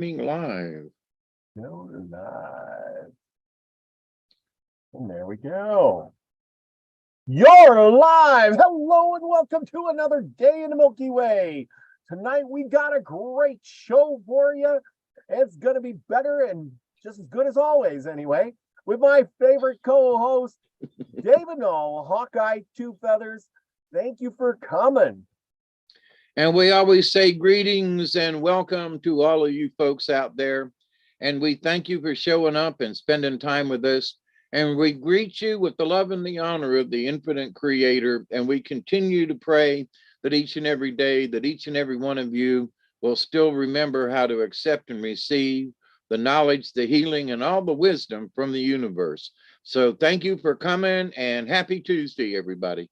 Being live. No, live. And there we go. You're live. Hello and welcome to another day in the Milky Way. Tonight we got a great show for you. It's going to be better and just as good as always anyway, with my favorite co-host, David Null, Hawkeye Two Feathers. Thank you for coming. And we always say greetings and welcome to all of you folks out there. And we thank you for showing up and spending time with us. And we greet you with the love and the honor of the infinite creator. And we continue to pray that each and every day, that each and every one of you will still remember how to accept and receive the knowledge, the healing, and all the wisdom from the universe. So thank you for coming and happy Tuesday, everybody.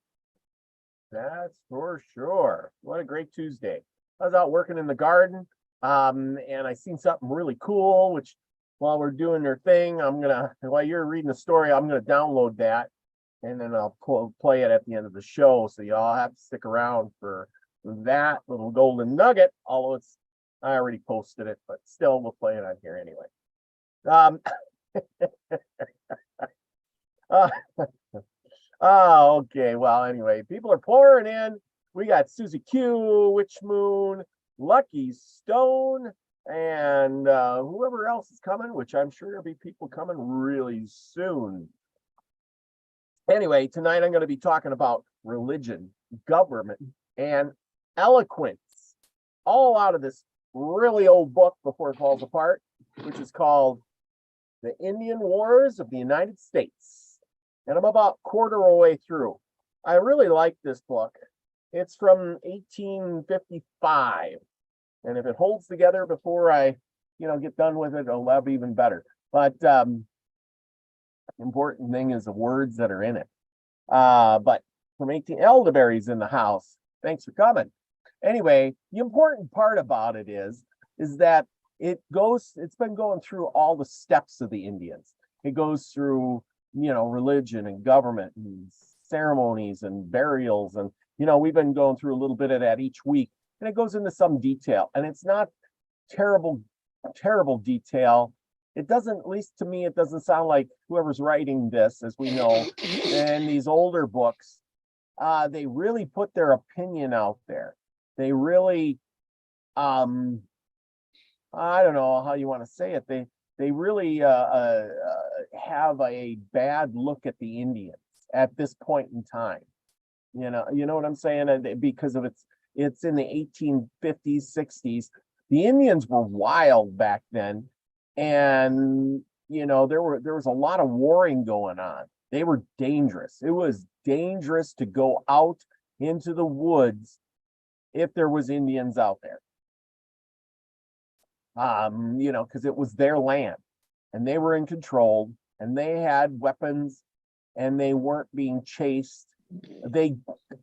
That's for sure. What a great Tuesday. I was out working in the garden, and I seen something really cool, which while we're doing their thing, while you're reading the story, I'm gonna download that, and then I'll play it at the end of the show. So you all have to stick around for that little golden nugget, although I already posted it, but still we'll play it on here anyway. Oh, okay. Well, anyway, people are pouring in. We got Susie Q, Witch Moon, Lucky Stone, and whoever else is coming, which I'm sure there'll be people coming really soon. Anyway, tonight I'm going to be talking about religion, government, and eloquence, all out of this really old book before it falls apart, which is called The Indian Wars of the United States. And I'm about quarter of the way through. I really like this book. It's from 1855. And if it holds together before I, get done with it, it'll have even better. But important thing is the words that are in it. But from 18, elderberries in the house. Thanks for coming. Anyway, the important part about it is that it's been going through all the steps of the Indians. It goes through religion and government and ceremonies and burials. And, we've been going through a little bit of that each week, and it goes into some detail, and it's not terrible detail. It doesn't, at least to me, it doesn't sound like whoever's writing this, as we know, and these older books, they really put their opinion out there. They really, I don't know how you want to say it. They really have a bad look at the Indians at this point in time. You know what I'm saying? And because of it's in the 1850s, 60s. The Indians were wild back then, and there was a lot of warring going on. They were dangerous. It was dangerous to go out into the woods if there was Indians out there. Because it was their land and they were in control and they had weapons and they weren't being chased.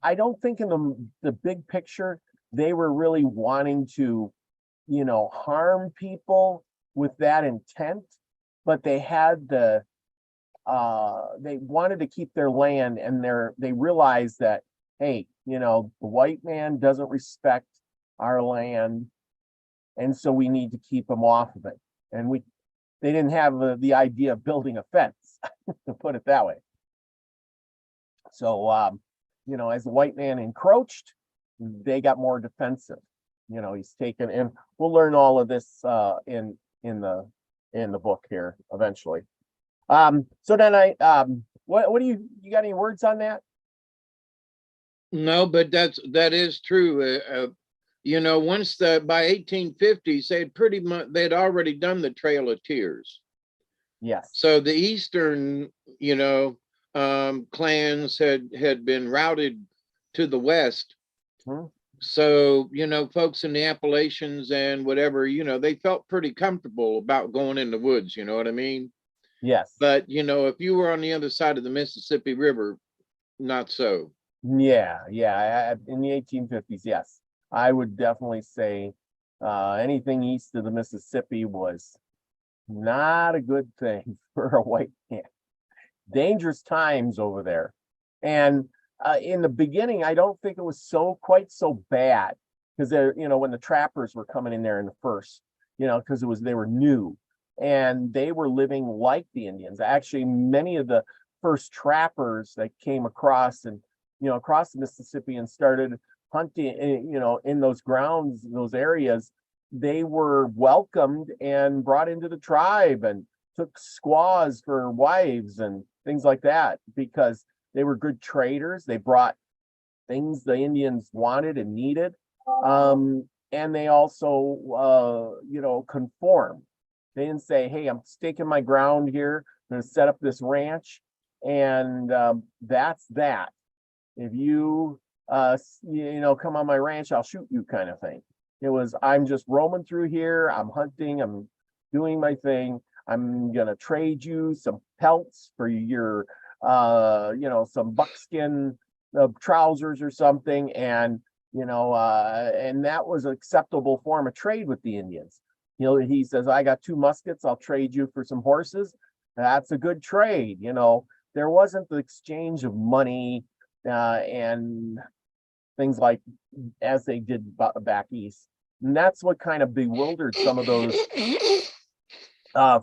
I don't think in the big picture, they were really wanting to, harm people with that intent, but they had they wanted to keep their land, and they realized that, hey, the white man doesn't respect our land. And so we need to keep them off of it. And they didn't have the idea of building a fence, to put it that way. So, as the white man encroached, they got more defensive. He's taken, and we'll learn all of this in the book here eventually. So then what do you got any words on that? No, but that is true. Once by 1850s, they'd already done the Trail of Tears. Yes. So the Eastern, clans had been routed to the West. Hmm. So, folks in the Appalachians and whatever, they felt pretty comfortable about going in the woods. You know what I mean? Yes. But, if you were on the other side of the Mississippi River, not so. Yeah. In the 1850s, yes. I would definitely say anything east of the Mississippi was not a good thing for a white man. Dangerous times over there. And in the beginning, I don't think it was quite so bad, because when the trappers were coming in there in the first, because they were new, and they were living like the Indians. Actually, many of the first trappers that came across and across the Mississippi and started hunting, in those grounds, those areas, they were welcomed and brought into the tribe and took squaws for wives and things like that, because they were good traders. They brought things the Indians wanted and needed. And they also, conformed. They didn't say, hey, I'm staking my ground here. I'm going to set up this ranch. And that's that. If you, come on my ranch, I'll shoot you kind of thing. It was, I'm just roaming through here. I'm hunting. I'm doing my thing. I'm going to trade you some pelts for your, some buckskin trousers or something. And, and that was an acceptable form of trade with the Indians. He says, I got 2 muskets. I'll trade you for some horses. That's a good trade. There wasn't the exchange of money and things like as they did back east. And that's what kind of bewildered some of those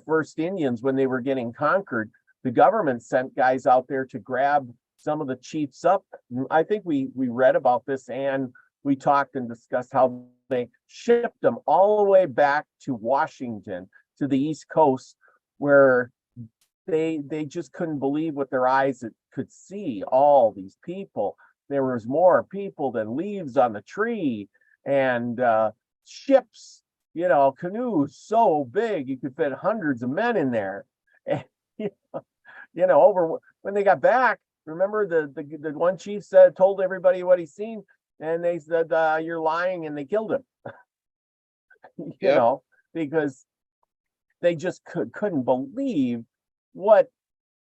first Indians when they were getting conquered. The government sent guys out there to grab some of the chiefs up. I think we read about this, and we talked and discussed how they shipped them all the way back to Washington, to the East Coast, where they just couldn't believe what their eyes could see. All these people, there was more people than leaves on the tree, and ships, canoes so big you could fit hundreds of men in there. And over when they got back, remember the one chief told everybody what he's seen, and they said, you're lying, and they killed him. Because they just couldn't believe what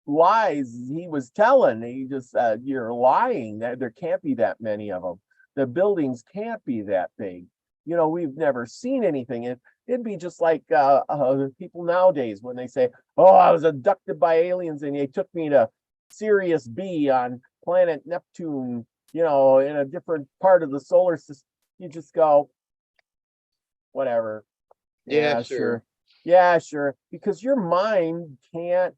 lies he was telling. He just said, you're lying. There can't be that many of them. The buildings can't be that big. We've never seen anything. It'd be just like people nowadays when they say, oh, I was abducted by aliens and they took me to Sirius B on planet Neptune, in a different part of the solar system. You just go, whatever. Yeah, sure. Yeah, sure. Because your mind can't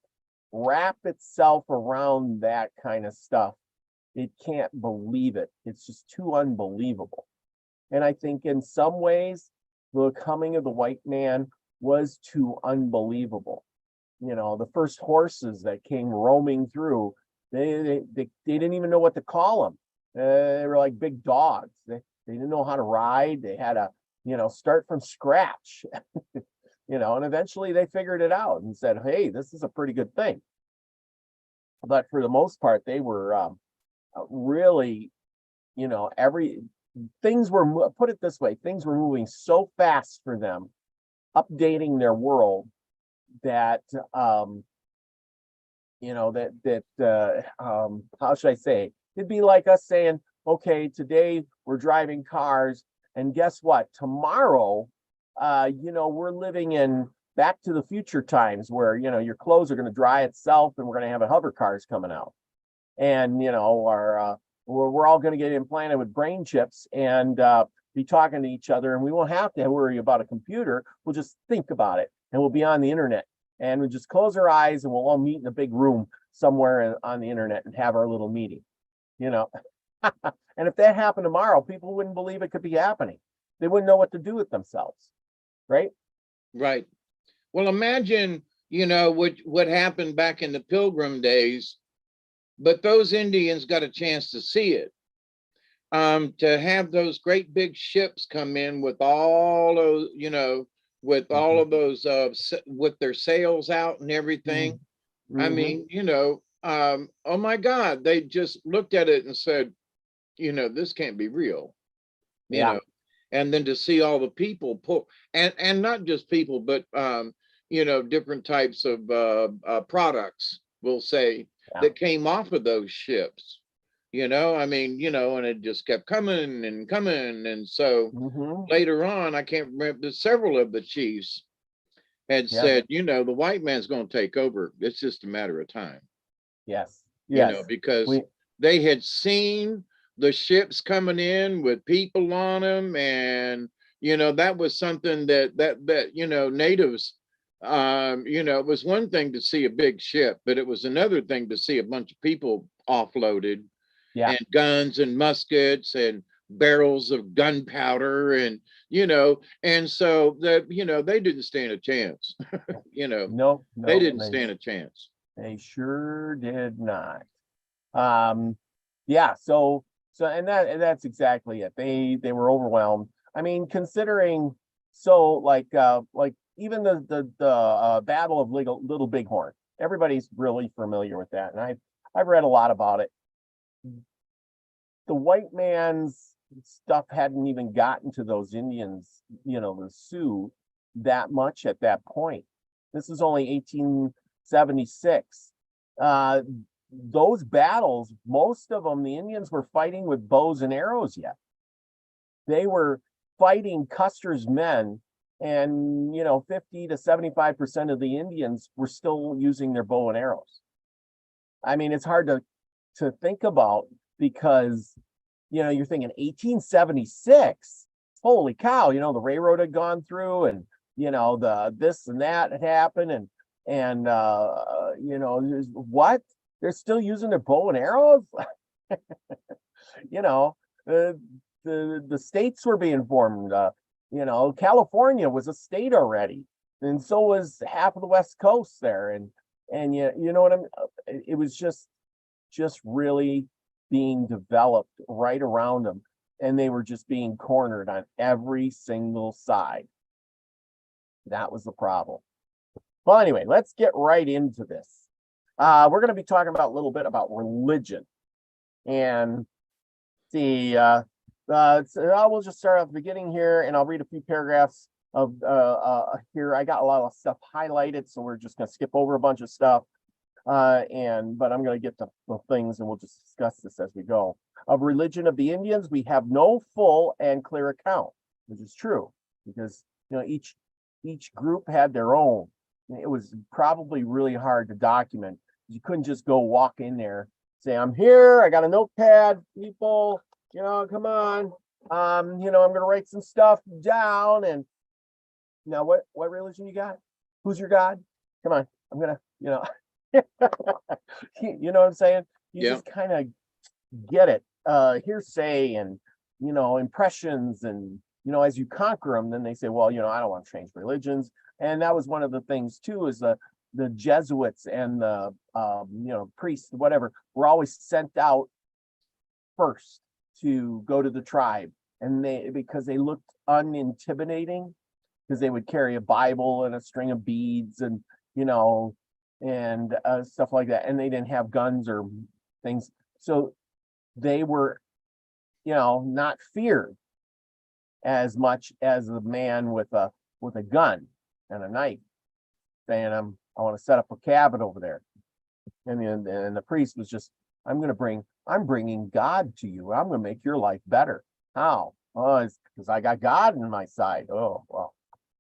wrap itself around that kind of stuff. It can't believe it. It's just too unbelievable. And I think in some ways, the coming of the white man was too unbelievable. The first horses that came roaming through, they didn't even know what to call them. They were like big dogs. They didn't know how to ride. They had to, start from scratch. And eventually they figured it out and said, hey, this is a pretty good thing. But for the most part, they were really, things were, put it this way, things were moving so fast for them, updating their world, that how should I say, it'd be like us saying, okay, today we're driving cars, and guess what, tomorrow we're living in Back to the Future times, where your clothes are going to dry itself, and we're going to have hover cars coming out, and we're all going to get implanted with brain chips and be talking to each other, and we won't have to worry about a computer. We'll just think about it, and we'll be on the internet, and we'll just close our eyes, and we'll all meet in a big room somewhere on the internet and have our little meeting. And if that happened tomorrow, people wouldn't believe it could be happening. They wouldn't know what to do with themselves, right? Right. Well, imagine, what happened back in the Pilgrim days, but those Indians got a chance to see it. To have those great big ships come in with all those, with all of those, with their sails out and everything. I mean, oh my God, they just looked at it and said, this can't be real, and then to see all the people pull, and not just people, but different types of products, we'll say, that came off of those ships. I mean, and it just kept coming and coming. And so later on, I can't remember, several of the chiefs had said, the white man's going to take over. It's just a matter of time. Yes. Because they had seen the ships coming in with people on them, and that was something that natives, it was one thing to see a big ship, but it was another thing to see a bunch of people offloaded, Yeah. and guns and muskets and barrels of gunpowder, and so that, they didn't stand a chance. No, They didn't stand a chance. They sure did not. Yeah, so and that's exactly it. They were overwhelmed. I mean, considering, so like even the Battle of Little Bighorn, everybody's really familiar with that, and I've read a lot about it. The white man's stuff hadn't even gotten to those Indians, the Sioux, that much at that point. This is only 1876. Those battles, most of them, the Indians were fighting with bows and arrows yet. They were fighting Custer's men, and 50 to 75% of the Indians were still using their bow and arrows. I mean, it's hard to think about, because you're thinking 1876, holy cow, the railroad had gone through, and the this and that had happened, and what, they're still using their bow and arrows. The states were being formed. California was a state already, and so was half of the West Coast there, and you know what I mean. It was just really being developed right around them, and they were just being cornered on every single side. That was the problem. Well, anyway, let's get right into this. We're going to be talking about a little bit about religion, and see. We'll just start at the beginning here, and I'll read a few paragraphs of here. I got a lot of stuff highlighted, so we're just going to skip over a bunch of stuff. But I'm going to get to the things, and we'll just discuss this as we go. Of religion of the Indians, we have no full and clear account, which is true, because each group had their own. It was probably really hard to document. You couldn't just go walk in there, say, "I'm here, I got a notepad, people, come on, I'm going to write some stuff down." And now, what religion you got? Who's your God? Come on, I'm gonna, you know what I'm saying? You just kind of get it, hearsay and impressions, and as you conquer them, then they say, well, I don't want to change religions. And that was one of the things too, is the Jesuits and the priests, whatever, were always sent out first to go to the tribe, and because they looked unintimidating, because they would carry a Bible and a string of beads, and stuff like that, and they didn't have guns or things, so they were not feared as much as a man with a gun and a knife saying, I want to set up a cabin over there. And the priest was just, I'm bringing God to you. I'm going to make your life better. How? Oh, it's because I got God in my side. Oh, well,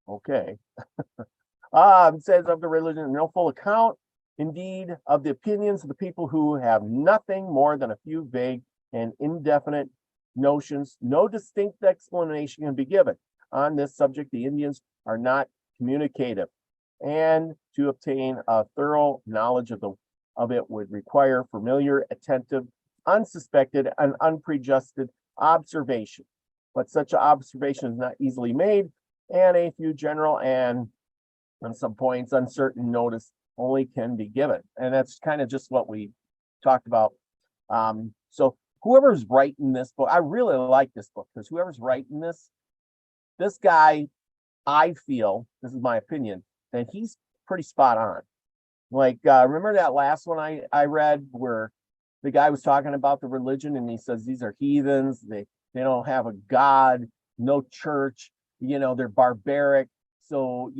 okay. It says of the religion, no full account, indeed, of the opinions of the people who have nothing more than a few vague and indefinite notions. No distinct explanation can be given. On this subject, the Indians are not communicative, and to obtain a thorough knowledge of it would require familiar, attentive, unsuspected, and unprejudiced observation. But such observation is not easily made, and a few general and on some points uncertain notice only can be given. And that's kind of just what we talked about. So whoever's writing this book, I really like this book, because whoever's writing this guy, I feel, this is my opinion, that he's pretty spot on. Like, remember that last one I read where the guy was talking about the religion, and he says these are heathens, they don't have a God, no church, they're barbaric. So,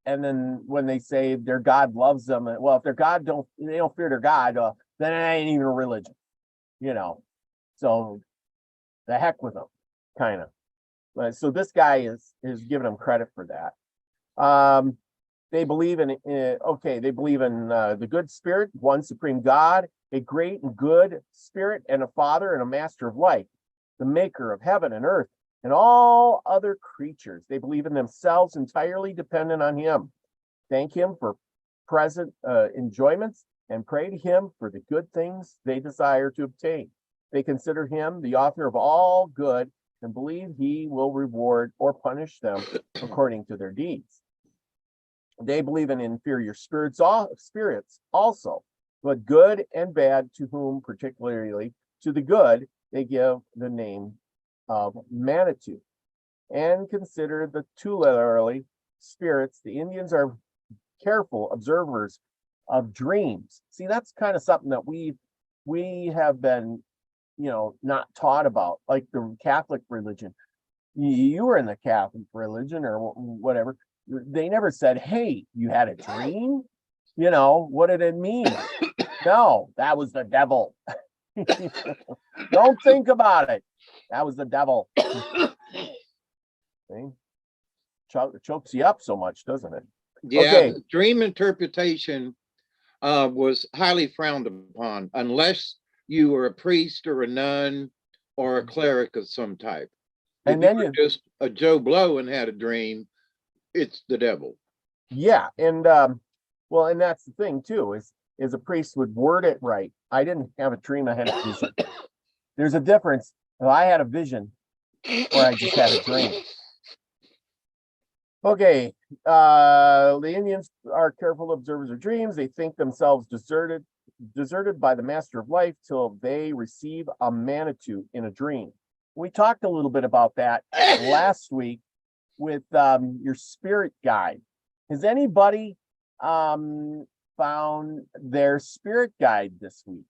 and then when they say their God loves them, well, if their God they don't fear their God, then it ain't even a religion, So the heck with them, kind of. So this guy is giving them credit for that. They believe in the good spirit, one supreme God, a great and good spirit, and a father and a master of life, the maker of heaven and earth, and all other creatures. They believe in themselves entirely dependent on him. Thank him for present enjoyments and pray to him for the good things they desire to obtain. They consider him the author of all good and believe he will reward or punish them according to their deeds. They believe in inferior spirits also, but good and bad, to whom particularly to the good they give the name of Manitou, and consider the tutelary spirits. The Indians are careful observers of dreams. See, that's kind of something that we have been, not taught about, like the Catholic religion. You were in the Catholic religion or whatever. They never said, hey, you had a dream? What did it mean? No, that was the devil. Don't think about it. That was the devil. See? Chokes you up so much, doesn't it? Yeah, Okay. Dream interpretation was highly frowned upon unless you were a priest or a nun or a cleric of some type. And if then you were just a Joe Blow and had a dream, it's the devil. Yeah, and well, and that's the thing too, is a priest would word it right. I didn't have a dream, I had a vision. There's a difference. If I had a vision or I just had a dream. Okay, the Indians are careful observers of dreams. They think themselves deserted by the master of life till they receive a Manitou in a dream. We talked a little bit about that last week with your spirit guide. Has anybody found their spirit guide this week?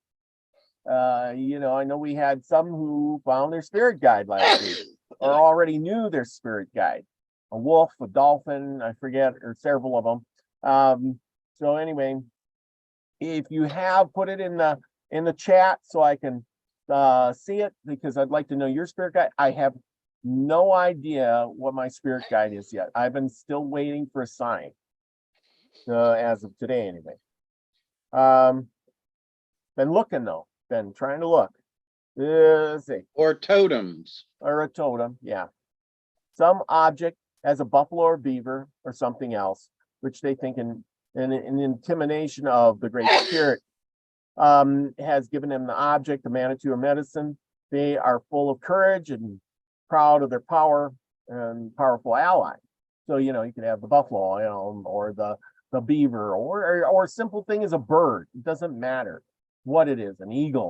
I know we had some who found their spirit guide last week or already knew their spirit guide. A wolf, a dolphin, I forget, or several of them. So anyway, if you have, put it in the chat so I can see it, because I'd like to know your spirit guide. I have no idea what my spirit guide is yet. I've been still waiting for a sign as of today anyway. Been looking though, been trying to look. Let's see. Or totems. Or a totem, yeah. Some object as a buffalo or beaver or something else, which they think in intimidation of the Great Spirit has given them the object, the Manitou or medicine. They are full of courage and proud of their power and powerful ally. So, you could have the buffalo, or the beaver, or a simple thing as a bird. It doesn't matter what it is, an eagle,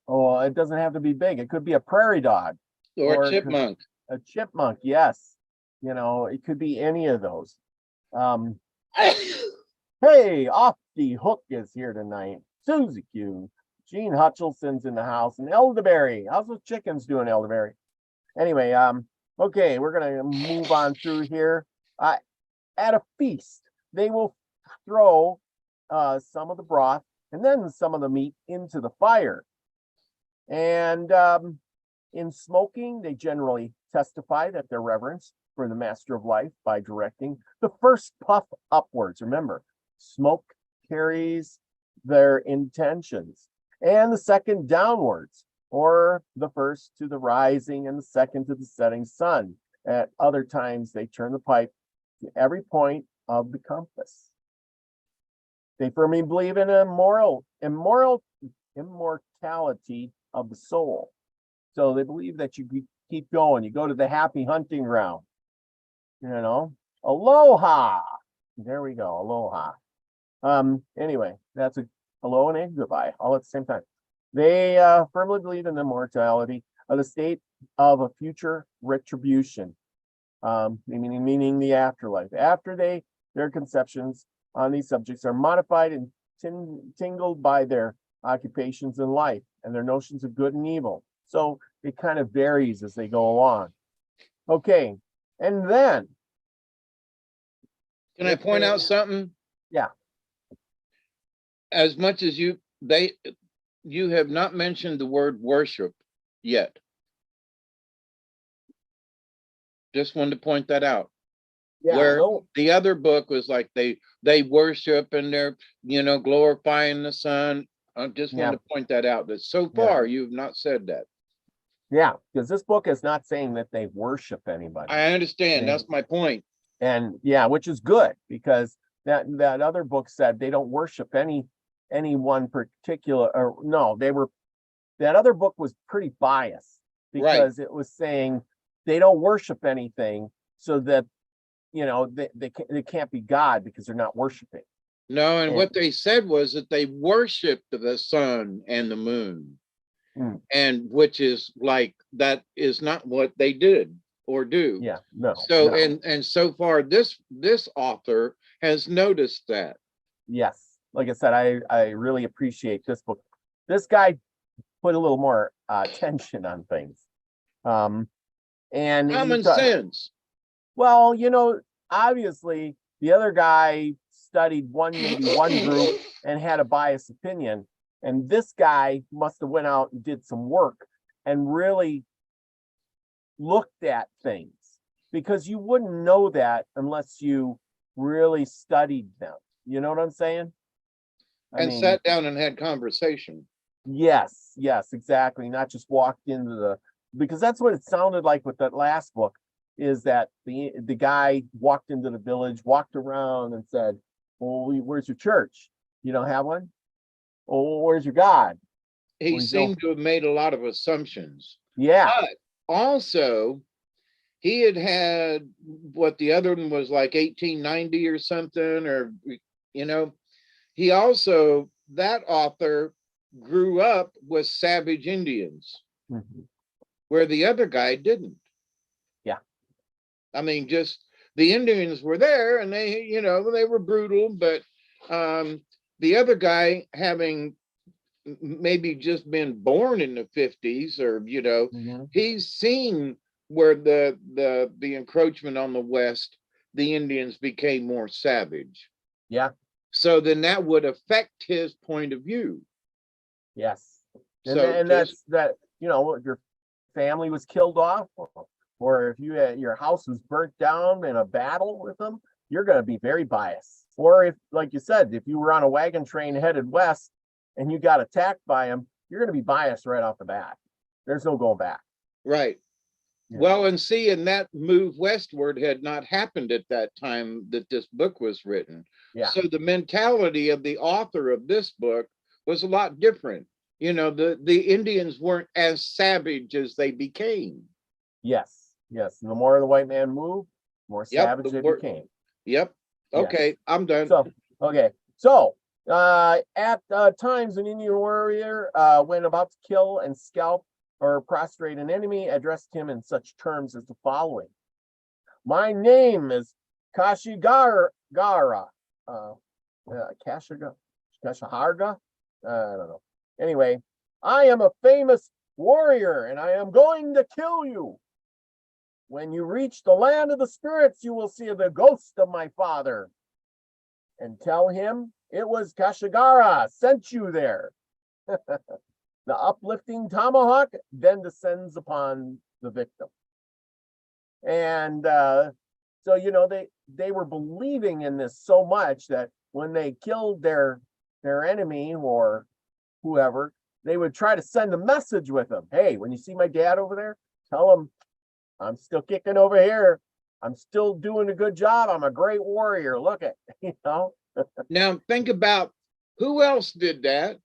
or it doesn't have to be big. It could be a prairie dog. Or a chipmunk. A chipmunk, yes. It could be any of those. Hey, Off the Hook is here tonight. Susie Q. Gene Hutchelson's in the house, and Elderberry. How's those chickens doing, Elderberry? Anyway, okay, we're gonna move on through here. At a feast, they will throw some of the broth and then some of the meat into the fire. And in smoking, they generally testify that their reverence for the master of life by directing the first puff upwards. Remember, smoke carries their intentions, and the second downwards, or the first to the rising and the second to the setting sun. At other times, they turn the pipe to every point of the compass. They firmly believe in immortality of the soul. So they believe that you keep going. You go to the happy hunting ground. Aloha. There we go. Aloha. Anyway, that's a hello and a goodbye all at the same time. They firmly believe in the immortality of the state of a future retribution, meaning the afterlife. After their conceptions on these subjects are modified and tingled by their occupations in life and their notions of good and evil. So it kind of varies as they go along. Okay, and then. Can I point out something? Yeah. As much as you have not mentioned the word worship yet. Just wanted to point that out. Yeah, where the other book was like they worship and they're glorifying the sun. I just wanted to point that out, that so far you've not said that. Yeah, because this book is not saying that they worship anybody. I understand. They- That's my point. And yeah, which is good, because that other book said they don't worship any one particular, or no, that other book was pretty biased, Right. because it was saying they don't worship anything, so that they can't be God because they're not worshiping. No, and And what they said was that they worshiped the sun and the moon, mm, and which is like that is not what they did or do. yeah, no, So no, and so far this author has noticed that. yes. Like I said, I really appreciate this book. This guy put a little more attention on things. And Common sense. well, obviously the other guy studied maybe one group and had a biased opinion, and this guy must have went out and did some work and really looked at things, because you wouldn't know that unless you really studied them. You know what I'm saying? I And mean, sat down and had conversation. yes, exactly. Not just walked into because that's what it sounded like with that last book, is that the guy walked into the village, walked around and said, well, where's your church? You don't have one? Oh, where's your God? He Well, seemed to have made a lot of assumptions. yeah, But also, he had what the other one was like 1890 or something, or he also, that author grew up with savage Indians, mhm, where the other guy didn't. yeah, I mean, just the Indians were there and they were brutal, but the other guy, having maybe just been born in the 50s, or mhm, he's seen where the encroachment on the West, the Indians became more savage. yeah, So then that would affect his point of view. yes. So And just that's that, if your family was killed off, or if your house was burnt down in a battle with them, you're going to be very biased. Or if, like you said, if you were on a wagon train headed west and you got attacked by them, you're going to be biased right off the bat. There's no going back. right. Yeah. Well, and see, and that move westward had not happened at that time that this book was written. Yeah. So the mentality of the author of this book was a lot different. The Indians weren't as savage as they became. Yes. Yes. And the more the white man moved, the more Yep. savage they became. Yep. Yes. Okay, I'm done. So, okay. So, at times, an Indian warrior, when about to kill and scalp or prostrate an enemy, addressed him in such terms as the following: my name is Kashigarga, Kashiharga, I don't know. Anyway, I am a famous warrior, and I am going to kill you. When you reach the land of the spirits, you will see the ghost of my father, and tell him it was Kashigara sent you there. The uplifting tomahawk then descends upon the victim. And so they were believing in this so much that when they killed their enemy or whoever, they would try to send a message with them. Hey, when you see my dad over there, tell him I'm still kicking over here. I'm still doing a good job. I'm a great warrior. Look at, Now think about who else did that.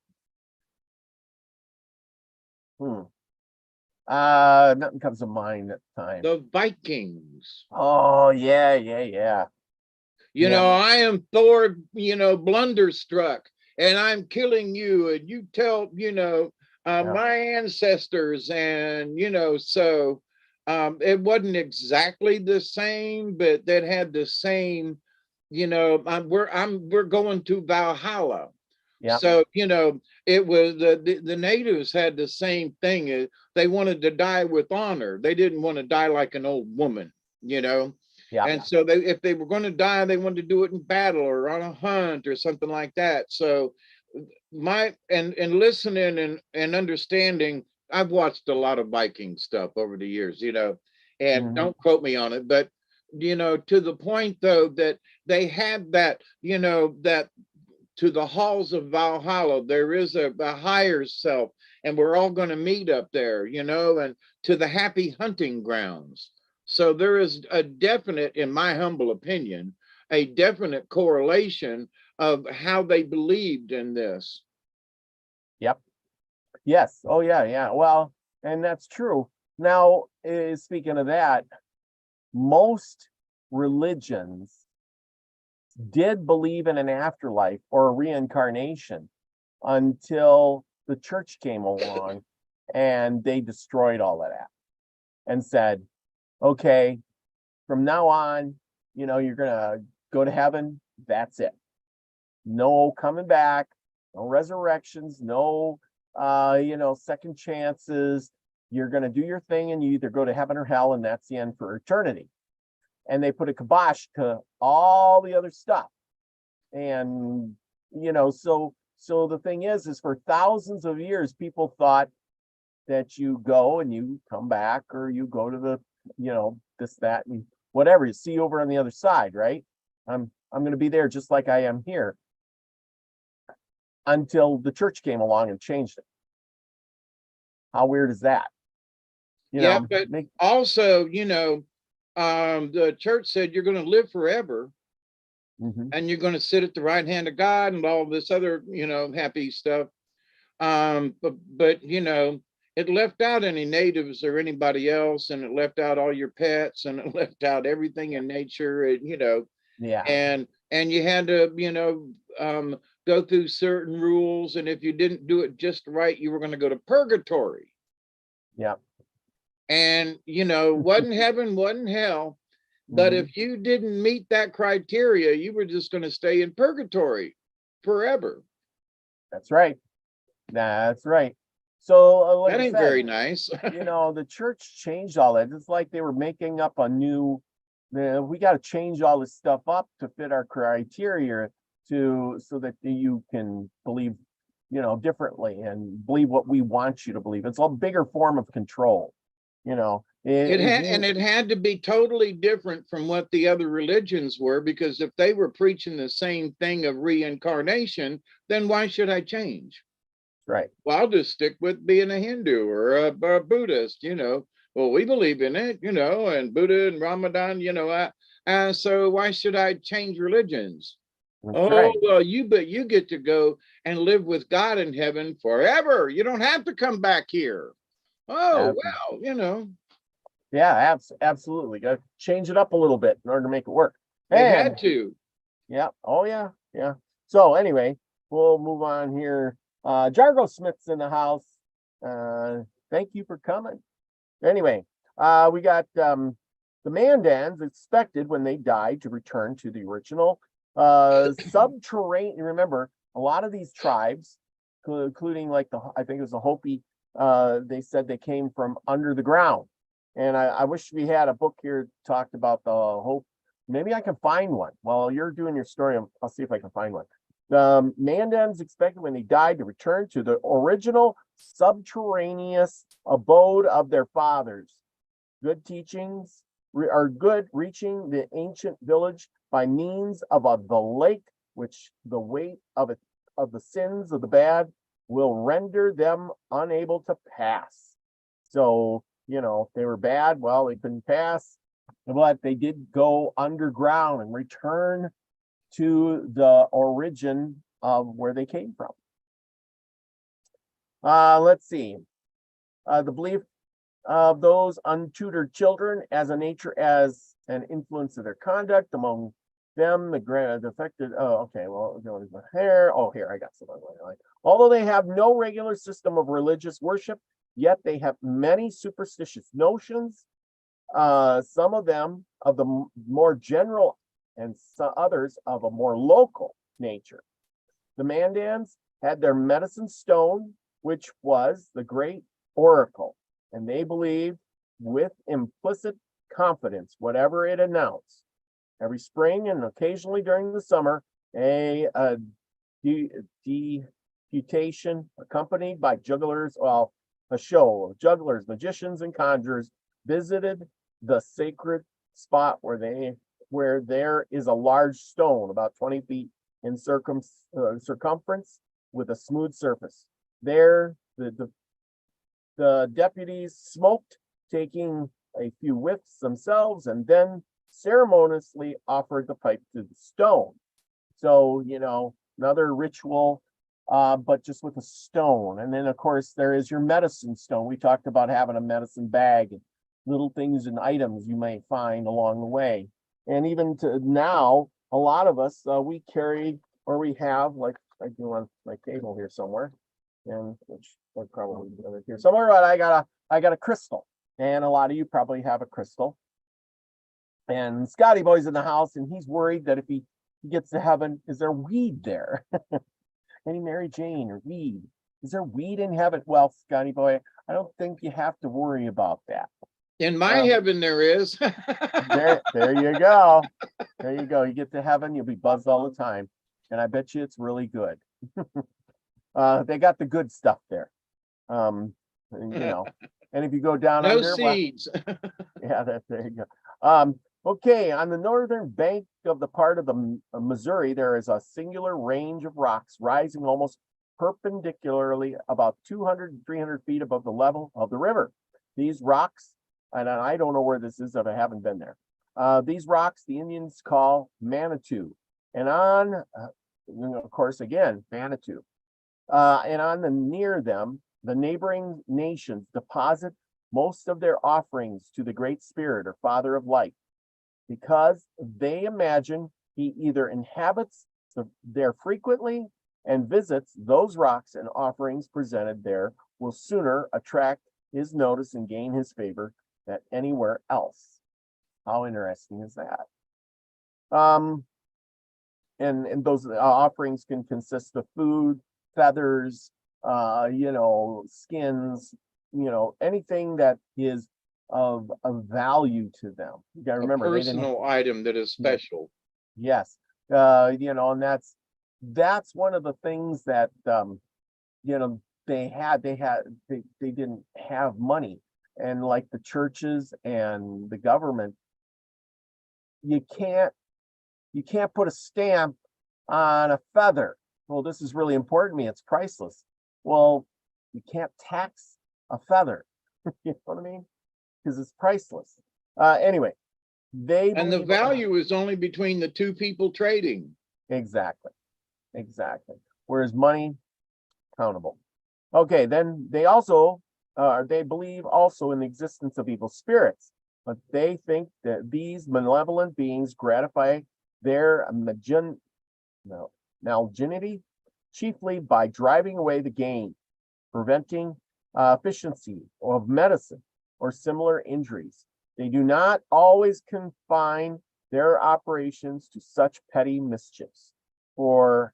Nothing comes to mind at the time. The Vikings. Oh, yeah. I am Thor, blunderstruck, and I'm killing you, and you tell, my ancestors, and so it wasn't exactly the same, but that had the same, we're going to Valhalla. Yeah. So, it was the natives had the same thing. They wanted to die with honor. They didn't want to die like an old woman, Yeah. And so if they were going to die, they wanted to do it in battle or on a hunt or something like that. So and listening and understanding, I've watched a lot of Viking stuff over the years, and don't quote me on it, but to the point though that they had that, that to the halls of Valhalla, there is a higher self, and we're all going to meet up there, and to the happy hunting grounds. So there is a definite, in my humble opinion, a definite correlation of how they believed in this. Yep. Yes. Oh yeah, yeah. Well, and that's true. Now, speaking of that, most religions did believe in an afterlife or a reincarnation until the church came along and they destroyed all of that and said, okay, from now on, you're gonna go to heaven. That's it. No coming back, no resurrections, no second chances. You're gonna do your thing and you either go to heaven or hell, and that's the end for eternity. And they put a kibosh to all the other stuff. And so the thing is for thousands of years, people thought that you go and you come back, or you go to the, this, that, and whatever you see over on the other side, right? I'm going to be there just like I am here, until the church came along and changed it. How weird is that? But also, the church said you're going to live forever, and you're going to sit at the right hand of God and all this other, happy stuff. But it left out any natives or anybody else, and it left out all your pets, and it left out everything in nature, and yeah, and you had to go through certain rules, and if you didn't do it just right, you were going to go to purgatory. Yeah. And wasn't heaven, wasn't hell. But if you didn't meet that criteria, you were just going to stay in purgatory forever. That's right. That's right. So like that ain't very nice. The church changed all that. It's like they were making up a new, we got to change all this stuff up to fit our criteria so that you can believe, differently and believe what we want you to believe. It's a bigger form of control. It had to be totally different from what the other religions were, because if they were preaching the same thing of reincarnation, then why should I change? Right. Well, I'll just stick with being a Hindu or a Buddhist, Well, we believe in it, and Buddha and Ramadan, so why should I change religions? That's right. Well, you get to go and live with God in heaven forever. You don't have to come back here. Oh, well, Yeah, absolutely. Got to change it up a little bit in order to make it work. They had to. Yeah. Oh, yeah. Yeah. So anyway, we'll move on here. Jargo Smith's in the house. Thank you for coming. Anyway, we got the Mandans expected when they die to return to the original subterranean. Remember, a lot of these tribes, including like I think it was the Hopi, they said they came from under the ground. And I wish we had a book here talked about the Hope. Maybe I can find one. While you're doing your story, I'll see if I can find one. The Mandans expected when they died to return to the original subterraneous abode of their fathers. Good teachings are good, reaching the ancient village by means of the lake, which the weight of the sins of the bad will render them unable to pass. So, if they were bad, well, they couldn't pass, but they did go underground and return to the origin of where they came from. Let's see. The belief of those untutored children as a nature as an influence of their conduct among them, the affected. Oh, okay. Well, here. Oh, here I got something. Although they have no regular system of religious worship, yet they have many superstitious notions. Some of them of the more general, and some others of a more local nature. The Mandans had their medicine stone, which was the great oracle, and they believed with implicit confidence whatever it announced. Every spring and occasionally during the summer, a deputation accompanied by jugglers, a show of jugglers, magicians, and conjurers visited the sacred spot where there is a large stone about 20 feet in circumference with a smooth surface. There, the The deputies smoked, taking a few whiffs themselves, and then ceremoniously offered the pipe to the stone. So, another ritual, but just with a stone. And then, of course, there is your medicine stone. We talked about having a medicine bag, and little things and items you might find along the way. And even to now, a lot of us, we carry, or we have, like I do on my table here somewhere, and which would probably be over here somewhere, but I got a crystal. And a lot of you probably have a crystal. And Scotty Boy's in the house, and he's worried that if he gets to heaven, is there weed there? Any Mary Jane or weed? Is there weed in heaven? Well, Scotty Boy, I don't think you have to worry about that. In my heaven, there is. there you go. There you go. You get to heaven, you'll be buzzed all the time. And I bet you it's really good. They got the good stuff there. And if you go down No under, seeds. there you go. Okay, on the northern bank of the part of the Missouri, there is a singular range of rocks rising almost perpendicularly about 200 and 300 feet above the level of the river. These rocks, and I don't know where this is if I haven't been there. These rocks the Indians call Manitou, and of course, again, Manitou. And on the near them, the neighboring nations deposit most of their offerings to the Great Spirit or Father of Light, because they imagine he either inhabits there frequently and visits those rocks, and offerings presented there will sooner attract his notice and gain his favor than anywhere else. How interesting is that? And those offerings can consist of food, feathers, skins, anything that is of value to them. You gotta remember, a personal item that is special. Yes. And that's one of the things that they didn't have money. And like the churches and the government, you can't put a stamp on a feather. Well, this is really important to me, it's priceless. Well, you can't tax a feather. You know what I mean? Because it's priceless. Anyway, and the value is only between the two people trading. Exactly. Whereas money, countable. Okay, then they also they believe also in the existence of evil spirits, but they think that these malevolent beings gratify their malignity chiefly by driving away the gain, preventing efficiency of medicine or similar injuries. They do not always confine their operations to such petty mischiefs. For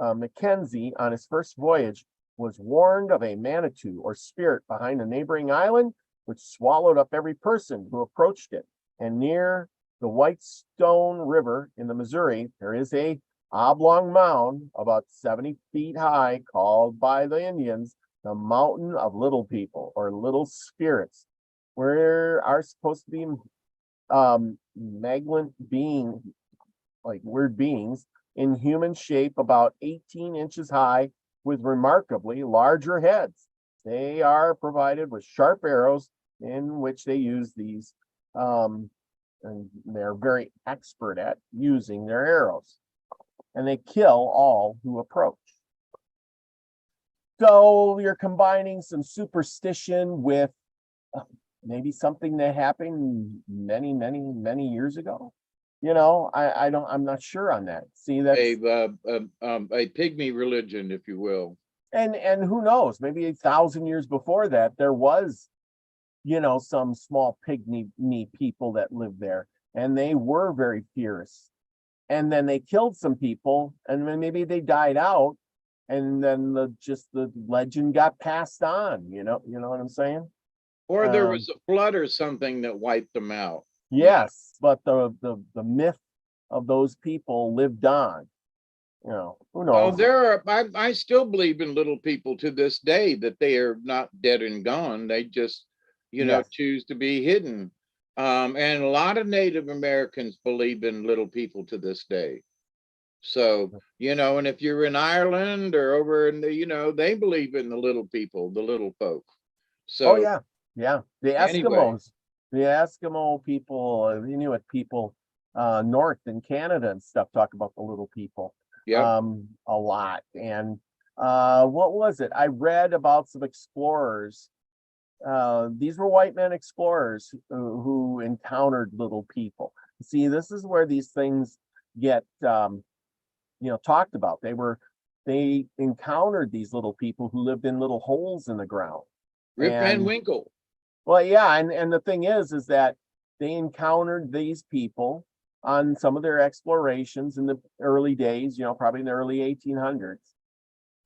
Mackenzie, on his first voyage, was warned of a Manitou or spirit behind a neighboring island, which swallowed up every person who approached it. And near the Whitestone River in the Missouri, there is a oblong mound about 70 feet high, called by the Indians the Mountain of Little People or Little Spirits, where are supposed to be malignant beings, like weird beings, in human shape, about 18 inches high, with remarkably larger heads. They are provided with sharp arrows, in which they use these, and they're very expert at using their arrows. And they kill all who approach. So you're combining some superstition with maybe something that happened many, many, many years ago. I'm not sure on that. See, that's a pygmy religion, if you will. And who knows, maybe 1,000 years before that, there was, some small pygmy people that lived there, and they were very fierce. And then they killed some people, and then maybe they died out, and then the legend got passed on. You know what I'm saying? Or there was a flood or something that wiped them out. Yes, but the myth of those people lived on. Who knows? I still believe in little people to this day, that they are not dead and gone. They just, Yes. choose to be hidden. And a lot of Native Americans believe in little people to this day. So, and if you're in Ireland or over in they believe in the little people, the little folk. Oh So yeah, yeah. anyway, The Eskimo people, Inuit people, north in Canada and stuff talk about the little people, yep. a lot. And what was it? I read about some explorers. These were white men explorers who encountered little people. See, this is where these things get, talked about. They encountered these little people who lived in little holes in the ground. Rip Van And Winkle. well, yeah, and the thing is that they encountered these people on some of their explorations in the early days, probably in the early 1800s.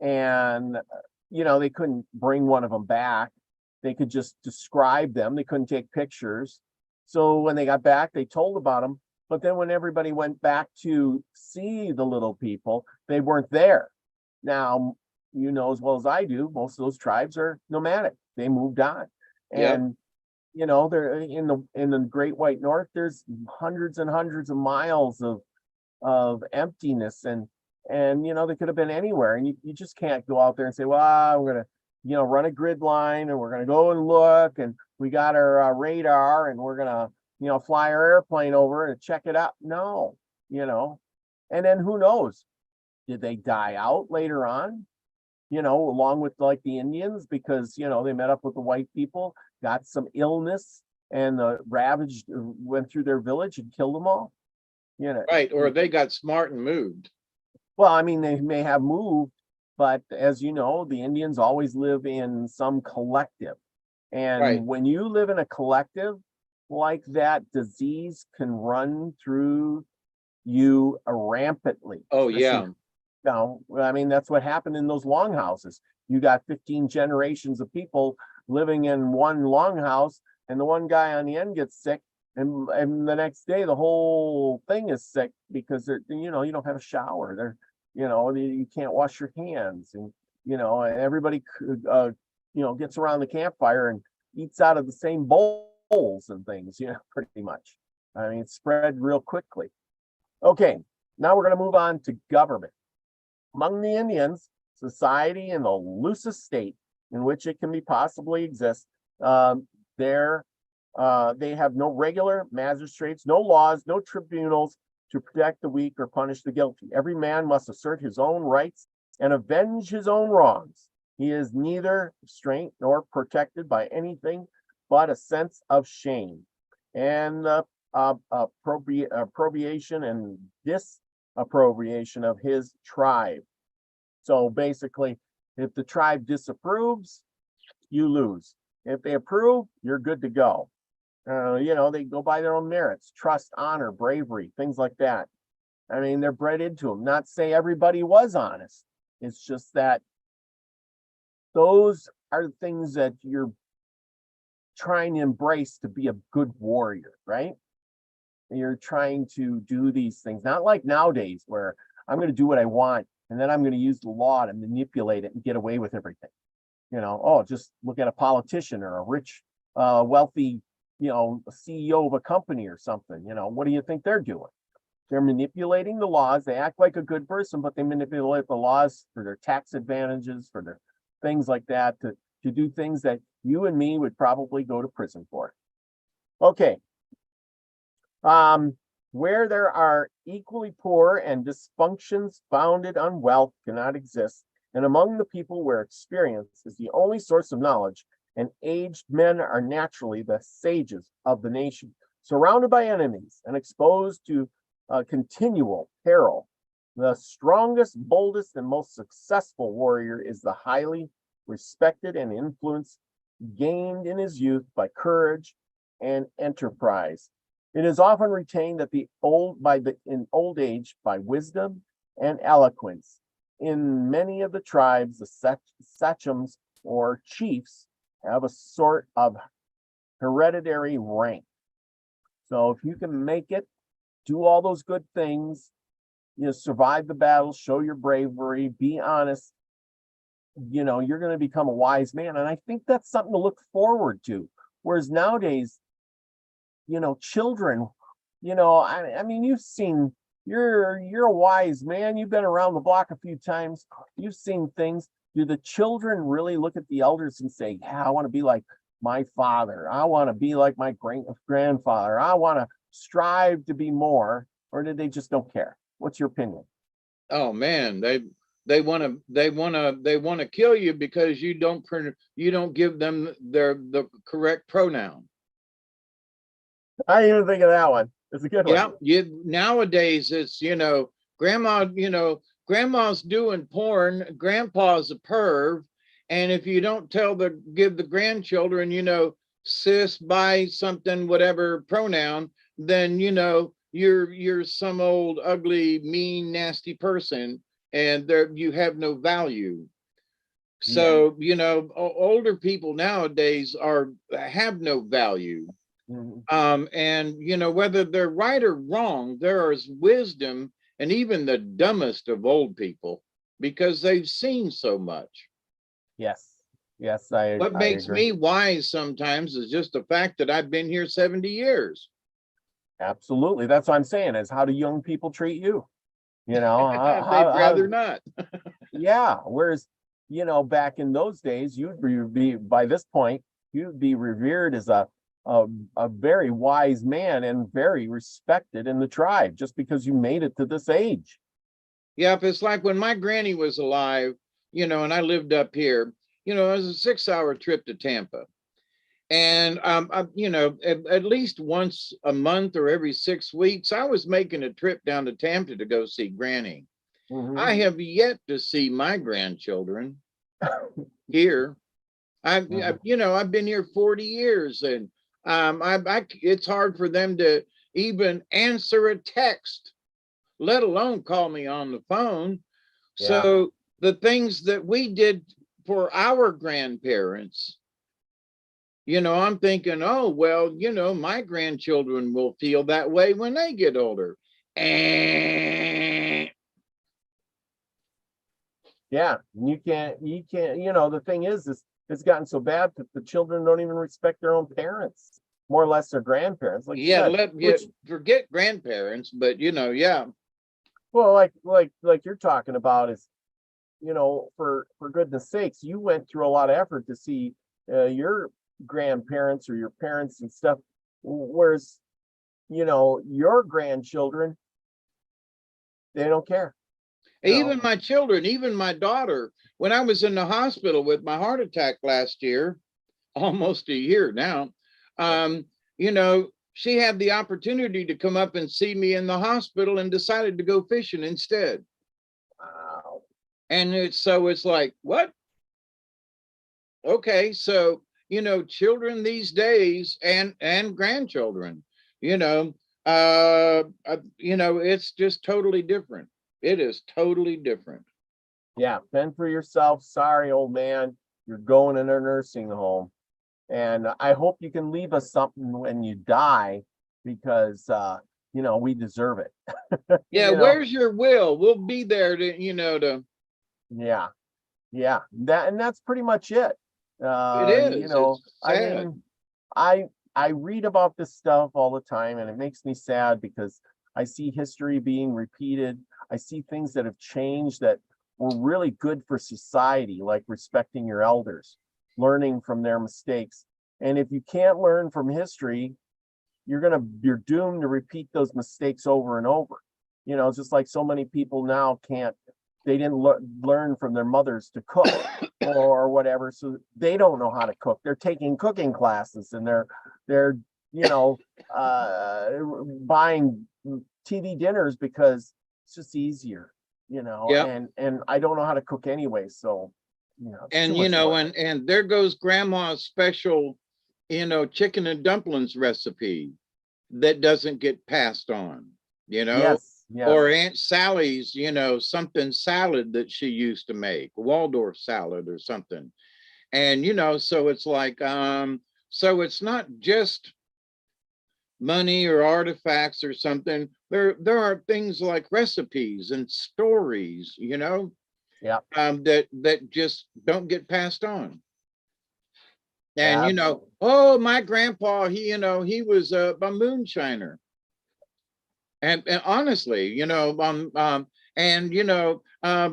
And, they couldn't bring one of them back. They could just describe them. They couldn't take pictures. So when they got back, they told about them. But then when everybody went back to see the little people, they weren't there. Now, as well as I do, most of those tribes are nomadic. They moved on. Yep. And they're in the Great White North, there's hundreds and hundreds of miles of emptiness, and they could have been anywhere, and you just can't go out there and say, well, we're gonna run a grid line, and we're gonna go and look, and we got our radar, and we're gonna fly our airplane over and check it out. No. And then who knows, did they die out later on, along with like the Indians, because they met up with the white people, got some illness, and the ravaged went through their village and killed them all. Right. Or they got smart and moved. Well, I mean, they may have moved, but as you know, the Indians always live in some collective. And Right. when you live in a collective like that, disease can run through you rampantly. Oh, Especially, yeah. I mean, that's what happened in those longhouses. You got 15 generations of people living in one longhouse, and the one guy on the end gets sick, and the next day the whole thing is sick because you don't have a shower. You can't wash your hands, and everybody gets around the campfire and eats out of the same bowls and things, pretty much. I mean, it's spread real quickly. Okay, now we're going to move on to government. Among the Indians, society in the loosest state in which it can be possibly exist, they have no regular magistrates, no laws, no tribunals to protect the weak or punish the guilty. Every man must assert his own rights and avenge his own wrongs. He is neither restrained nor protected by anything but a sense of shame, and appropriation and disapprobation of his tribe. So basically, if the tribe disapproves, you lose. If they approve, you're good to go. They go by their own merits, trust, honor, bravery, things like that. I mean, they're bred into them. Not to say everybody was honest. It's just that those are the things that you're trying to embrace to be a good warrior, right? You're trying to do these things, not like nowadays where I'm going to do what I want, and then I'm going to use the law to manipulate it and get away with everything. Just look at a politician or a rich, wealthy, CEO of a company or something. What do you think they're doing? They're manipulating the laws. They act like a good person, but they manipulate the laws for their tax advantages, for their things like that, to do things that you and me would probably go to prison for. Okay. Where there are equally poor and dysfunctions founded on wealth cannot exist, and among the people where experience is the only source of knowledge, and aged men are naturally the sages of the nation, surrounded by enemies and exposed to continual peril, the strongest, boldest, and most successful warrior is the highly respected and influence gained in his youth by courage and enterprise. It is often retained that in old age by wisdom and eloquence. In many of the tribes, the sachems or chiefs have a sort of hereditary rank. So if you can make it, do all those good things, survive the battle, show your bravery, be honest, you're going to become a wise man. And I think that's something to look forward to. Whereas nowadays, children, I mean, you've seen, you're a wise man. You've been around the block a few times. You've seen things. do the children really look at the elders and say, yeah, I want to be like my father, I want to be like my grandfather, I want to strive to be more, or did they just don't care? What's your opinion? Oh man, they want to kill you because you don't give them the correct pronoun. I didn't even think of that one. It's a good one. Yeah, nowadays it's grandma's doing porn, grandpa's a perv, and if you don't give the grandchildren, sis, bi, something, whatever pronoun, then you're some old ugly, mean, nasty person, and you have no value. So older people nowadays have no value. And whether they're right or wrong, there is wisdom and even the dumbest of old people because they've seen so much. Yes. What makes me wise sometimes is just the fact that I've been here 70 years. Absolutely. That's what I'm saying, is how do young people treat you? They'd rather not. Yeah. Whereas, back in those days, you'd be, by this point, you'd be revered as a very wise man and very respected in the tribe just because you made it to this age. Yeah, if it's like when my granny was alive, and I lived up here, it was a 6-hour trip to Tampa. And, at least once a month or every 6 weeks, I was making a trip down to Tampa to go see Granny. I have yet to see my grandchildren here. I've been here 40 years, and it's hard for them to even answer a text, let alone call me on the phone. Yeah. So the things that we did for our grandparents, I'm thinking, oh, well, my grandchildren will feel that way when they get older. And yeah, you can't, the thing is it's gotten so bad that the children don't even respect their own parents, more or less their grandparents. Like forget grandparents, but yeah. Well, like you're talking about is, for goodness sakes, you went through a lot of effort to see your grandparents or your parents and stuff, whereas your grandchildren, they don't care. Even my children, even my daughter, when I was in the hospital with my heart attack last year, almost a year now, she had the opportunity to come up and see me in the hospital and decided to go fishing instead. Wow. And it's like, what? Okay, so children these days and grandchildren, it's just totally different. It is totally different. Yeah, fend for yourself. Sorry, old man, you're going in a nursing home, and I hope you can leave us something when you die, because we deserve it. Yeah, where's your will? We'll be there to Yeah, that's pretty much it. It is. I read about this stuff all the time, and it makes me sad because I see history being repeated. I see things that have changed that were really good for society, like respecting your elders, learning from their mistakes. And if you can't learn from history, you're doomed to repeat those mistakes over and over. It's just like so many people now they didn't learn from their mothers to cook or whatever, so they don't know how to cook. They're taking cooking classes, and they're buying TV dinners because it's just easier, Yep. and I don't know how to cook anyway, so and and there goes grandma's special chicken and dumplings recipe that doesn't get passed on. Yes. Or Aunt Sally's, something salad that she used to make, Waldorf salad or something. And, so it's like, so it's not just money or artifacts or something. There are things like recipes and stories, that just don't get passed on. And, my grandpa, he was a moonshiner. And honestly,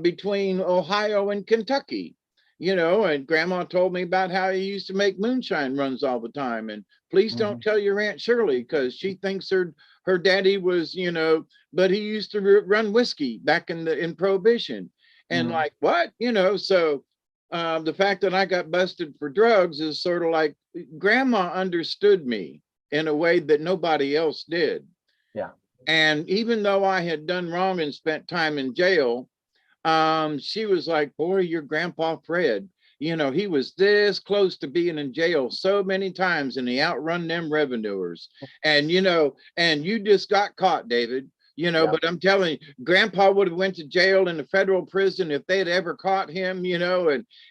between Ohio and Kentucky, and grandma told me about how he used to make moonshine runs all the time. And please don't tell your Aunt Shirley, because she thinks her daddy was, but he used to run whiskey back in Prohibition. And like, what? So the fact that I got busted for drugs is sort of like grandma understood me in a way that nobody else did. Yeah. And even though I had done wrong and spent time in jail, she was like, boy, your grandpa Fred, he was this close to being in jail so many times, and he outrun them revenuers. And, and you just got caught, David. But I'm telling you, grandpa would have went to jail in the federal prison if they'd ever caught him,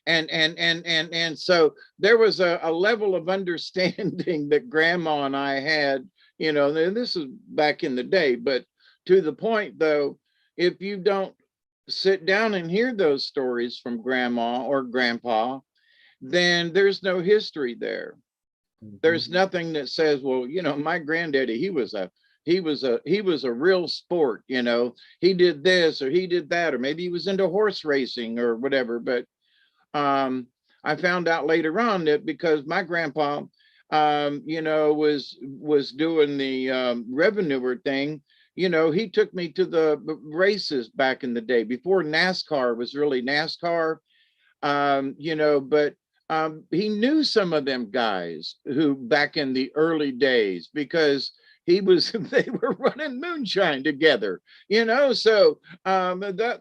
and so there was a level of understanding that grandma and I had, and this is back in the day. But to the point, though, if you don't sit down and hear those stories from grandma or grandpa, then there's no history there. There's nothing that says, well, my granddaddy, he was a real sport, he did this or he did that, or maybe he was into horse racing or whatever. But I found out later on that because my grandpa was doing the revenuer thing, he took me to the races back in the day before NASCAR was really NASCAR, but he knew some of them guys who back in the early days, because they were running moonshine together, so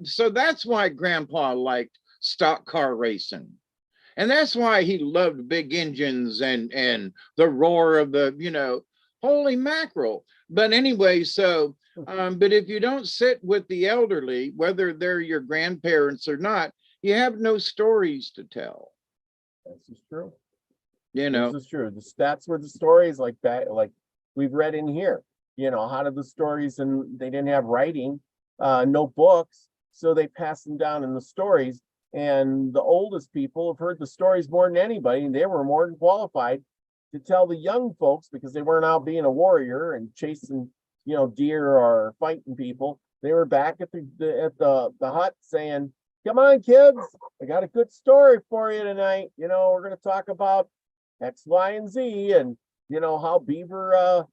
so that's why grandpa liked stock car racing. And that's why he loved big engines and the roar of the, holy mackerel. But anyway, so but if you don't sit with the elderly, whether they're your grandparents or not, you have no stories to tell. This is true. This is true. That's where the stories like that, like we've read in here, how did the stories, and they didn't have writing, no books, so they passed them down in the stories. And the oldest people have heard the stories more than anybody, and they were more than qualified to tell the young folks, because they weren't out being a warrior and chasing, deer or fighting people. They were back at the hut saying, come on, kids, I got a good story for you tonight. We're going to talk about X, Y, and Z, and how Beaver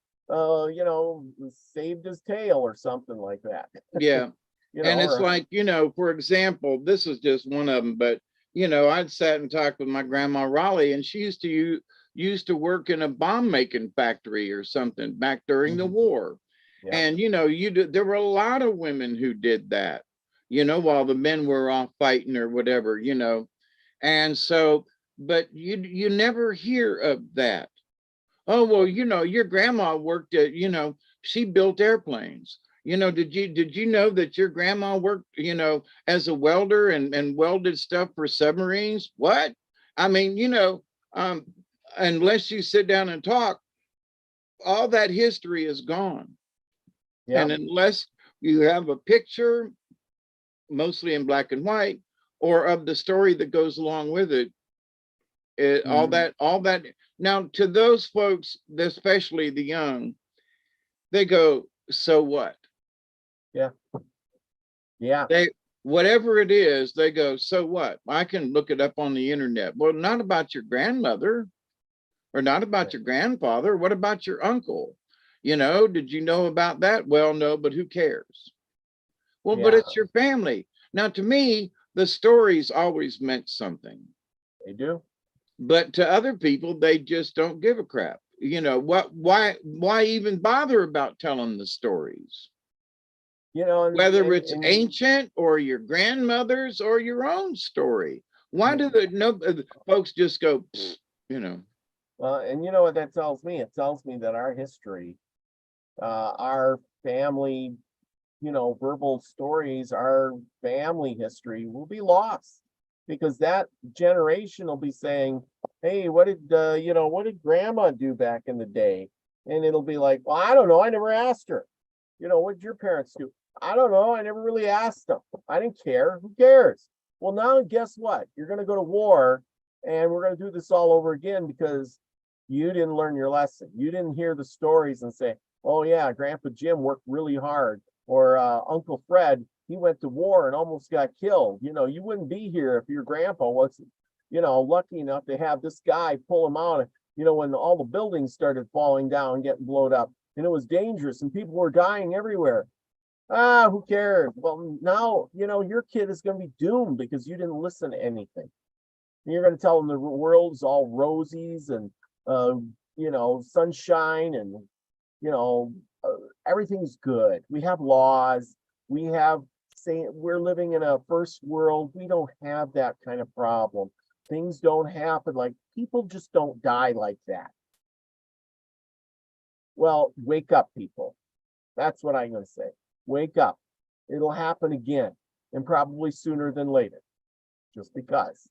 saved his tail or something like that. Yeah. And it's like, for example, this is just one of them, but I'd sat and talked with my grandma Raleigh, and she used to work in a bomb making factory or something back during the war. Yeah. And there were a lot of women who did that, while the men were off fighting or whatever, and so, but you never hear of that. Oh, well, your grandma worked at, she built airplanes. Did you know that your grandma worked, as a welder and welded stuff for submarines? What? I mean, unless you sit down and talk, all that history is gone. Yeah. And unless you have a picture, mostly in black and white, or of the story that goes along with it, all that. Now, to those folks, especially the young, they go, so what? Yeah. Yeah. Whatever it is, they go, so what? I can look it up on the internet. Well, not about your grandmother or not about your grandfather. What about your uncle? Did you know about that? Well, no, but who cares? Well, but it's your family. Now, to me, the stories always meant something. They do. But to other people, they just don't give a crap. Why even bother about telling the stories? Whether it's ancient or your grandmother's or your own story. Why do folks just go, Well, and you know what that tells me? It tells me that our history, our family, verbal stories, our family history will be lost, because that generation will be saying, hey, what did grandma do back in the day? And it'll be like, well, I don't know. I never asked her. What did your parents do? I don't know. I never really asked them. I didn't care. Who cares? Well, now guess what? You're going to go to war, and we're going to do this all over again because you didn't learn your lesson. You didn't hear the stories and say, oh yeah, Grandpa Jim worked really hard, or Uncle Fred, he went to war and almost got killed. You wouldn't be here if your grandpa lucky enough to have this guy pull him out, when all the buildings started falling down and getting blown up, and it was dangerous and people were dying everywhere. Who cares? Well, now, your kid is going to be doomed because you didn't listen to anything. And you're going to tell them the world's all rosies and, sunshine and, everything's good. We have laws. We have saying we're living in a first world. We don't have that kind of problem. Things don't happen like people just don't die like that. Well, wake up, people. That's what I'm going to say. Wake up. It'll happen again, and probably sooner than later, just because,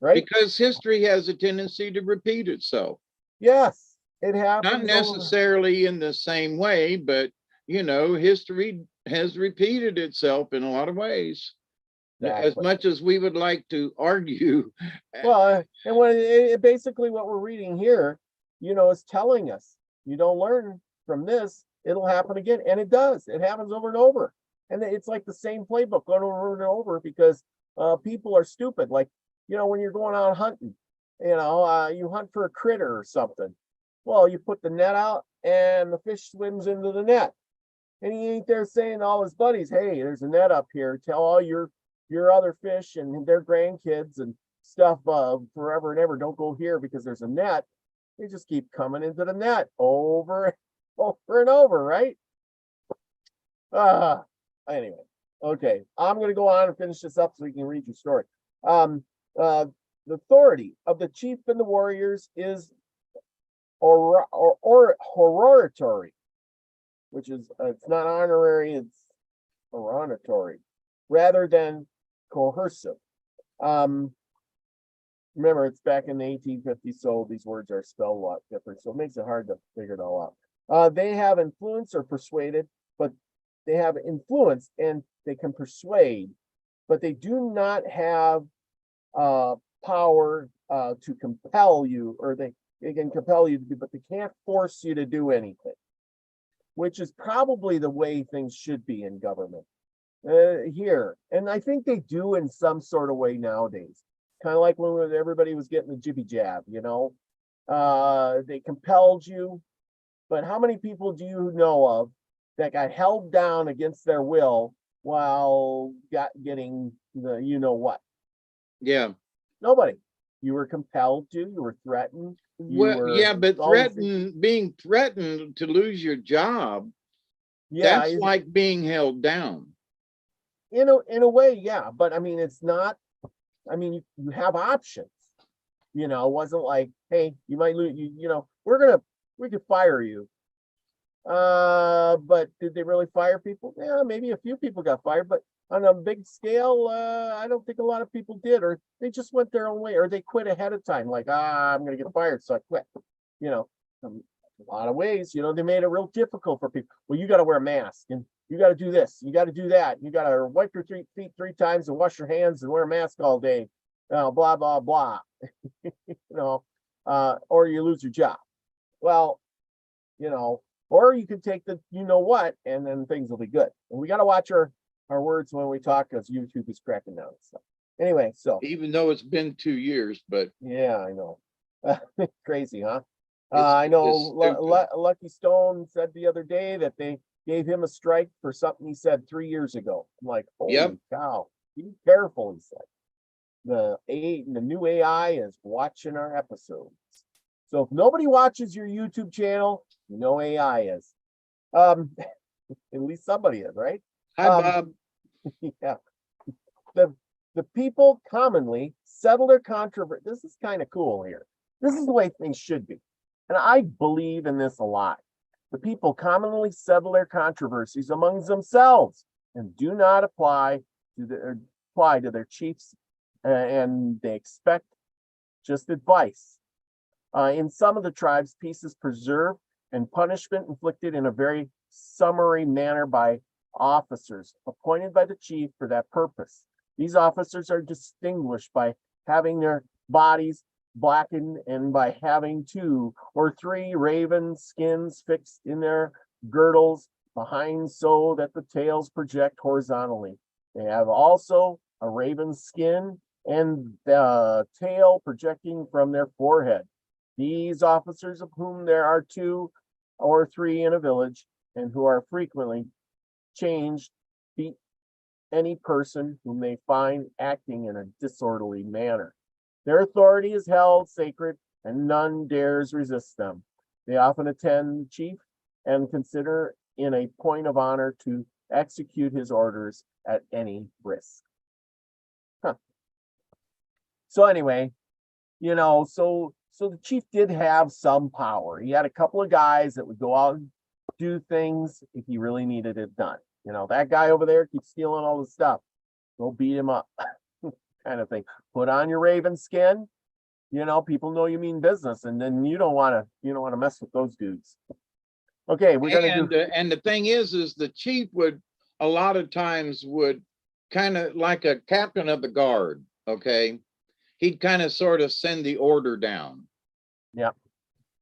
right? Because history has a tendency to repeat itself. Yes, it happens. Not necessarily in the same way, but history has repeated itself in a lot of ways. Exactly. As much as we would like to argue. Well, and when basically what we're reading here, is telling us, you don't learn from this, it'll happen again. And it does. It happens over and over. And it's like the same playbook going over and over because people are stupid. Like, when you're going out hunting, you hunt for a critter or something. Well, you put the net out and the fish swims into the net. And he ain't there saying to all his buddies, hey, there's a net up here. Tell all your other fish and their grandkids and stuff forever and ever, don't go here because there's a net. They just keep coming into the net over and over, right? Anyway, okay. I'm going to go on and finish this up so we can read your story. The authority of the chief and the warriors is horatory, which is, it's not honorary, it's horatory, rather than coercive. Remember, it's back in the 1850s, so these words are spelled a lot different, so it makes it hard to figure it all out. They have influence or persuaded, but they have influence and they can persuade, but they do not have power to compel you, or they can compel you to do, but they can't force you to do anything, which is probably the way things should be in government here. And I think they do in some sort of way nowadays, kind of like when everybody was getting the jibby jab, they compelled you. But how many people do you know of that got held down against their will while getting the what? Yeah. Nobody. You were compelled to, you were threatened. Yeah, but being threatened to lose your job, that's like being held down. In a way, yeah. But I mean, it's not, you have options. It wasn't like, hey, you might lose, we could fire you. But did they really fire people? Yeah, maybe a few people got fired, but on a big scale, I don't think a lot of people did, or they just went their own way, or they quit ahead of time, like, I'm going to get fired, so I quit. A lot of ways, they made it real difficult for people. Well, you got to wear a mask, and you got to do this, you got to do that, you got to wipe your feet 3 times and wash your hands and wear a mask all day, blah, blah, blah, or you lose your job. Well, or you can take the and then things will be good. And we got to watch our words when we talk, because YouTube is cracking down. So anyway, even though it's been 2 years, but yeah, I know. Crazy, huh? I know Lucky Stone said the other day that they gave him a strike for something he said 3 years ago. I'm like, holy cow, be careful, he said. The new AI is watching our episodes. So if nobody watches your YouTube channel, AI is. At least somebody is, right? Hi, Bob. Yeah. The people commonly settle their controversy. This is kind of cool here. This is the way things should be. And I believe in this a lot. The people commonly settle their controversies among themselves and do not apply to their chiefs, and they expect just advice. In some of the tribes, peace is preserved and punishment inflicted in a very summary manner by officers appointed by the chief for that purpose. These officers are distinguished by having their bodies blackened and by having 2 or 3 raven skins fixed in their girdles behind so that the tails project horizontally. They have also a raven skin and the tail projecting from their forehead. These officers, of whom there are 2 or 3 in a village, and who are frequently changed, beat any person whom they find acting in a disorderly manner. Their authority is held sacred, and none dares resist them. They often attend the chief and consider in a point of honor to execute his orders at any risk. Huh. So anyway, so the chief did have some power. He had a couple of guys that would go out and do things if he really needed it done. That guy over there keeps stealing all the stuff. Go beat him up, kind of thing. Put on your raven skin. People know you mean business, and then you don't want to mess with those dudes. Okay, we're gonna do. And the thing is the chief would a lot of times would kind of like a captain of the guard. Okay, he'd kind of sort of send the order down. Yeah.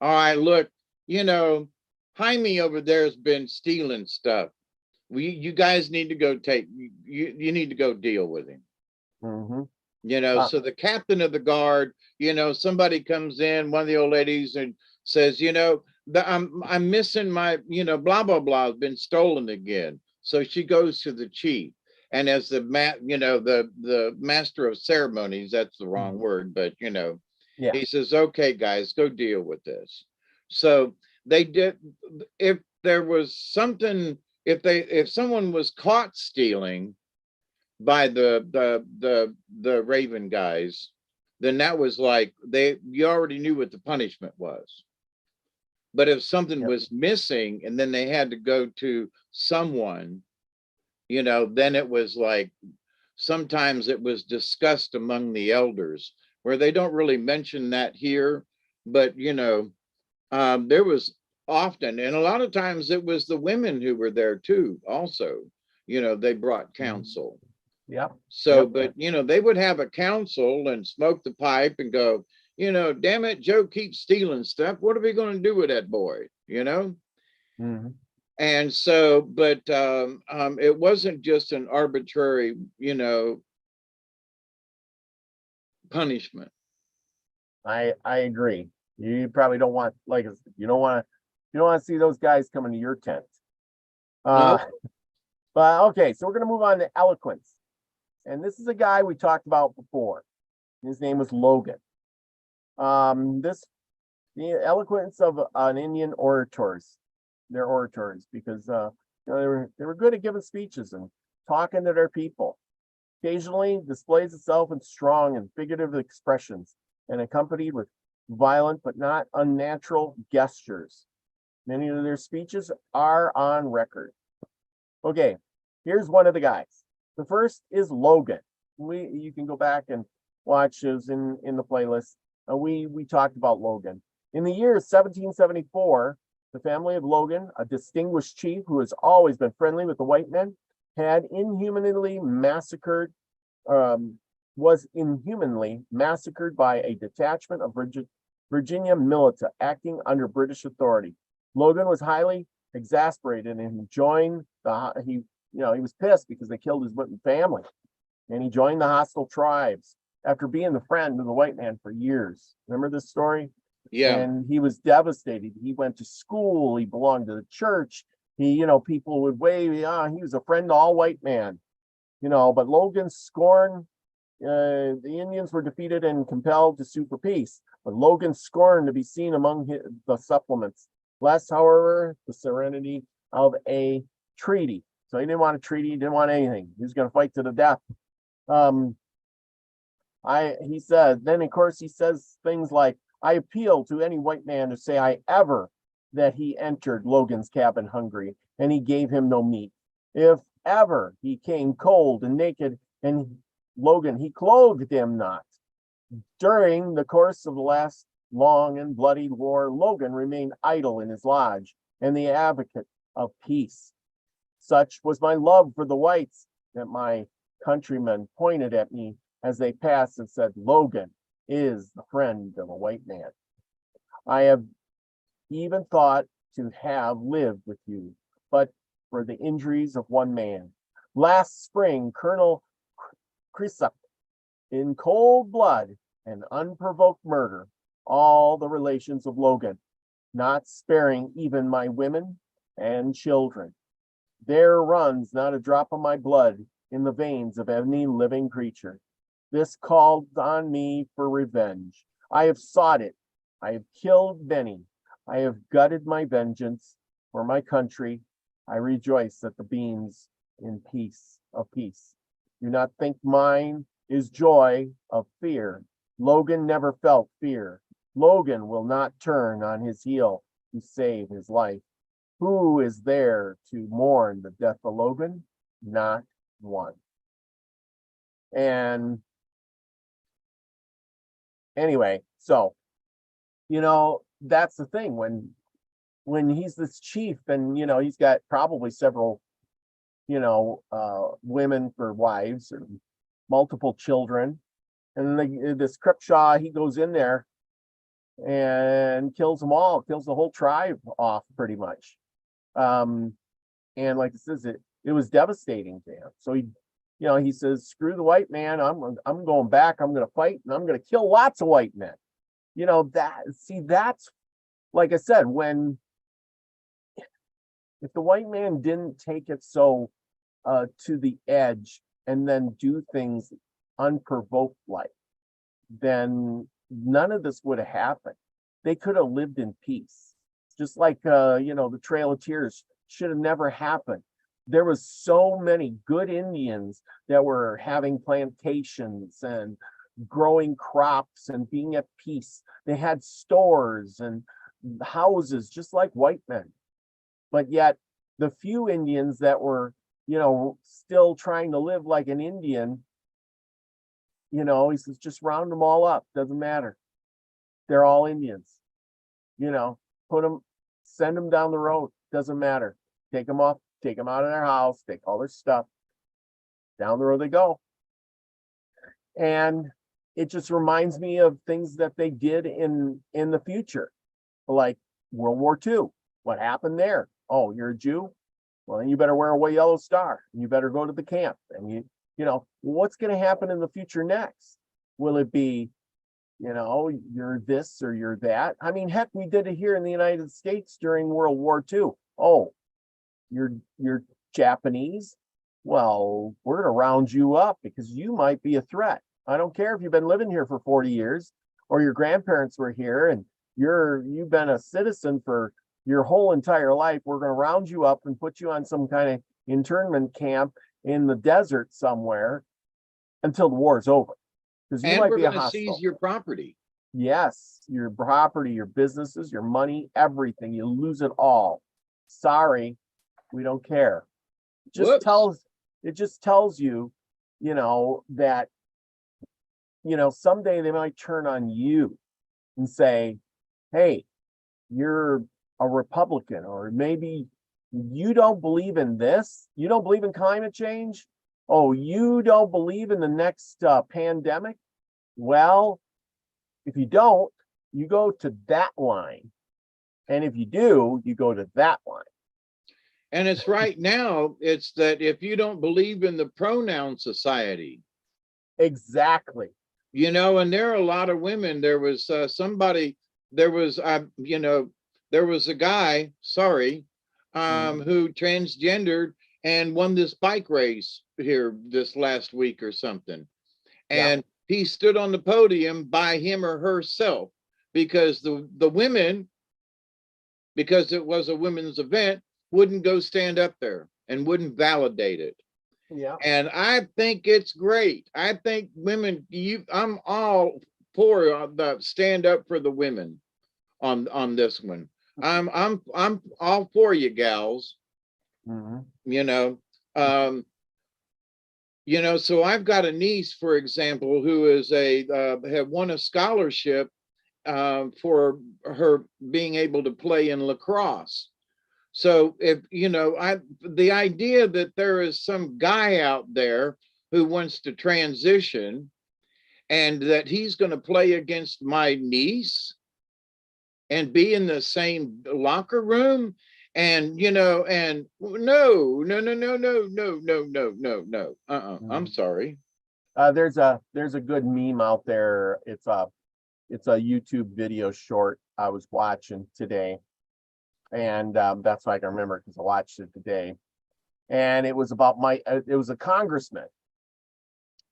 All right, look, Jaime over there has been stealing stuff. You guys need to go you need to go deal with him. Mm-hmm. So the captain of the guard, somebody comes in, one of the old ladies, and says, I'm missing my, blah, blah, blah has been stolen again. So she goes to the chief. And as the master of ceremonies, that's the wrong word, but Yeah. he says, okay, guys, go deal with this. So they did. If there was something, if someone was caught stealing by the Raven guys, then that was like you already knew what the punishment was. But if something was missing and then they had to go to someone, then it was like sometimes it was discussed among the elders, where they don't really mention that here, but there was often, and a lot of times it was the women who were there too also. They brought counsel. Yeah. So but they would have a council and smoke the pipe and go, damn it, Joe keeps stealing stuff, what are we going to do with that boy? Mm-hmm. And so, but it wasn't just an arbitrary, punishment. I agree. You probably don't want, like, you don't want to see those guys coming to your tent. Nope. But okay, so we're going to move on to eloquence. And this is a guy we talked about before. His name was Logan. The eloquence of an Indian orators. They're orators because they were good at giving speeches and talking to their people. Occasionally displays itself in strong and figurative expressions and accompanied with violent but not unnatural gestures. Many of their speeches are on record. Okay, here's one of the guys. The first is Logan. You can go back and watch those in the playlist. We talked about Logan. In the year 1774, the family of Logan, a distinguished chief who has always been friendly with the white men, was inhumanly massacred by a detachment of Virginia militia acting under British authority. Logan was highly exasperated and he was pissed because they killed his family, and he joined the hostile tribes after being the friend of the white man for years. Remember this story? Yeah. And he was devastated. He went to school. He belonged to the church. People would wave. He was a friend to all white man. But Logan's scorn. The Indians were defeated and compelled to sue for peace. But Logan scorned to be seen among the supplements. Less, however, the serenity of a treaty. So he didn't want a treaty. He didn't want anything. He was going to fight to the death. He said, then of course he says things like, I appeal to any white man to say that he entered Logan's cabin hungry and he gave him no meat. If ever he came cold and naked and he clothed him not. During the course of the last long and bloody war, Logan remained idle in his lodge and the advocate of peace. Such was my love for the whites that my countrymen pointed at me as they passed and said, Logan is the friend of a white man. I have even thought to have lived with you, but for the injuries of one man. Last spring, Colonel Crisp in cold blood and unprovoked murder all the relations of Logan, not sparing even my women and children. There runs not a drop of my blood in the veins of any living creature. This called on me for revenge. I have sought it. I have killed many. I have gutted my vengeance for my country. I rejoice at the beams in peace of peace. Do not think mine is joy of fear. Logan never felt fear. Logan will not turn on his heel to save his life. Who is there to mourn the death of Logan? Not one. And anyway, so, that's the thing when he's this chief and, he's got probably several, women for wives or multiple children. And this Cripshaw, he goes in there and kills them all, kills the whole tribe off pretty much. And like it says, it was devastating to him. So he says, screw the white man. I'm going back. I'm going to fight and I'm going to kill lots of white men. That's like I said, if the white man didn't take it so to the edge and then do things unprovoked like, then none of this would have happened. They could have lived in peace. Just like the Trail of Tears should have never happened. There was so many good Indians that were having plantations and growing crops and being at peace. They had stores and houses just like white men. But yet the few Indians that were, still trying to live like an Indian, he says, just round them all up. Doesn't matter. They're all Indians. Send them down the road. Doesn't matter. Take them off, take them out of their house, take all their stuff. Down the road they go. And it just reminds me of things that they did in the future, like World War II. What happened there? Oh, you're a Jew? Well, then you better wear a white yellow star. And you better go to the camp. And what's going to happen in the future next? Will it be, you're this or you're that? I mean, heck, we did it here in the United States during World War II. Oh, you're Japanese? Well, we're going to round you up because you might be a threat. I don't care if you've been living here for 40 years or your grandparents were here and you've been a citizen for your whole entire life. We're going to round you up and put you on some kind of internment camp in the desert somewhere until the war is over. Because you might be a hostile. Seize your property. Yes, your property, your businesses, your money, everything. You lose it all. Sorry, we don't care. It just tells you, that someday they might turn on you and say, hey, you're a Republican, or maybe you don't believe in this. You don't believe in climate change. Oh, you don't believe in the next pandemic. Well, if you don't, you go to that line. And if you do, you go to that line. And it's right now, it's that if you don't believe in the pronoun society. Exactly. And there are a lot of women. There was there was a guy, who transgendered and won this bike race here this last week or something. And he stood on the podium by him or herself because the women, because it was a women's event, wouldn't go stand up there and wouldn't validate it. Yeah. And I think it's great. I think women, I'm all for the stand up for the women on this one. I'm all for you gals. Mm-hmm. So I've got a niece, for example, who is have won a scholarship for her being able to play in lacrosse. So if the idea that there is some guy out there who wants to transition and that he's going to play against my niece and be in the same locker room and no. I'm sorry. There's a good meme out there. It's a YouTube video short I was watching today, and that's why I can remember because I watched it today. And it was about it was a congressman,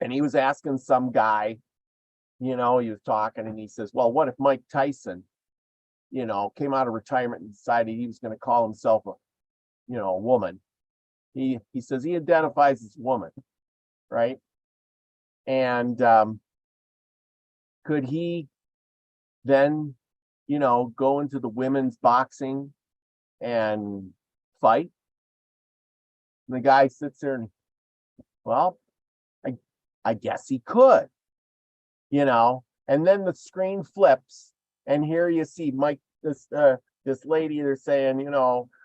and he was asking some guy, he was talking, and he says, "Well, what if Mike Tyson, came out of retirement and decided he was going to call himself a woman?" He says he identifies as woman, right? And could he then, go into the women's boxing and fight? And the guy sits there and, well, I guess he could, and then the screen flips, and here you see this lady, they're saying,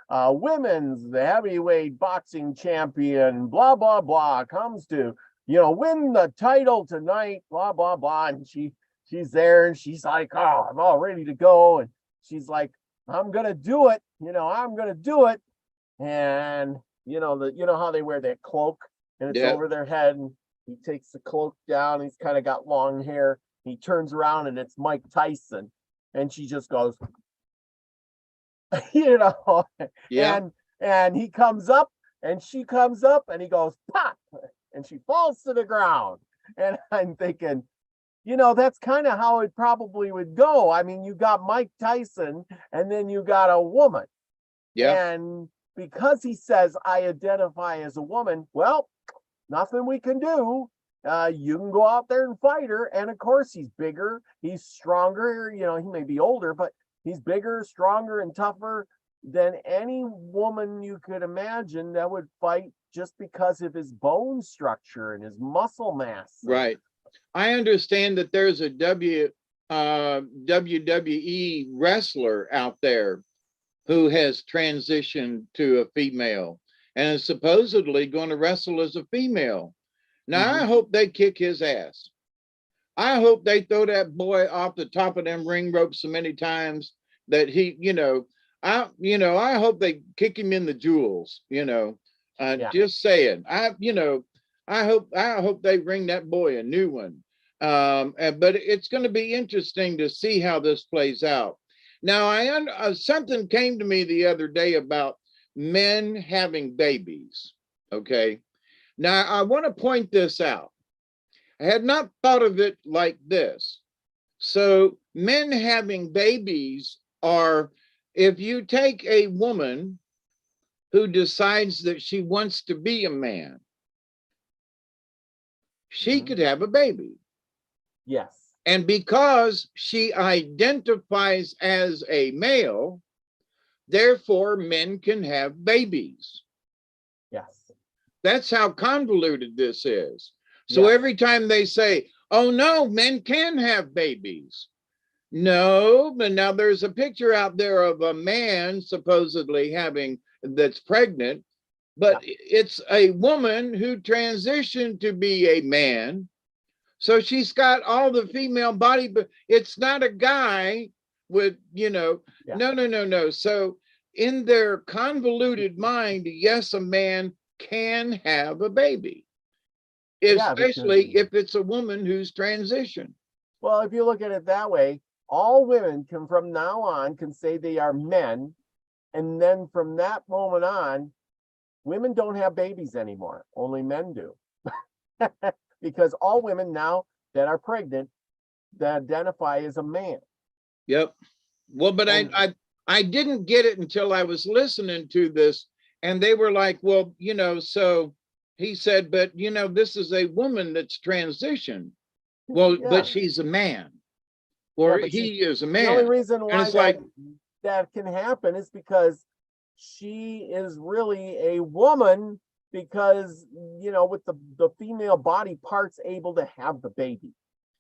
women's the heavyweight boxing champion, blah, blah, blah, comes to, win the title tonight, blah, blah, blah. And she's there, and she's like, oh, I'm all ready to go. And she's like, I'm going to do it. I'm going to do it. And, how they wear that cloak and it's over their head, and he takes the cloak down. He's kind of got long hair. He turns around, and it's Mike Tyson. And she just goes, Yeah. and he comes up, and she comes up, and he goes, pop, and she falls to the ground. And I'm thinking, that's kind of how it probably would go. I mean, you got Mike Tyson, and then you got a woman. Yeah. And because he says, I identify as a woman, well, nothing we can do. You can go out there and fight her. And of course, he's bigger, he's stronger. He may be older, but he's bigger, stronger, and tougher than any woman you could imagine that would fight just because of his bone structure and his muscle mass. Right. I understand that there's a WWE wrestler out there who has transitioned to a female and is supposedly going to wrestle as a female. Now, I hope they kick his ass. I hope they throw that boy off the top of them ring ropes so many times that he, I hope they kick him in the jewels, just saying. I hope they ring that boy a new one. But it's going to be interesting to see how this plays out. Now, something came to me the other day about men having babies. Okay. Now, I want to point this out. I had not thought of it like this. So, men having babies are, if you take a woman who decides that she wants to be a man, she could have a baby. Yes. And because she identifies as a male, therefore men can have babies. Yes. That's how convoluted this is. So every time they say, oh no, men can have babies. No, but now there's a picture out there of a man supposedly that's pregnant, but it's a woman who transitioned to be a man. So she's got all the female body, but it's not a guy with, no. So in their convoluted mind, yes, a man can have a baby, especially if it's a woman who's transitioned. Well, if you look at it that way, all women can from now on can say they are men. And then from that moment on, women don't have babies anymore. Only men do. Because all women now that are pregnant that identify as a man. Yep. Well, but I didn't get it until I was listening to this, and they were like, well, so he said, but this is a woman that's transitioned. Well, but she's a man, or he is a man. The only reason why that, that can happen is because she is really a woman, because with the female body parts able to have the baby.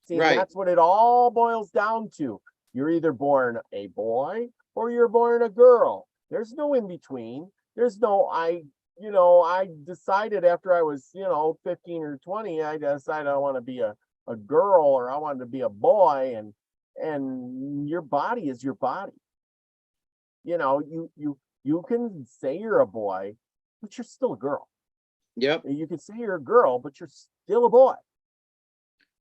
See, that's what it all boils down to. You're either born a boy or you're born a girl. There's no in between. There's no I decided after I was 15 or 20, I decided I want to be a girl, or I wanted to be a boy, and your body is your body. You can say you're a boy, but you're still a girl. Yep. You can say you're a girl, but you're still a boy.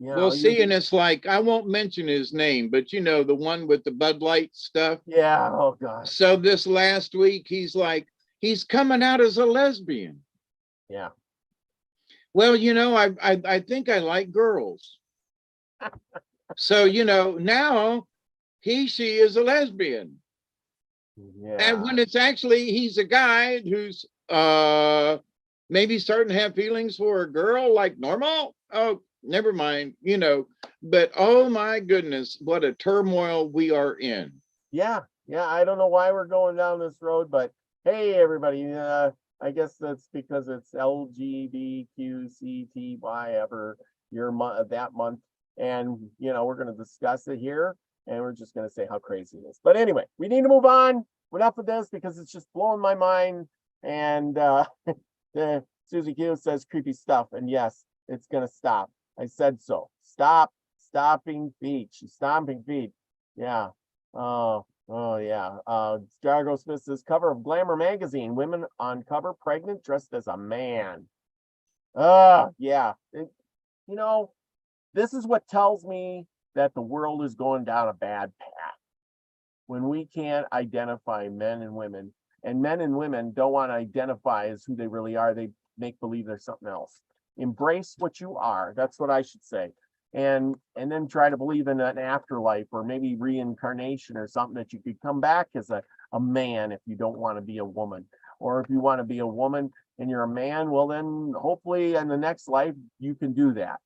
Well, see, and it's like, I won't mention his name, but you know, the one with the Bud Light stuff. Yeah, oh God. So this last week, he's like, he's coming out as a lesbian. Yeah. Well, you know, I think I like girls. So, you know, now she is a lesbian. Yeah. And when it's actually, he's a guy who's maybe starting to have feelings for a girl like normal. Oh, never mind, you know, but oh my goodness, what a turmoil we are in. Yeah, yeah, I don't know why we're going down this road, but hey, everybody, I guess that's because it's LGBTQCTY ever that month, and you know we're going to discuss it here, and we're just going to say how crazy it is. But anyway, we need to move on. Enough of this because it's just blowing my mind. And Susie Q says creepy stuff, and yes, it's going to stop. I said so. Stomping feet. She's stomping feet. Yeah. Oh yeah. Jargo Smith says cover of Glamour magazine, women on cover pregnant dressed as a man. Yeah. You know, this is what tells me that the world is going down a bad path. When we can't identify men and women, and men and women don't want to identify as who they really are, they make believe they're something else. Embrace what you are. That's what I should say. And then try to believe in an afterlife or maybe reincarnation or something that you could come back as a man if you don't want to be a woman. Or if you want to be a woman and you're a man, well then hopefully in the next life you can do that.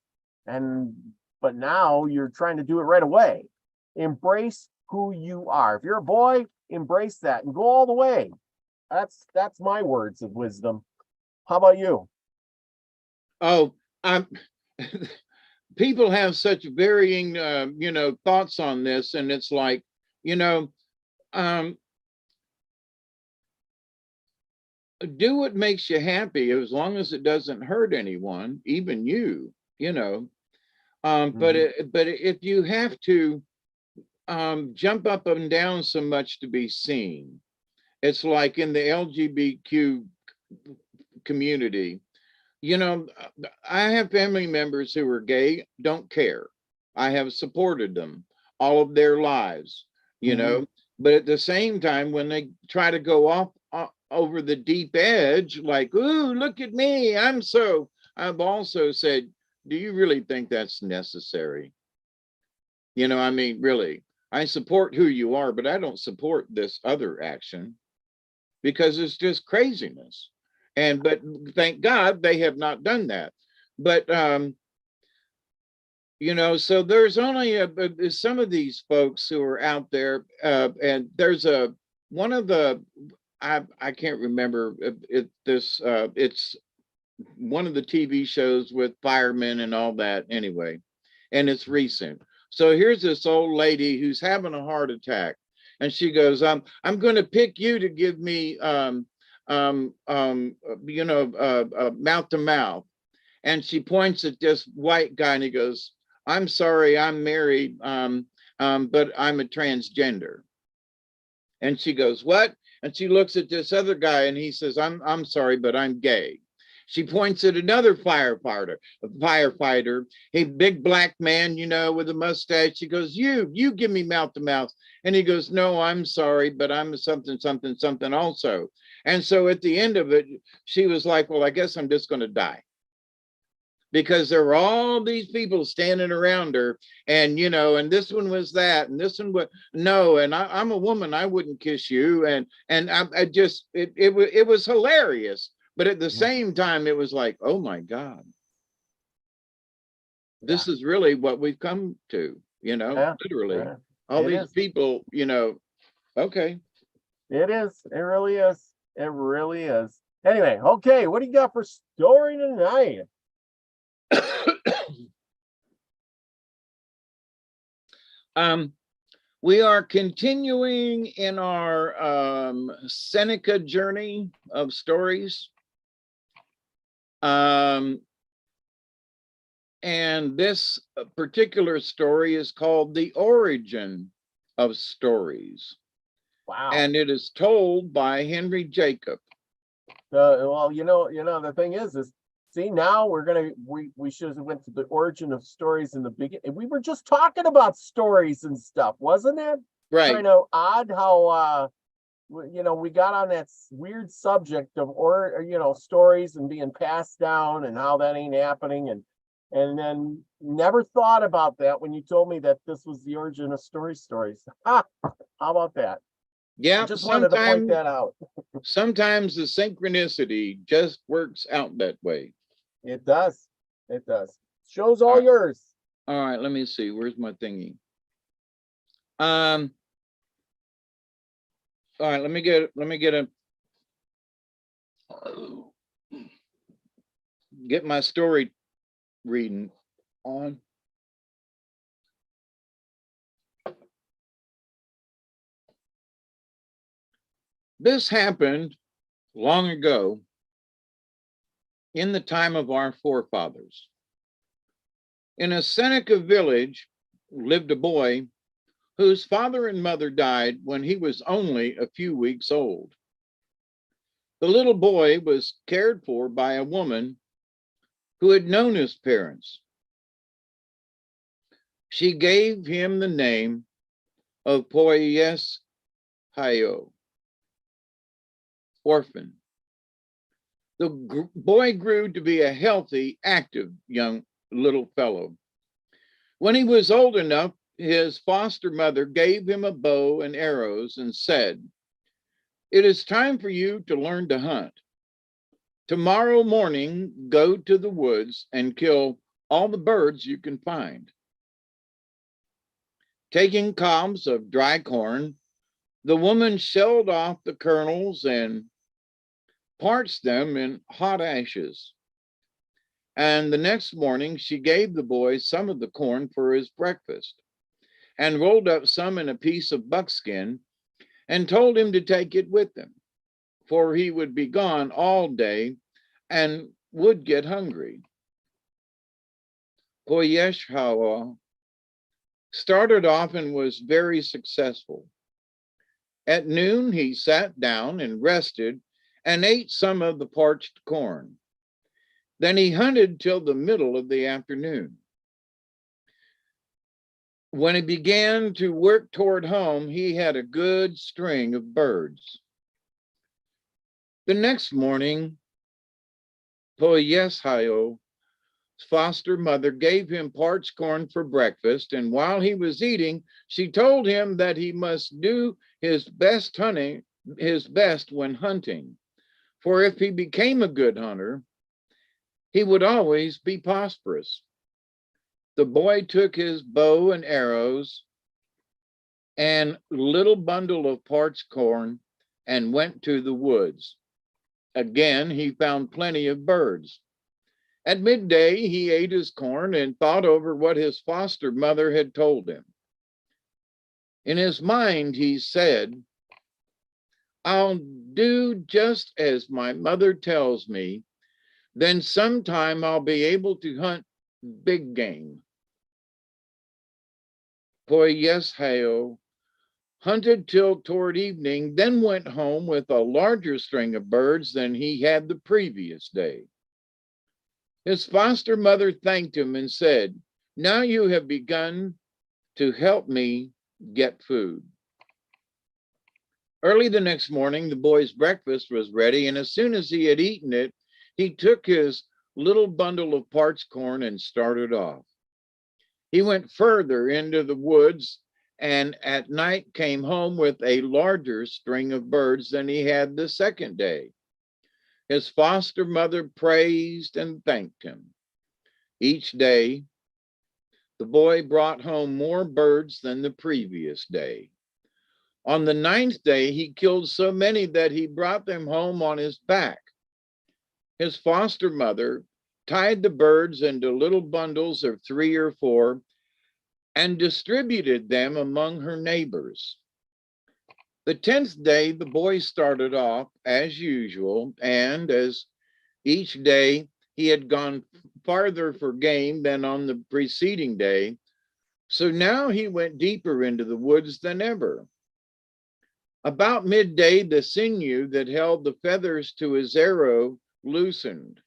But now you're trying to do it right away. Embrace who you are. If you're a boy, embrace that and go all the way. That's my words of wisdom. How about you? Oh, I'm people have such varying you know, thoughts on this, and it's like, you know, do what makes you happy as long as it doesn't hurt anyone, even you, you know. But if you have to jump up and down so much to be seen, it's like in the LGBTQ community, you know, I have family members who are gay, don't care. I have supported them all of their lives, you know, but at the same time, when they try to go off over the deep edge, like, ooh, look at me, I've also said, do you really think that's necessary? You know, I mean, really, I support who you are, but I don't support this other action because it's just craziness. But thank God they have not done that. But you know, so there's only some of these folks who are out there, and there's one of the I can't remember it's one of the TV shows with firemen and all that anyway, and it's recent. So here's this old lady who's having a heart attack, and she goes, I'm going to pick you to give me you know, mouth to mouth. And she points at this white guy and he goes, I'm sorry, I'm married, but I'm a transgender. And she goes, what? And she looks at this other guy and he says, I'm sorry, but I'm gay. She points at another firefighter, a big black man, you know, with a mustache. She goes, you give me mouth to mouth. And he goes, no, I'm sorry, but I'm something, something, something also. And so at the end of it, she was like, well, I guess I'm just going to die. Because there were all these people standing around her, and you know, and this one was that, and this one was no, and I'm a woman, I wouldn't kiss you, and I just it was hilarious, but at the same time, it was like, oh my God, this is really what we've come to, you know, literally, all these people, you know, okay. It is. It really is. It really is. Anyway, okay, what do you got for story tonight? We are continuing in our Seneca journey of stories. And this particular story is called The Origin of Stories. Wow. And it is told by Henry Jacob. Well, you know, the thing is See, now we should have went to the origin of stories in the beginning. We were just talking about stories and stuff, wasn't it? Right. Kind of odd how we got on that weird subject of stories and being passed down and how that ain't happening, and then never thought about that when you told me that this was the origin of stories. How about that? Yeah. I just wanted to point that out. Sometimes the synchronicity just works out that way. It does. It does. Show's all yours. All right, let me see. Where's my thingy? All right, let me get my story reading on. This happened long ago in the time of our forefathers. In a Seneca village lived a boy whose father and mother died when he was only a few weeks old. The little boy was cared for by a woman who had known his parents. She gave him the name of Poyes Hayo, orphan. The boy grew to be a healthy, active young little fellow. When he was old enough, his foster mother gave him a bow and arrows and said, "It is time for you to learn to hunt. Tomorrow morning, go to the woods and kill all the birds you can find." Taking cobs of dry corn, the woman shelled off the kernels and parched them in hot ashes. And the next morning, she gave the boy some of the corn for his breakfast and rolled up some in a piece of buckskin and told him to take it with him, for he would be gone all day and would get hungry. Poyeshawa started off and was very successful. At noon, he sat down and rested and ate some of the parched corn. Then he hunted till the middle of the afternoon. When he began to work toward home, he had a good string of birds. The next morning, Poyeshayo's foster mother gave him parched corn for breakfast, and while he was eating, she told him that he must do his best when hunting, for if he became a good hunter, he would always be prosperous. The boy took his bow and arrows and little bundle of parched corn and went to the woods. Again, he found plenty of birds. At midday, he ate his corn and thought over what his foster mother had told him. In his mind, he said, "I'll do just as my mother tells me. Then sometime I'll be able to hunt big game." Poyeshayo hunted till toward evening, then went home with a larger string of birds than he had the previous day. His foster mother thanked him and said, "Now you have begun to help me get food." Early the next morning, the boy's breakfast was ready, and as soon as he had eaten it, he took his little bundle of parched corn and started off. He went further into the woods and at night came home with a larger string of birds than he had the second day. His foster mother praised and thanked him. Each day, the boy brought home more birds than the previous day. On the 9th day, he killed so many that he brought them home on his back. His foster mother tied the birds into little bundles of 3 or 4 and distributed them among her neighbors. The 10th day, the boy started off as usual, and as each day he had gone farther for game than on the preceding day, so now he went deeper into the woods than ever. About midday, the sinew that held the feathers to his arrow loosened.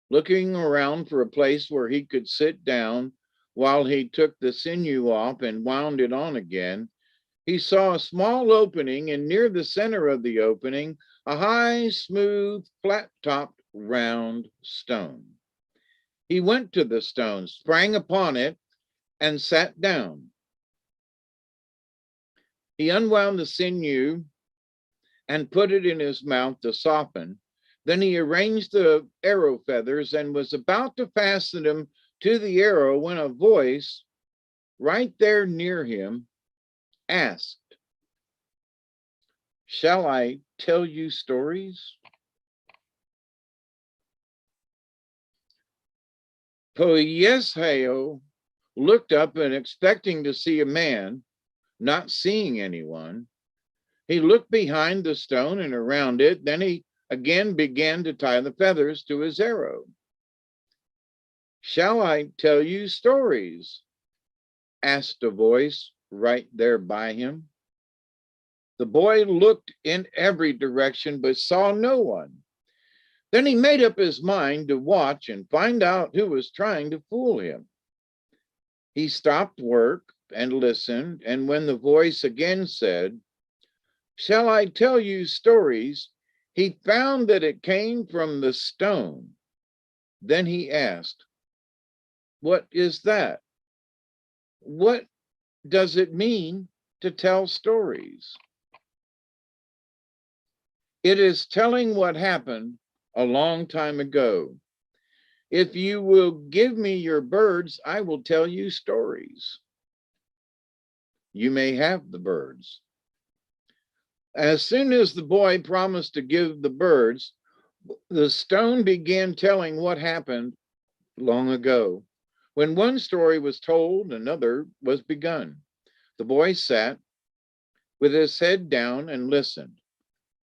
looking around for a place where he could sit down while he took the sinew off and wound it on again, he saw a small opening, and near the center of the opening, a high, smooth, flat-topped, round stone. He went to the stone, sprang upon it, and sat down. He unwound the sinew and put it in his mouth to soften. Then he arranged the arrow feathers and was about to fasten them to the arrow when a voice right there near him asked, "Shall I tell you stories?" Poyesheo looked up and expecting to see a man, not seeing anyone. He looked behind the stone and around it. Then he again began to tie the feathers to his arrow. "Shall I tell you stories?" asked a voice right there by him. The boy looked in every direction but saw no one. Then he made up his mind to watch and find out who was trying to fool him. He stopped work and listened, and when the voice again said, "Shall I tell you stories?" he found that it came from the stone. Then he asked, "What is that? What does it mean to tell stories?" "It is telling what happened a long time ago. If you will give me your birds, I will tell you stories." "You may have the birds." As soon as the boy promised to give the birds, the stone began telling what happened long ago. When one story was told, another was begun. The boy sat with his head down and listened.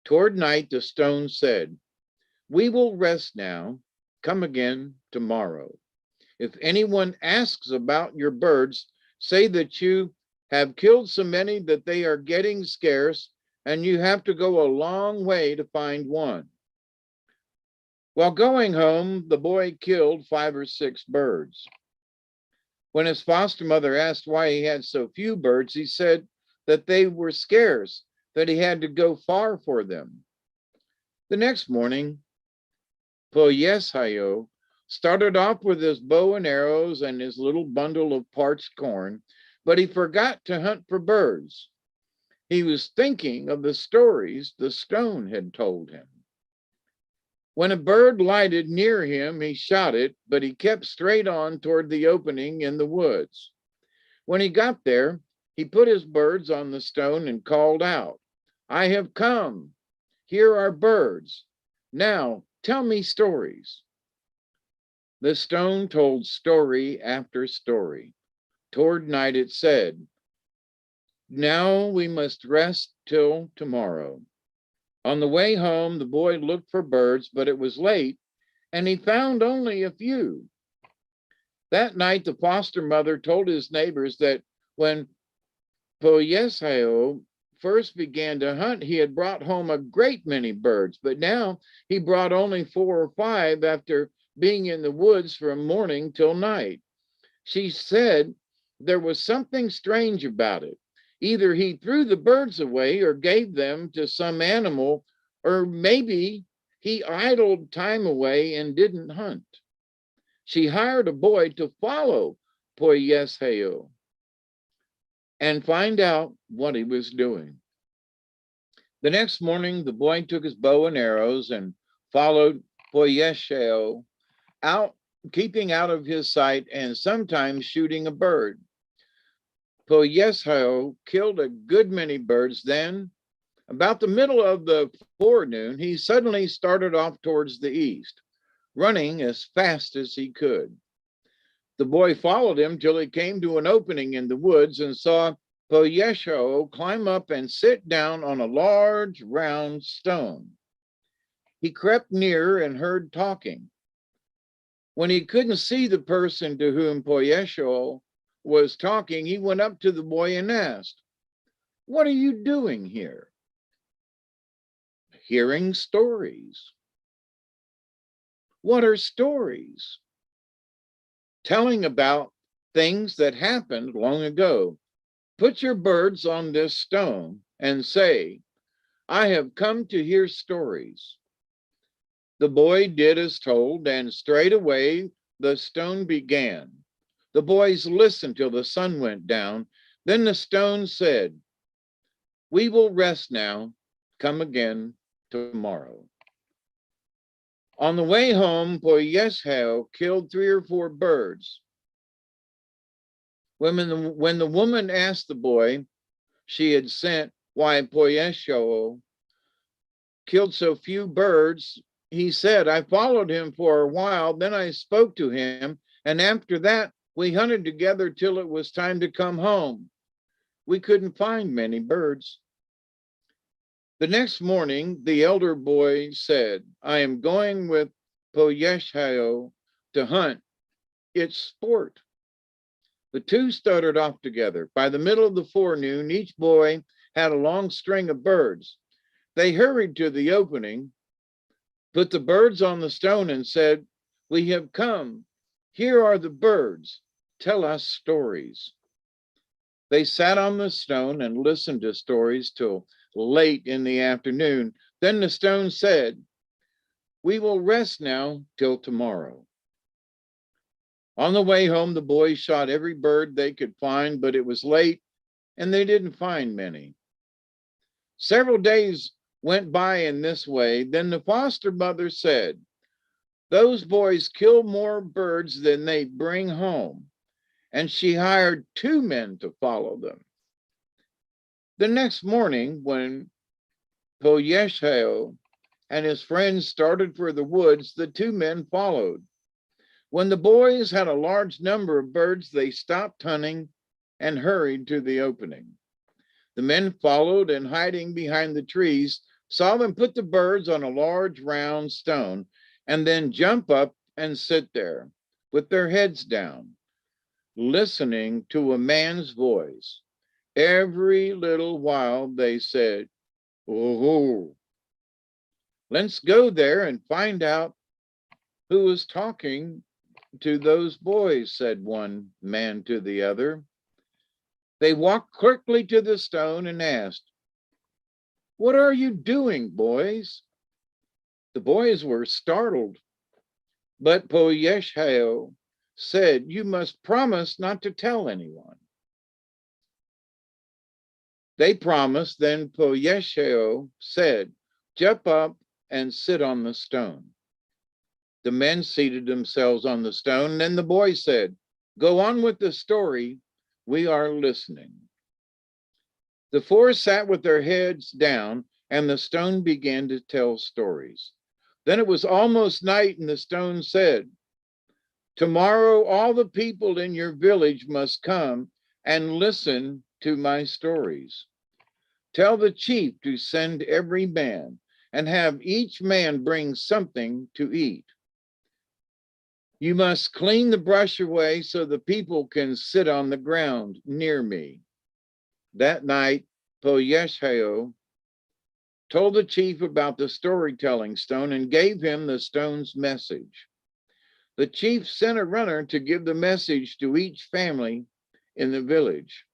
Toward night, the stone said, "We will rest now. Come again tomorrow. If anyone asks about your birds, say that you have killed so many that they are getting scarce and you have to go a long way to find one." While going home, the boy killed 5 or 6 birds. When his foster mother asked why he had so few birds, he said that they were scarce, that he had to go far for them. The next morning, Poyesheo started off with his bow and arrows and his little bundle of parched corn, but he forgot to hunt for birds. He was thinking of the stories the stone had told him. When a bird lighted near him, he shot it, but he kept straight on toward the opening in the woods. When he got there, he put his birds on the stone and called out, "I have come. Here are birds. Now tell me stories." The stone told story after story. Toward night it said, "Now we must rest till tomorrow." On the way home, the boy looked for birds, but it was late, and he found only a few. That night, the foster mother told his neighbors that when Poyesheo first began to hunt, he had brought home a great many birds, but now he brought only 4 or 5 after being in the woods from morning till night. She said there was something strange about it. Either he threw the birds away or gave them to some animal, or maybe he idled time away and didn't hunt. She hired a boy to follow Poyesheo and find out what he was doing. The next morning, the boy took his bow and arrows and followed Poyesheo out, keeping out of his sight and sometimes shooting a bird. Poyesheo killed a good many birds. Then, about the middle of the forenoon, he suddenly started off towards the east, running as fast as he could. The boy followed him till he came to an opening in the woods and saw Poyesheo climb up and sit down on a large round stone. He crept near and heard talking. When he couldn't see the person to whom Poyesheo was talking, he went up to the boy and asked, "What are you doing here?" "Hearing stories." What are stories? Telling about things that happened long ago. Put your birds on this stone and say, I have come to hear stories. The boy did as told, and straightway the stone began. The boys listened till the sun went down. Then the stone said, we will rest now, come again tomorrow. On the way home, Poyeshel killed 3 or 4 birds. When the woman asked the boy she had sent why Poyeshel killed so few birds, he said, I followed him for a while, then I spoke to him, and after that we hunted together till it was time to come home. We couldn't find many birds. The next morning, the elder boy said, I am going with Poyeshel to hunt. It's sport. The two started off together. By the middle of the forenoon, each boy had a long string of birds. They hurried to the opening, put the birds on the stone, and said, we have come. Here are the birds. Tell us stories. They sat on the stone and listened to stories till late in the afternoon. Then the stone said, we will rest now till tomorrow. On the way home, the boys shot every bird they could find, but it was late and they didn't find many. Several days went by in this way. Then the foster mother said, those boys kill more birds than they bring home. And she hired 2 men to follow them. The next morning, when Poyeshel and his friends started for the woods, the 2 men followed. When the boys had a large number of birds, they stopped hunting and hurried to the opening. The men followed and, hiding behind the trees, saw them put the birds on a large round stone and then jump up and sit there with their heads down, listening to a man's voice. Every little while they said, oh, let's go there and find out who is talking to those boys, said one man to the other. They walked quickly to the stone and asked, what are you doing, boys? The boys were startled, but Poyeshel said, you must promise not to tell anyone. They promised. Then Poyeshel said, jump up and sit on the stone. The men seated themselves on the stone. Then the boy said, go on with the story. We are listening. The 4 sat with their heads down, and the stone began to tell stories. Then it was almost night, and the stone said, tomorrow all the people in your village must come and listen to my stories. Tell the chief to send every man, and have each man bring something to eat. You must clean the brush away so the people can sit on the ground near me. That night, Poyeshel told the chief about the storytelling stone and gave him the stone's message. The chief sent a runner to give the message to each family in the village.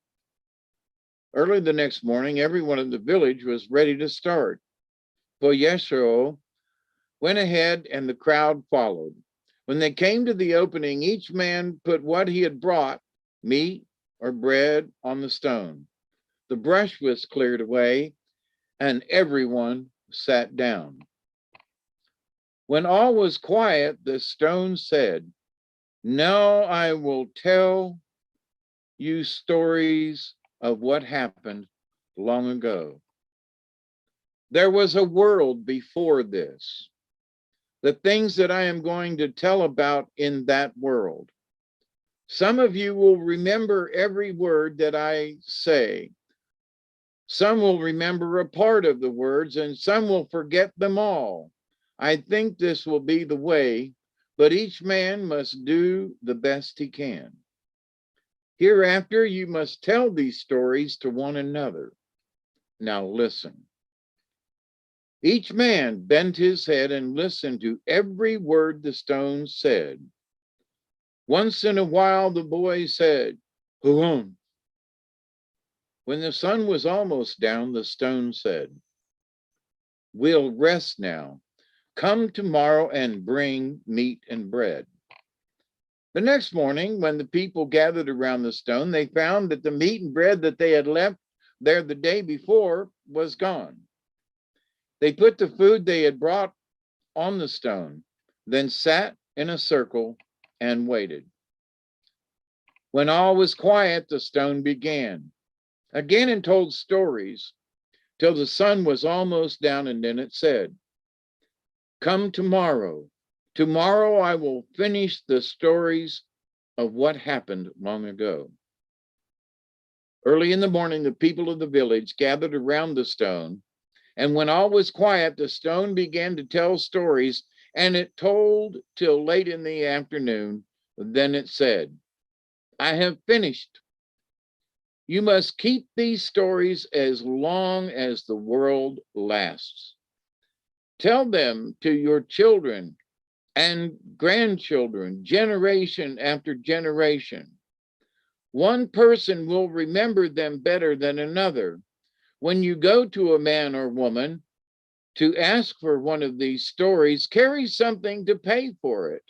Early the next morning, everyone in the village was ready to start. Poyeshel went ahead and the crowd followed. When they came to the opening, each man put what he had brought, meat or bread, on the stone. The brush was cleared away, and everyone sat down. When all was quiet, the stone said, now I will tell you stories of what happened long ago. There was a world before this. The things that I am going to tell about in that world. Some of you will remember every word that I say. Some will remember a part of the words, and some will forget them all. I think this will be the way, but each man must do the best he can. Hereafter, you must tell these stories to one another. Now listen. Each man bent his head and listened to every word the stone said. Once in a while, the boy said, "Huon." When the sun was almost down, the stone said, "We'll rest now. Come tomorrow and bring meat and bread." The next morning, when the people gathered around the stone, they found that the meat and bread that they had left there the day before was gone. They put the food they had brought on the stone, then sat in a circle and waited. When all was quiet, the stone began again and told stories till the sun was almost down, and then it said, "Come tomorrow. Tomorrow I will finish the stories of what happened long ago." Early in the morning, the people of the village gathered around the stone, and when all was quiet, the stone began to tell stories, and it told till late in the afternoon. Then it said, "I have finished. You must keep these stories as long as the world lasts. Tell them to your children and grandchildren, generation after generation. One person will remember them better than another. When you go to a man or woman to ask for one of these stories, carry something to pay for it,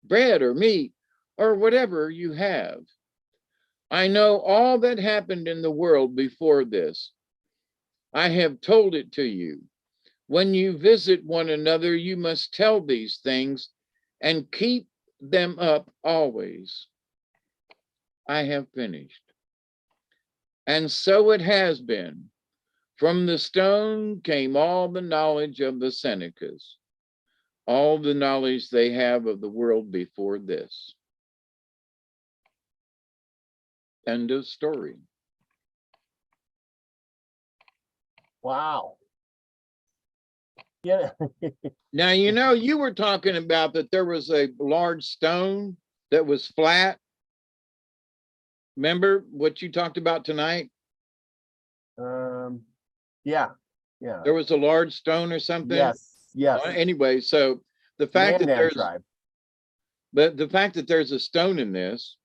bread or meat or whatever you have. I know all that happened in the world before this. I have told it to you. When you visit one another, you must tell these things and keep them up always. I have finished." And so it has been. From the stone came all the knowledge of the Senecas, all the knowledge they have of the world before this. End of story. Wow. Yeah. Now, you were talking about that there was a large stone that was flat. Remember what you talked about tonight? Yeah. Yeah. There was a large stone or something. Yes. Yes. Anyway, so the fact that there's, tribe. but the fact that there's a stone in this,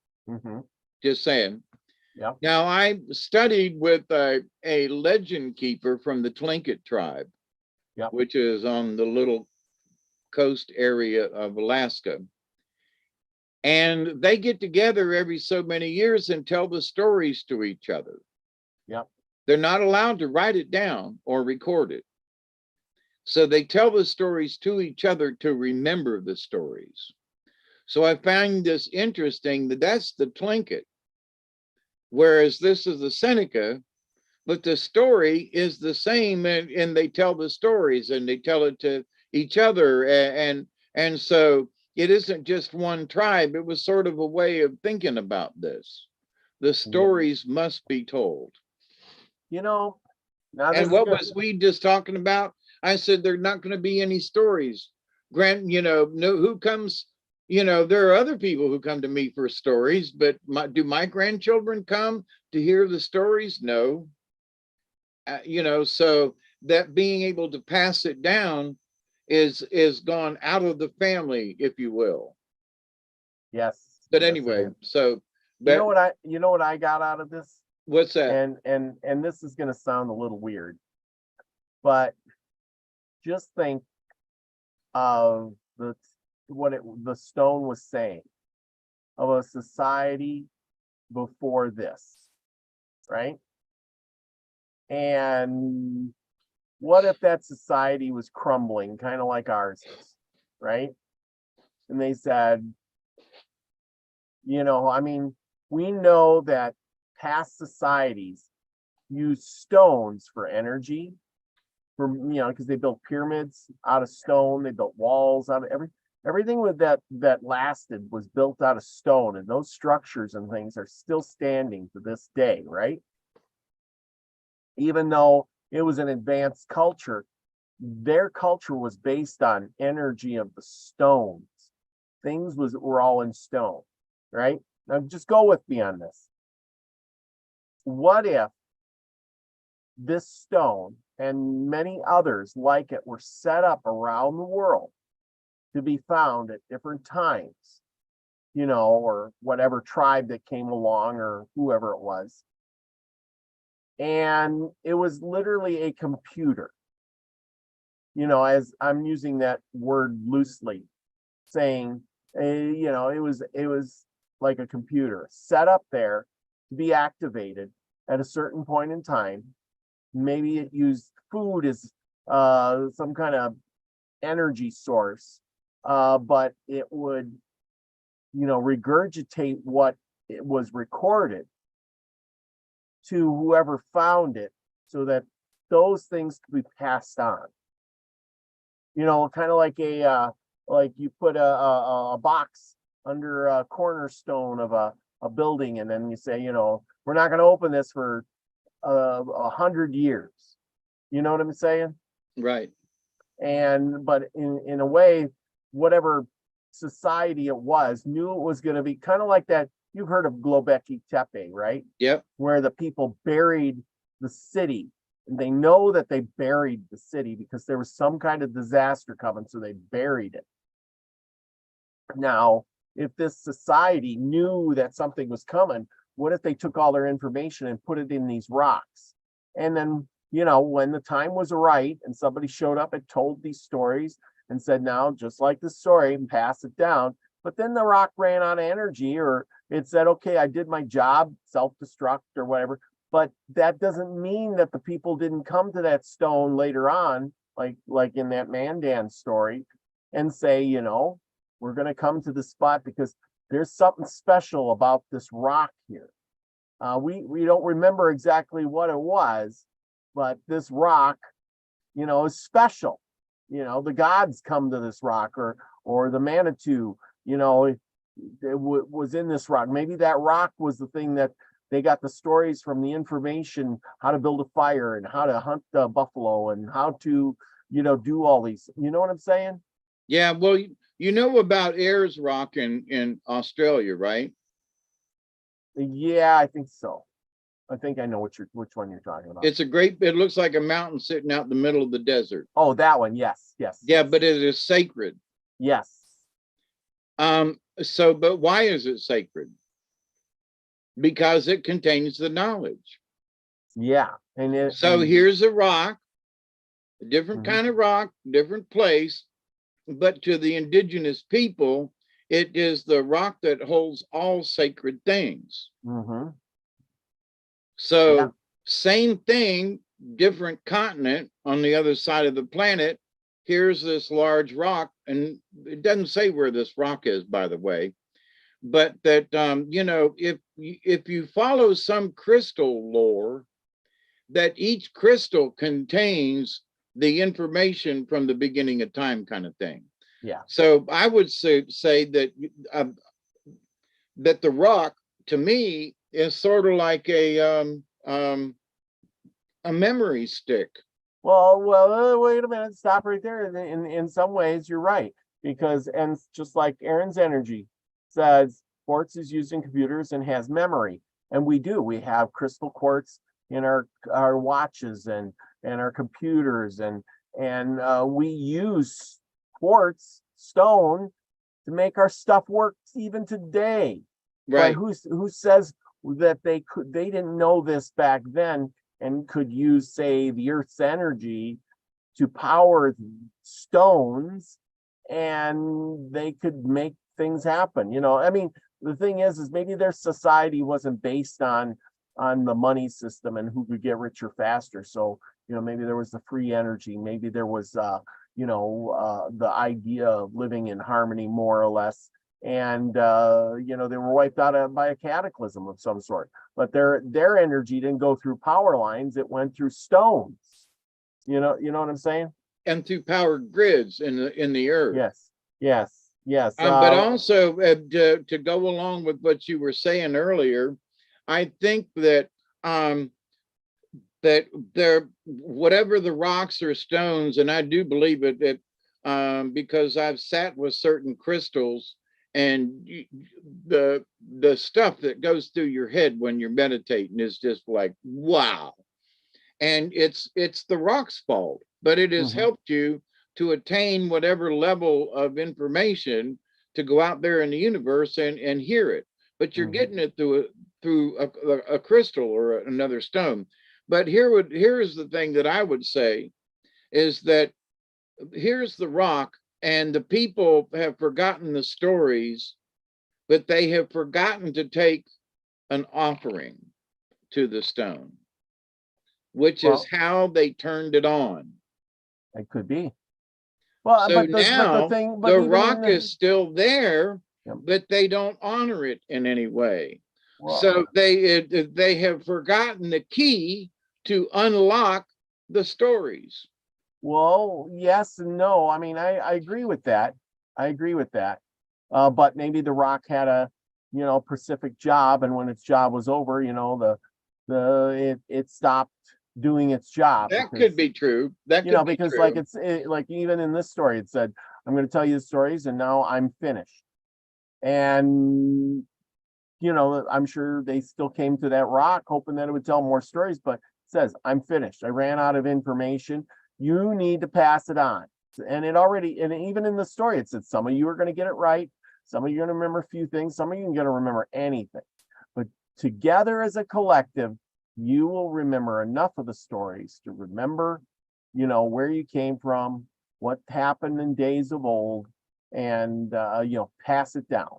just saying. Yeah. Now, I studied with a legend keeper from the Tlingit tribe, which is on the little coast area of Alaska. And they get together every so many years and tell the stories to each other. Yep. They're not allowed to write it down or record it. So they tell the stories to each other to remember the stories. So I find this interesting that that's the Tlingit, whereas this is the Seneca, but the story is the same, and they tell the stories and they tell it to each other. And so it isn't just one tribe. It was sort of a way of thinking about this. The stories must be told. Now and what was we just talking about? I said there's not going to be any stories. Grant, no, who comes? There are other people who come to me for stories, but do my grandchildren come to hear the stories? No. So that being able to pass it down is gone out of the family, if you will. Yes. But anyway, so you know what I got out of this? What's that? And this is going to sound a little weird, but just think of the stone was saying of a society before this, right? And what if that society was crumbling, kind of like ours is, right? And they said, we know that past societies use stones for energy, because they built pyramids out of stone, they built walls out of everything with that lasted was built out of stone, and those structures and things are still standing to this day, right? Even though it was an advanced culture, their culture was based on energy of the stones. Things were all in stone, right? Now just go with me on this. What if this stone and many others like it were set up around the world to be found at different times, or whatever tribe that came along or whoever it was. And it was literally a computer, as I'm using that word loosely, saying, it was like a computer set up there to be activated at a certain point in time. Maybe it used food as some kind of energy source, but it would, regurgitate what it was recorded to whoever found it, so that those things could be passed on. Kind of like like you put a box under a cornerstone of a building, and then you say, we're not going to open this for 100 years. You know what I'm saying? Right. But in a way, whatever society it was knew it was going to be kind of like that. You've heard of Globeki Tepe, right? Yep. Where the people buried the city, and they know that they buried the city because there was some kind of disaster coming, so they buried it. Now, if this society knew that something was coming, what if they took all their information and put it in these rocks? And then, when the time was right and somebody showed up and told these stories and said, now, just like the story, and pass it down. But then the rock ran out of energy, or it said, okay, I did my job, self-destruct or whatever. But that doesn't mean that the people didn't come to that stone later on, like in that Mandan story, and say, we're going to come to the spot because there's something special about this rock here. We don't remember exactly what it was, but this rock, is special. The gods come to this rock, or the Manitou, was in this rock. Maybe that rock was the thing that they got the stories from, the information, how to build a fire and how to hunt the buffalo and how to, do all these. You know what I'm saying? Yeah. Well, you know about Ayers Rock in Australia, right? Yeah, I think so. I think I know which one you're talking about. It looks like a mountain sitting out in the middle of the desert. Oh, that one. Yes. Yeah, Yes. but it is sacred. Yes. But why is it sacred? Because it contains the knowledge. Yeah. So here's a rock, a different kind of rock, different place, but to the indigenous people, it is the rock that holds all sacred things. So yeah. Same thing, different continent on the other side of the planet. Here's this large rock, and it doesn't say where this rock is, by the way, but that, if you follow some crystal lore, that each crystal contains the information from the beginning of time, kind of thing. Yeah. So I would say that that the rock, to me, is sort of like a memory stick. Well, wait a minute. Stop right there. In some ways, you're right, and just like Aaron's energy says, quartz is used in computers and has memory, and we do. We have crystal quartz in our watches and our computers, and we use quartz stone to make our stuff work even today. Right. But who says that they didn't know this back then and could use, say, the Earth's energy to power stones, and they could make things happen? I mean, the thing is maybe their society wasn't based on the money system and who could get richer faster. So, maybe there was the free energy. Maybe there was, the idea of living in harmony, more or less. And, they were wiped out by a cataclysm of some sort. But their energy didn't go through power lines. It went through stones. You know what I'm saying? And through power grids in the earth. Yes. But also to go along with what you were saying earlier, I think that that whatever the rocks or stones, and I do believe it, that because I've sat with certain crystals, and the stuff that goes through your head when you're meditating is just like, wow. and it's the rock's fault, but it has helped you to attain whatever level of information to go out there in the universe and hear it. But you're getting it through a crystal or another stone. But here's the thing that I would say is that here's the rock, and the people have forgotten the stories, but they have forgotten to take an offering to the stone, which is how they turned it on. It could be. Well, So now the rock is still there, but they don't honor it in any way. So they have forgotten the key to unlock the stories. Well, yes and no. I mean, I agree with that. I agree with that. But maybe the rock had a, specific job, and when its job was over, it stopped doing its job. That could be true. That could be because true. like even in this story, it said, I'm going to tell you the stories and now I'm finished. And I'm sure they still came to that rock hoping that it would tell more stories, but it says, I'm finished. I ran out of information. You need to pass it on. And even in the story, it said some of you are going to get it right. Some of you are going to remember a few things. Some of you are going to remember anything. But together as a collective, you will remember enough of the stories to remember, where you came from, what happened in days of old, and, pass it down.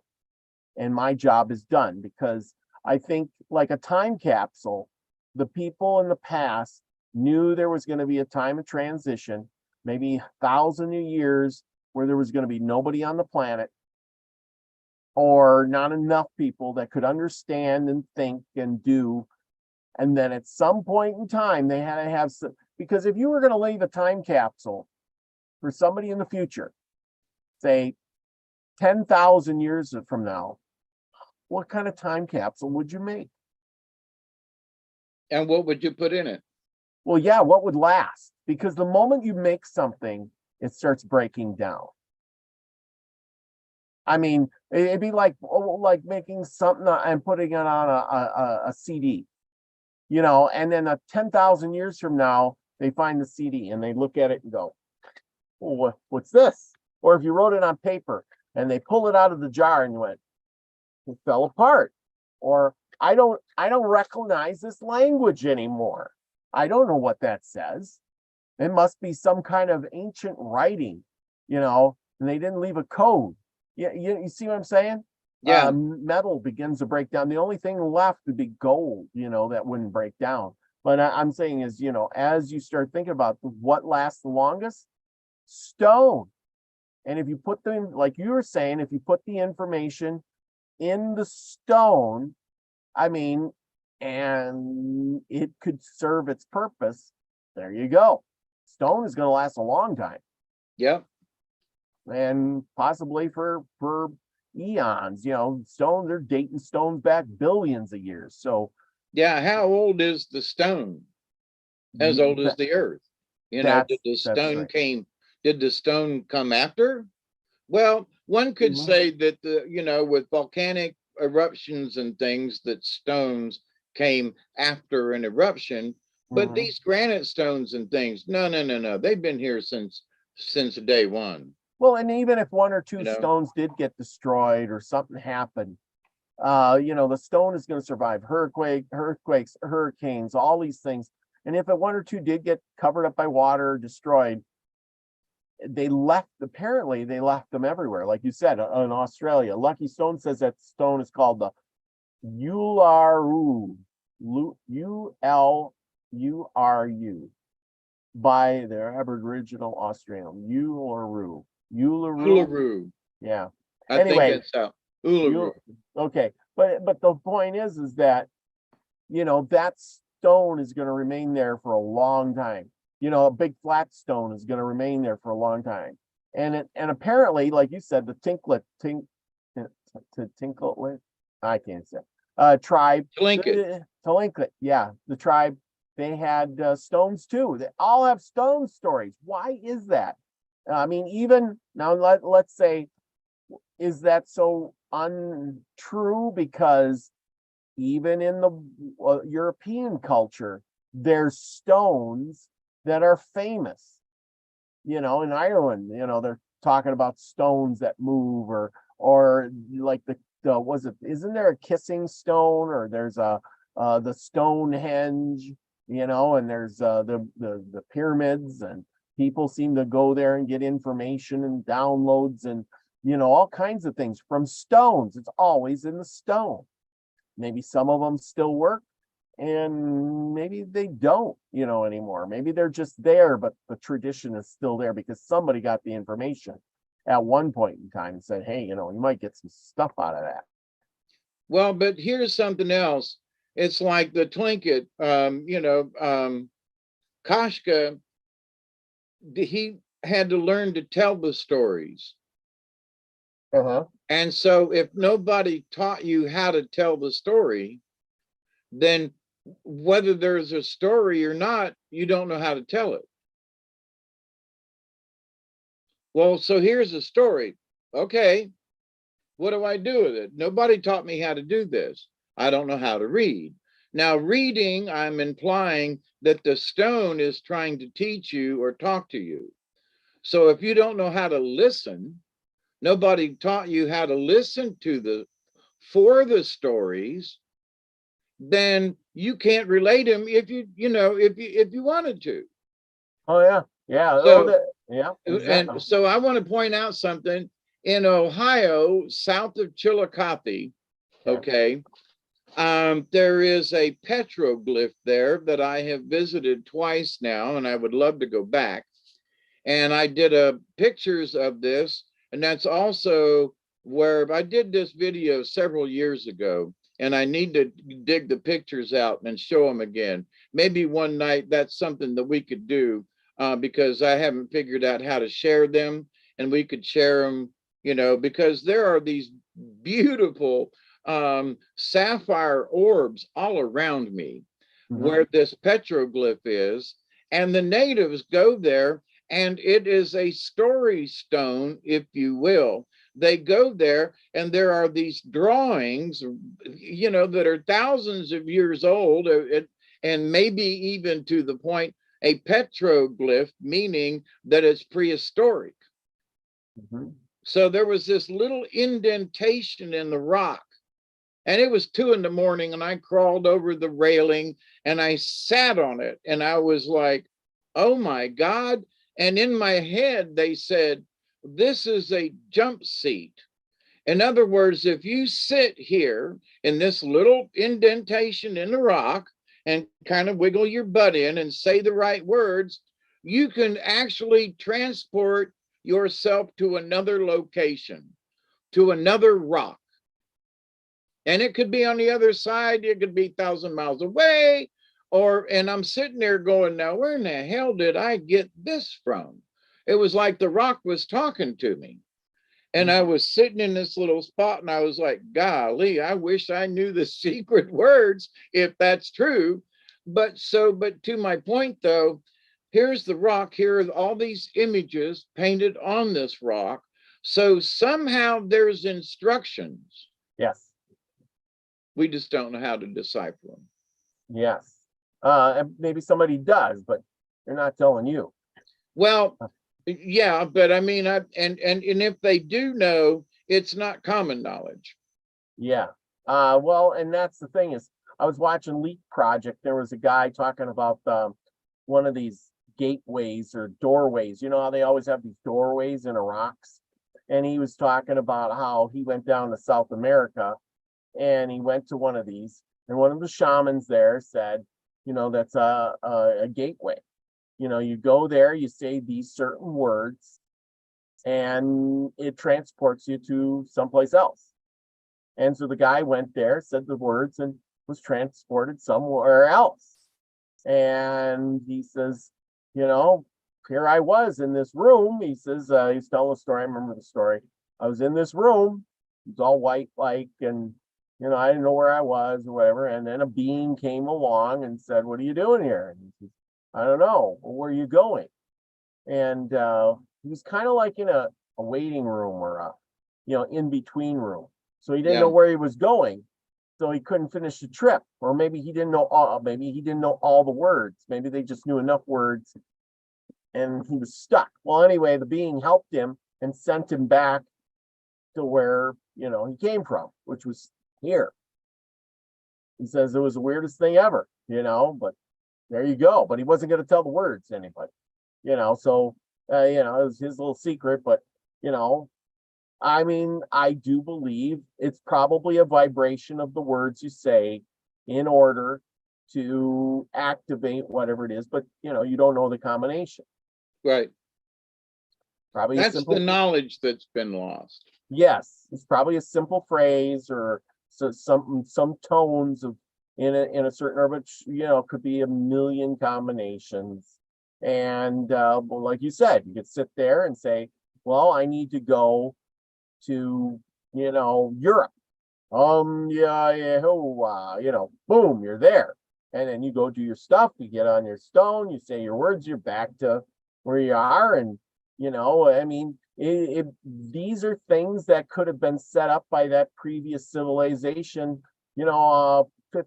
And my job is done, because I think, like a time capsule, the people in the past knew there was going to be a time of transition, maybe 1,000 years, where there was going to be nobody on the planet, or not enough people that could understand and think and do. And then at some point in time, they had to have some, because if you were going to leave a time capsule for somebody in the future, say 10,000 years from now, what kind of time capsule would you make? And what would you put in it? Well, yeah, what would last? Because the moment you make something, it starts breaking down. I mean, it'd be like making something and putting it on a CD, and then 10,000 years from now, they find the CD and they look at it and go, well, what's this? Or if you wrote it on paper and they pull it out of the jar and you went, it fell apart. Or I don't recognize this language anymore. I don't know what that says. It must be some kind of ancient writing, and they didn't leave a code. You see what I'm saying? Yeah. Metal begins to break down. The only thing left would be gold, that wouldn't break down. But I'm saying is, as you start thinking about what lasts the longest, stone. And if you put them, like you were saying, if you put the information in the stone, and it could serve its purpose, there you go. Stone is going to last a long time. Yep. And possibly for eons, stones, they're dating stones back billions of years. So yeah, how old is the stone? As old as the earth. Did the stone come after? Well, one could say that with volcanic eruptions and things, that stones came after an eruption, but these granite stones and things, no, they've been here since day one. Well, and even if one or two stones did get destroyed or something happened, the stone is going to survive earthquakes, hurricanes, all these things. And if one or two did get covered up by water, destroyed, apparently they left them everywhere. Like you said, in Australia, Lucky Stone says that stone is called the Uluru, Uluru, by their Aboriginal Australian, Uluru. Yeah. I think it's Uluru. Okay. But the point is that, that stone is going to remain there for a long time. A big flat stone is going to remain there for a long time. And apparently, like you said, the Tinklet, I can't say, tribe. Tlingit, yeah, the tribe, they had stones too. They all have stone stories. Why is that? Even now, let's say, is that so untrue? Because even in the European culture, there's stones that are famous. In Ireland, they're talking about stones that move, or like isn't there a kissing stone, or there's the Stonehenge, and there's the pyramids, and people seem to go there and get information and downloads and all kinds of things from stones. It's always in the stone. Maybe some of them still work, and maybe they don't, anymore. Maybe they're just there, but the tradition is still there because somebody got the information at one point in time and said, hey, you might get some stuff out of that. Well, but here's something else. It's like the Tlingit, Kashka, he had to learn to tell the stories. And so if nobody taught you how to tell the story, then whether there's a story or not, you don't know how to tell it. Well, so here's a story. Okay, what do I do with it? Nobody taught me how to do this. I don't know how to read. Now, reading, I'm implying that the stone is trying to teach you or talk to you. So if you don't know how to listen, nobody taught you how to listen for the stories, then you can't relate them if you wanted to. Oh yeah. Yeah. So, yeah. Exactly. And so I want to point out something. In Ohio, south of Chillicothe, okay, there is a petroglyph there that I have visited twice now, and I would love to go back. And I did pictures of this, and that's also where I did this video several years ago, and I need to dig the pictures out and show them again. Maybe one night that's something that we could do, because I haven't figured out how to share them, and we could share them, because there are these beautiful sapphire orbs all around me, where this petroglyph is, and the natives go there, and it is a story stone, if you will. They go there, and there are these drawings, that are thousands of years old, and maybe even to the point a petroglyph, meaning that it's prehistoric. So there was this little indentation in the rock, and it was 2 a.m, and I crawled over the railing and I sat on it, and I was like, oh my God. And in my head, they said, this is a jump seat. In other words, if you sit here in this little indentation in the rock and kind of wiggle your butt in and say the right words, you can actually transport yourself to another location, to another rock. And it could be on the other side, it could be 1,000 miles away, and I'm sitting there going, now, where in the hell did I get this from? It was like the rock was talking to me. And I was sitting in this little spot, and I was like, golly, I wish I knew the secret words, if that's true. But to my point, though, here's the rock. Here are all these images painted on this rock. So somehow there's instructions. Yes. We just don't know how to decipher them. Yes. And maybe somebody does, but they're not telling you. Well, yeah, but I mean, and if they do know, it's not common knowledge. Yeah. Well, and that's the thing is, I was watching Leak Project. There was a guy talking about one of these gateways or doorways. You know how they always have these doorways in the rocks? And he was talking about how he went down to South America, and he went to one of these, and one of the shamans there said, that's a gateway. You go there, you say these certain words, and it transports you to someplace else. And so the guy went there, said the words, and was transported somewhere else. And he says, here I was in this room. He says, he's telling a story. I remember the story. I was in this room. It's all white like, and I didn't know where I was or whatever. And then a being came along and said, what are you doing here? And he says, I don't know. Well, where are you going? And he was kind of like in a waiting room or in between room. So he didn't know where he was going. so he couldn't finish the trip, or maybe he didn't know all the words. Maybe they just knew enough words and he was stuck. Well, anyway, the being helped him and sent him back to where, he came from, which was here. He says it was the weirdest thing ever, but there you go. But he wasn't going to tell the words to anybody, so, it was his little secret. But, I mean, I do believe it's probably a vibration of the words you say in order to activate whatever it is. But, you don't know the combination. Right. Probably That's the knowledge that's been lost. Yes, it's probably a simple phrase or some tones of in a certain, but could be a million combinations. And well, like you said, you could sit there and say, well, I need to go to Europe. Boom, you're there. And then you go do your stuff, you get on your stone, you say your words, you're back to where you are. And I mean, these are things that could have been set up by that previous civilization, 50,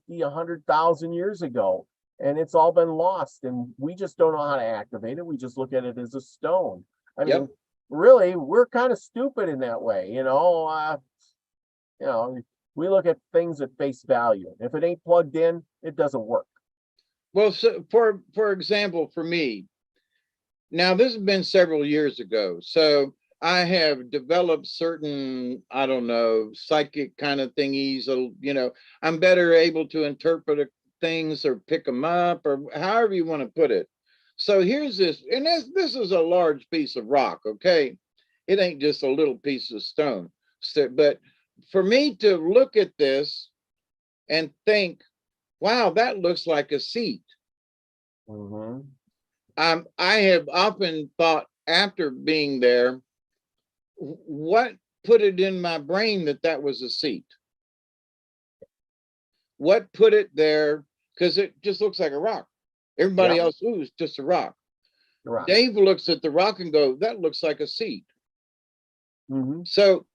100,000 years ago, and it's all been lost, and we just don't know how to activate it. We just look at it as a stone. I mean, really, we're kind of stupid in that way, we look at things at face value. If it ain't plugged in, it doesn't work. Well, so for example, for me, now this has been several years ago, so I have developed certain, I don't know, psychic kind of thingies. I'm better able to interpret things or pick them up or however you want to put it. So here's this, and this is a large piece of rock, okay? It ain't just a little piece of stone. So, but for me to look at this and think, wow, that looks like a seat. Mm-hmm. I have often thought after being there, what put it in my brain that was a seat? What put it there? Because it just looks like a rock. Everybody else, ooh, it's just a rock. Right. Dave looks at the rock and go, that looks like a seat. Mm-hmm. So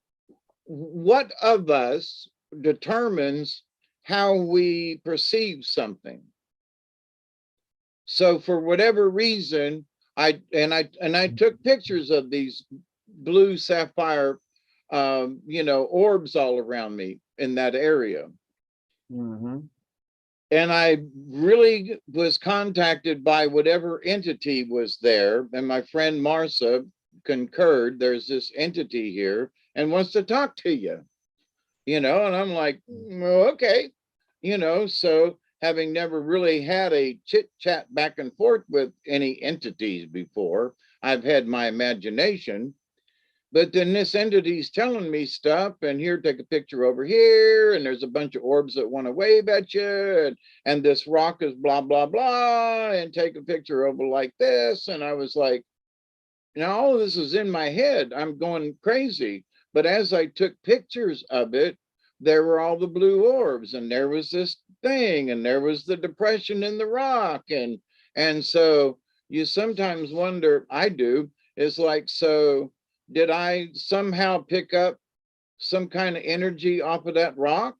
what of us determines how we perceive something? So for whatever reason, I took pictures of these blue sapphire, orbs all around me in that area. Mm-hmm. And I really was contacted by whatever entity was there. And my friend Marcia concurred, there's this entity here and wants to talk to you, and I'm like, well, okay, so having never really had a chit chat back and forth with any entities before, I've had my imagination. But then this entity's telling me stuff, and here, take a picture over here, and there's a bunch of orbs that want to wave at you, and this rock is blah, blah, blah, and take a picture over like this. And I was like, all of this is in my head. I'm going crazy. But as I took pictures of it, there were all the blue orbs, and there was this thing, and there was the depression in the rock. And so you sometimes wonder, I do, is like, so did I somehow pick up some kind of energy off of that rock?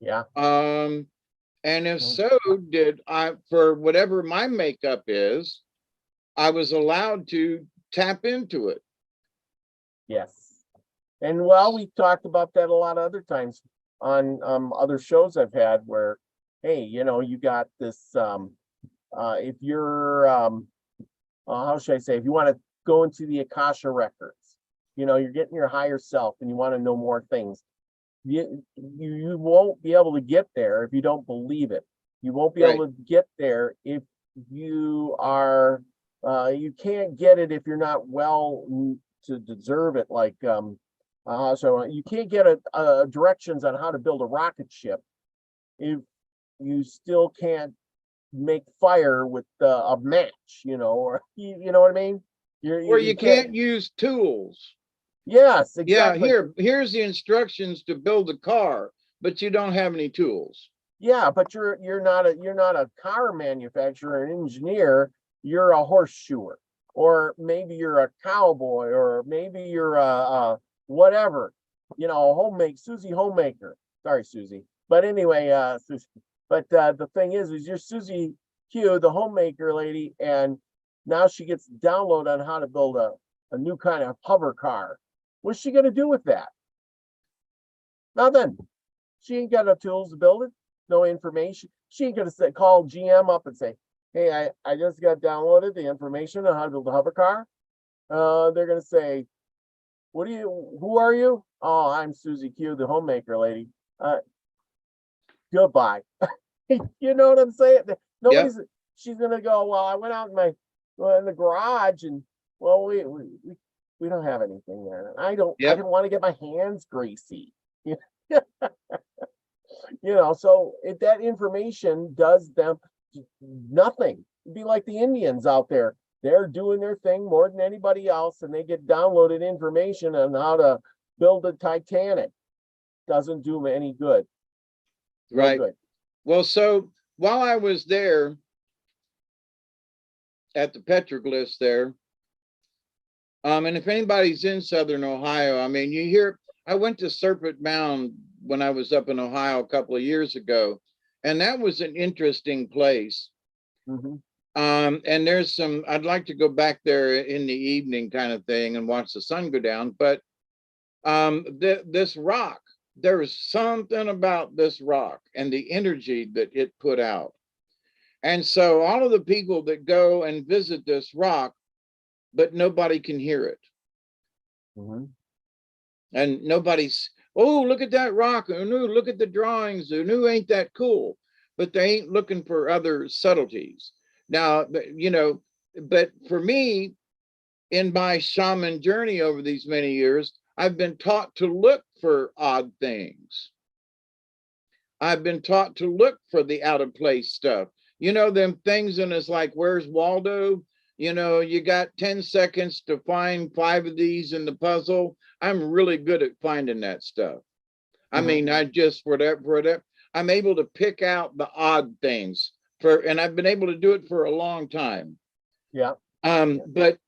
Yeah. And if so, did I, for whatever my makeup is, I was allowed to tap into it. Yes. And well, we talked about that a lot of other times on other shows I've had where, hey, you got this, if you're, how should I say, if you want to go into the Akasha records, you're getting your higher self and you want to know more things. You won't be able to get there if you don't believe it. You won't be able to get there if you are, you can't get it if you're not well to deserve it. Like, so you can't get directions on how to build a rocket ship if you still can't make fire with a match, or you know what I mean? Or you can't use tools. Yes, exactly. Yeah, here's the instructions to build a car, but you don't have any tools. Yeah, but you're not a car manufacturer, an engineer. You're a horseshoer, or maybe you're a cowboy, or maybe you're a whatever. Susie Homemaker. Sorry, Susie. But anyway, Susie. But the thing is you're Susie Q, the homemaker lady, and now she gets download on how to build a new kind of hover car. What's she gonna do with that? Nothing. She ain't got no tools to build it, no information. She ain't gonna call GM up and say, hey, I just got downloaded the information on how to build a hover car. They're gonna say, who are you? Oh, I'm Susie Q, the homemaker lady. Goodbye. You know what I'm saying? Nobody's. Yep. She's gonna go. Well, I went out in the garage, and well, we don't have anything there. I don't. Yep. I don't want to get my hands greasy. So that information does them nothing. It'd be like the Indians out there. They're doing their thing more than anybody else, and they get downloaded information on how to build a Titanic. Doesn't do them any good. Right. Good. Well, so while I was there at the petroglyphs there, and if anybody's in Southern Ohio, I mean, you hear, I went to Serpent Mound when I was up in Ohio a couple of years ago, and that was an interesting place. Mm-hmm. And there's I'd like to go back there in the evening kind of thing and watch the sun go down, but this rock, there was something about this rock and the energy that it put out. And so all of the people that go and visit this rock, but nobody can hear it. Mm-hmm. And nobody's, oh, look at that rock. Oh, no, look at the drawings. Oh, no, ain't that cool? But they ain't looking for other subtleties. Now, but for me, in my shaman journey over these many years, I've been taught to look for odd things. I've been taught to look for the out of place stuff. Them things, and it's like, where's Waldo? You got 10 seconds to find 5 of these in the puzzle. I'm really good at finding that stuff. Mm-hmm. I mean, I just, whatever, I'm able to pick out the odd things and I've been able to do it for a long time. Yeah. But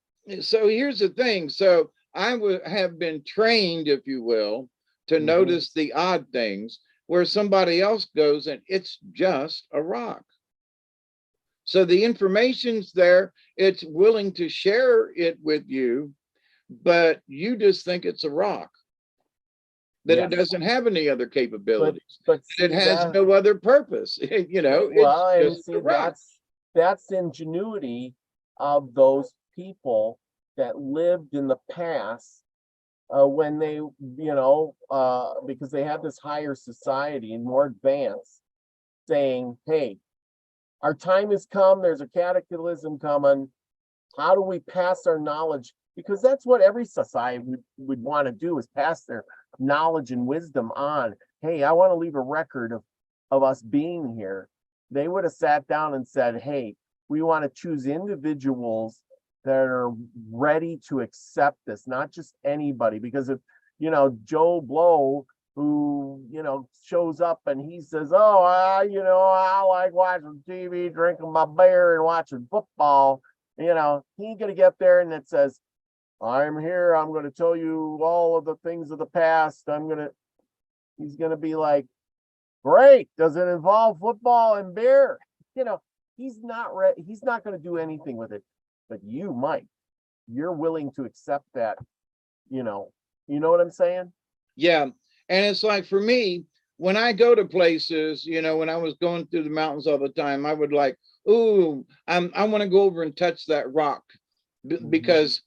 so here's the thing. So I have been trained, if you will, to mm-hmm. notice the odd things where somebody else goes and it's just a rock. So the information's there, it's willing to share it with you, but you just think it's a rock, that it doesn't have any other capabilities, but it has no other purpose. Well, it's just a rock. That's ingenuity of those people that lived in the past when they, because they had this higher society and more advanced, saying, hey, our time has come, there's a cataclysm coming. How do we pass our knowledge? Because that's what every society would want to do, is pass their knowledge and wisdom on. Hey, I want to leave a record of us being here. They would have sat down and said, hey, we want to choose individuals that are ready to accept this, not just anybody. Because if, Joe Blow, who, shows up and he says, oh, I like watching TV, drinking my beer and watching football, he ain't going to get there and it says, I'm here, I'm going to tell you all of the things of the past. He's going to be like, great, does it involve football and beer? He's not going to do anything with it, but you might. You're willing to accept that, you know what I'm saying? Yeah. And it's like, for me, when I go to places, when I was going through the mountains all the time, I would like, ooh, I want to go over and touch that rock because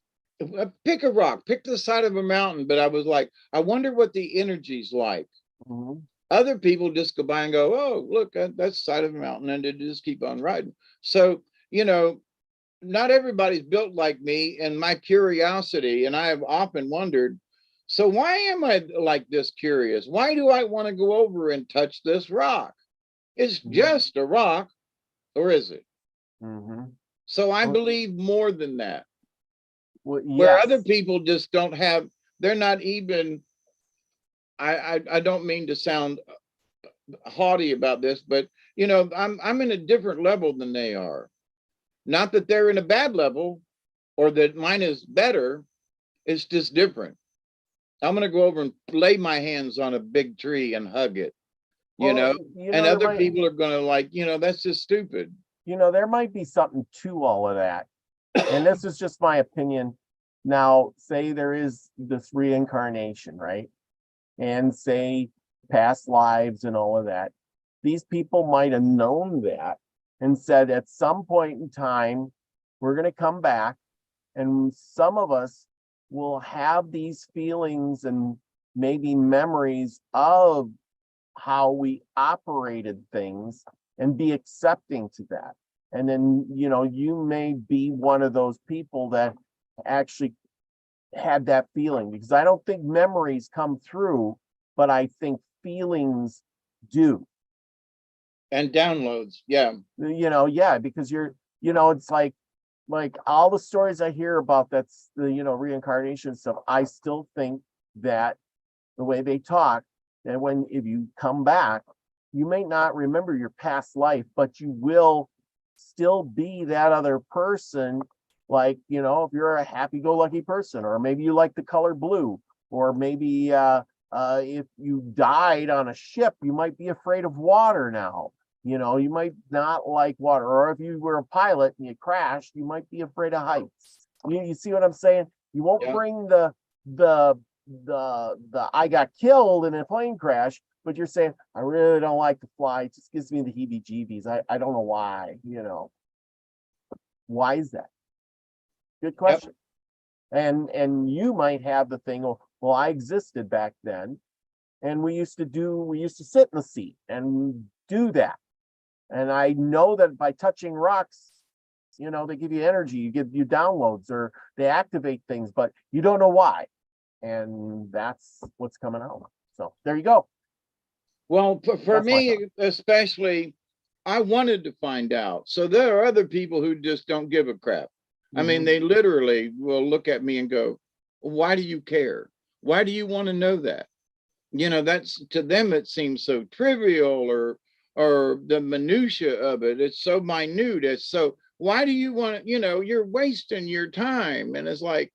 pick a rock, pick the side of a mountain. But I was like, I wonder what the energy's like. Mm-hmm. Other people just go by and go, oh, look, that's the side of a mountain, and they just keep on riding. So, not everybody's built like me, and my curiosity, and I have often wondered, so why am I like this curious? Why do I want to go over and touch this rock? It's just a rock, or is it? Mm-hmm. So I believe more than that. Well, yes. Where other people just don't have, they're not even, I don't mean to sound haughty about this, but I'm in a different level than they are. Not that they're in a bad level or that mine is better. It's just different. I'm going to go over and lay my hands on a big tree and hug it, you Well, know, you and know, other people are going to like, that's just stupid. there might be something to all of that. And this is just my opinion. Now, say there is this reincarnation, right? And say past lives and all of that. These people might have known that and said at some point in time, we're going to come back, and some of us will have these feelings and maybe memories of how we operated things and be accepting to that. And then, you may be one of those people that actually had that feeling, because I don't think memories come through, but I think feelings do. And downloads. Yeah. Yeah, because it's like all the stories I hear about that's the, reincarnation stuff, I still think that the way they talk, that if you come back, you may not remember your past life, but you will still be that other person. Like, if you're a happy-go-lucky person, or maybe you like the color blue, or maybe if you died on a ship, you might be afraid of water now. You might not like water. Or if you were a pilot and you crashed, you might be afraid of heights. You see what I'm saying? You won't bring the I got killed in a plane crash, but you're saying, I really don't like to fly. It just gives me the heebie-jeebies. I don't know why. Why is that? Good question. And you might have the thing, well, I existed back then, and we used to sit in the seat and do that. And I know that by touching rocks, they give you energy, you downloads, or they activate things, but you don't know why. And that's what's coming out. So there you go. Well, for me, especially, I wanted to find out. So there are other people who just don't give a crap. I mean, they literally will look at me and go, why do you care? Why do you want to know that? That's, to them, it seems so trivial, or the minutia of it. It's so minute. It's so, why do you want to, you're wasting your time. And it's like,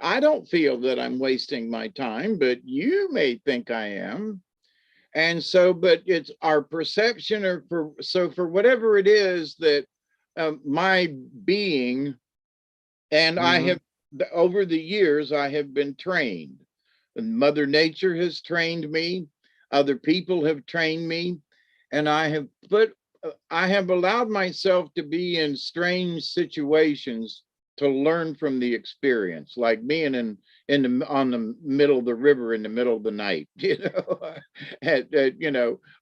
I don't feel that I'm wasting my time, but you may think I am. And so, but it's our perception, or for whatever it is that my being, and I have, over the years, I have been trained. And Mother Nature has trained me. Other people have trained me. And I have allowed myself to be in strange situations to learn from the experience, like being on the middle of the river in the middle of the night,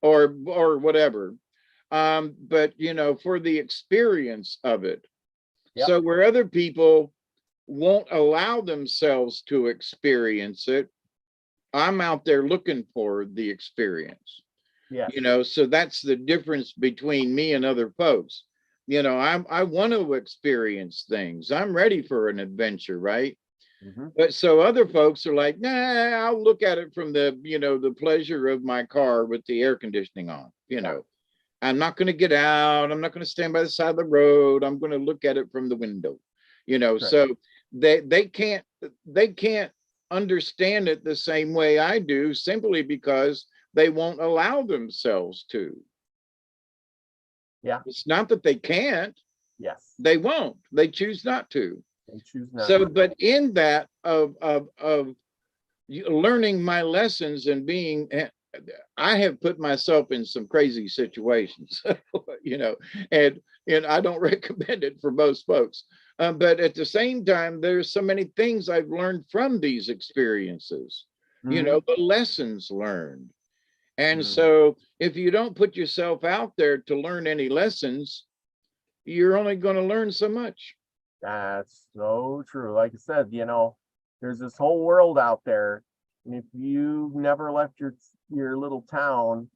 or whatever. But for the experience of it. Yep. So where other people won't allow themselves to experience it, I'm out there looking for the experience. Yeah. So that's the difference between me and other folks. I want to experience things. I'm ready for an adventure, right? But so other folks are like, nah, I'll look at it from the pleasure of my car with the air conditioning on. I'm not going to get out. I'm not going to stand by the side of the road. I'm going to look at it from the window. Right. So they can't understand it the same way I do, simply because they won't allow themselves to. Yeah. It's not that they can't. Yes. They won't. They choose not to. They choose not. So, but in that of learning my lessons and being, I have put myself in some crazy situations, and I don't recommend it for most folks. But at the same time, there's so many things I've learned from these experiences, the lessons learned. And so if you don't put yourself out there to learn any lessons, you're only going to learn so much. That's so true. Like I said, there's this whole world out there. And if you've never left your little town,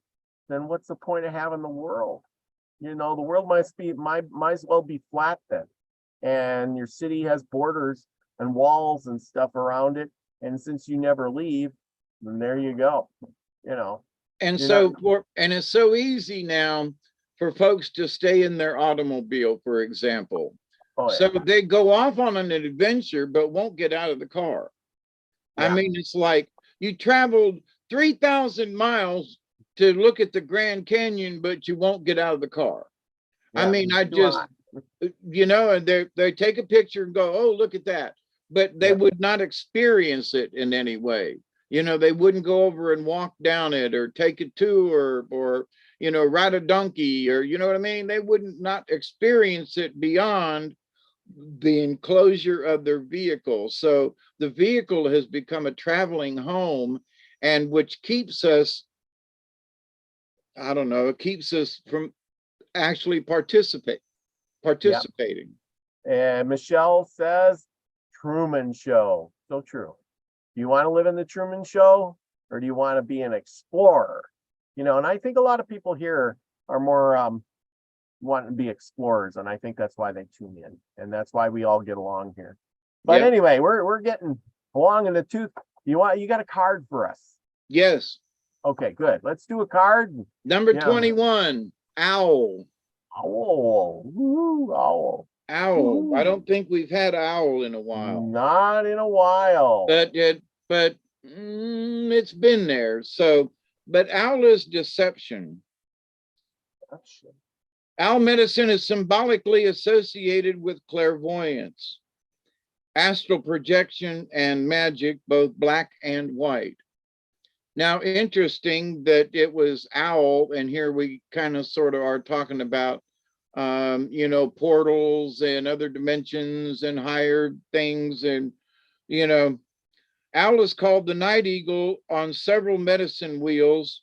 then what's the point of having the world? The world might as well be flat then. And your city has borders and walls and stuff around it. And since you never leave, then there you go. And so it's so easy now for folks to stay in their automobile, for example. Oh, yeah. So they go off on an adventure, but won't get out of the car. I Yeah. mean, it's like you traveled 3,000 miles to look at the Grand Canyon, but you won't get out of the car. I Yeah. mean, I Too just, hot. and they take a picture and go, oh, look at that. But they Yep. would not experience it in any way. They wouldn't go over and walk down it or take a tour or ride a donkey or, you know what I mean? They wouldn't not experience it beyond the enclosure of their vehicle. So the vehicle has become a traveling home, and which keeps us, I don't know, it keeps us from actually Yep. participating. And Michelle says, Truman Show. So true. Do you want to live in the Truman Show, or do you want to be an explorer? And I think a lot of people here are more wanting to be explorers, and I think that's why they tune in, and that's why we all get along here. But Yep. anyway, we're getting along in the tooth. You got a card for us? Yes. Okay, good. Let's do a card. Number Yeah. 21, owl. Owl. Woo, owl. Owl. Woo. I don't think we've had owl in a while. Not in a while. But it's been there. So, but owl is deception. Owl medicine is symbolically associated with clairvoyance, astral projection, and magic, both black and white. Now, interesting that it was owl, and here we kind of sort of are talking about, portals and other dimensions and higher things. And, owl is called the night eagle on several medicine wheels.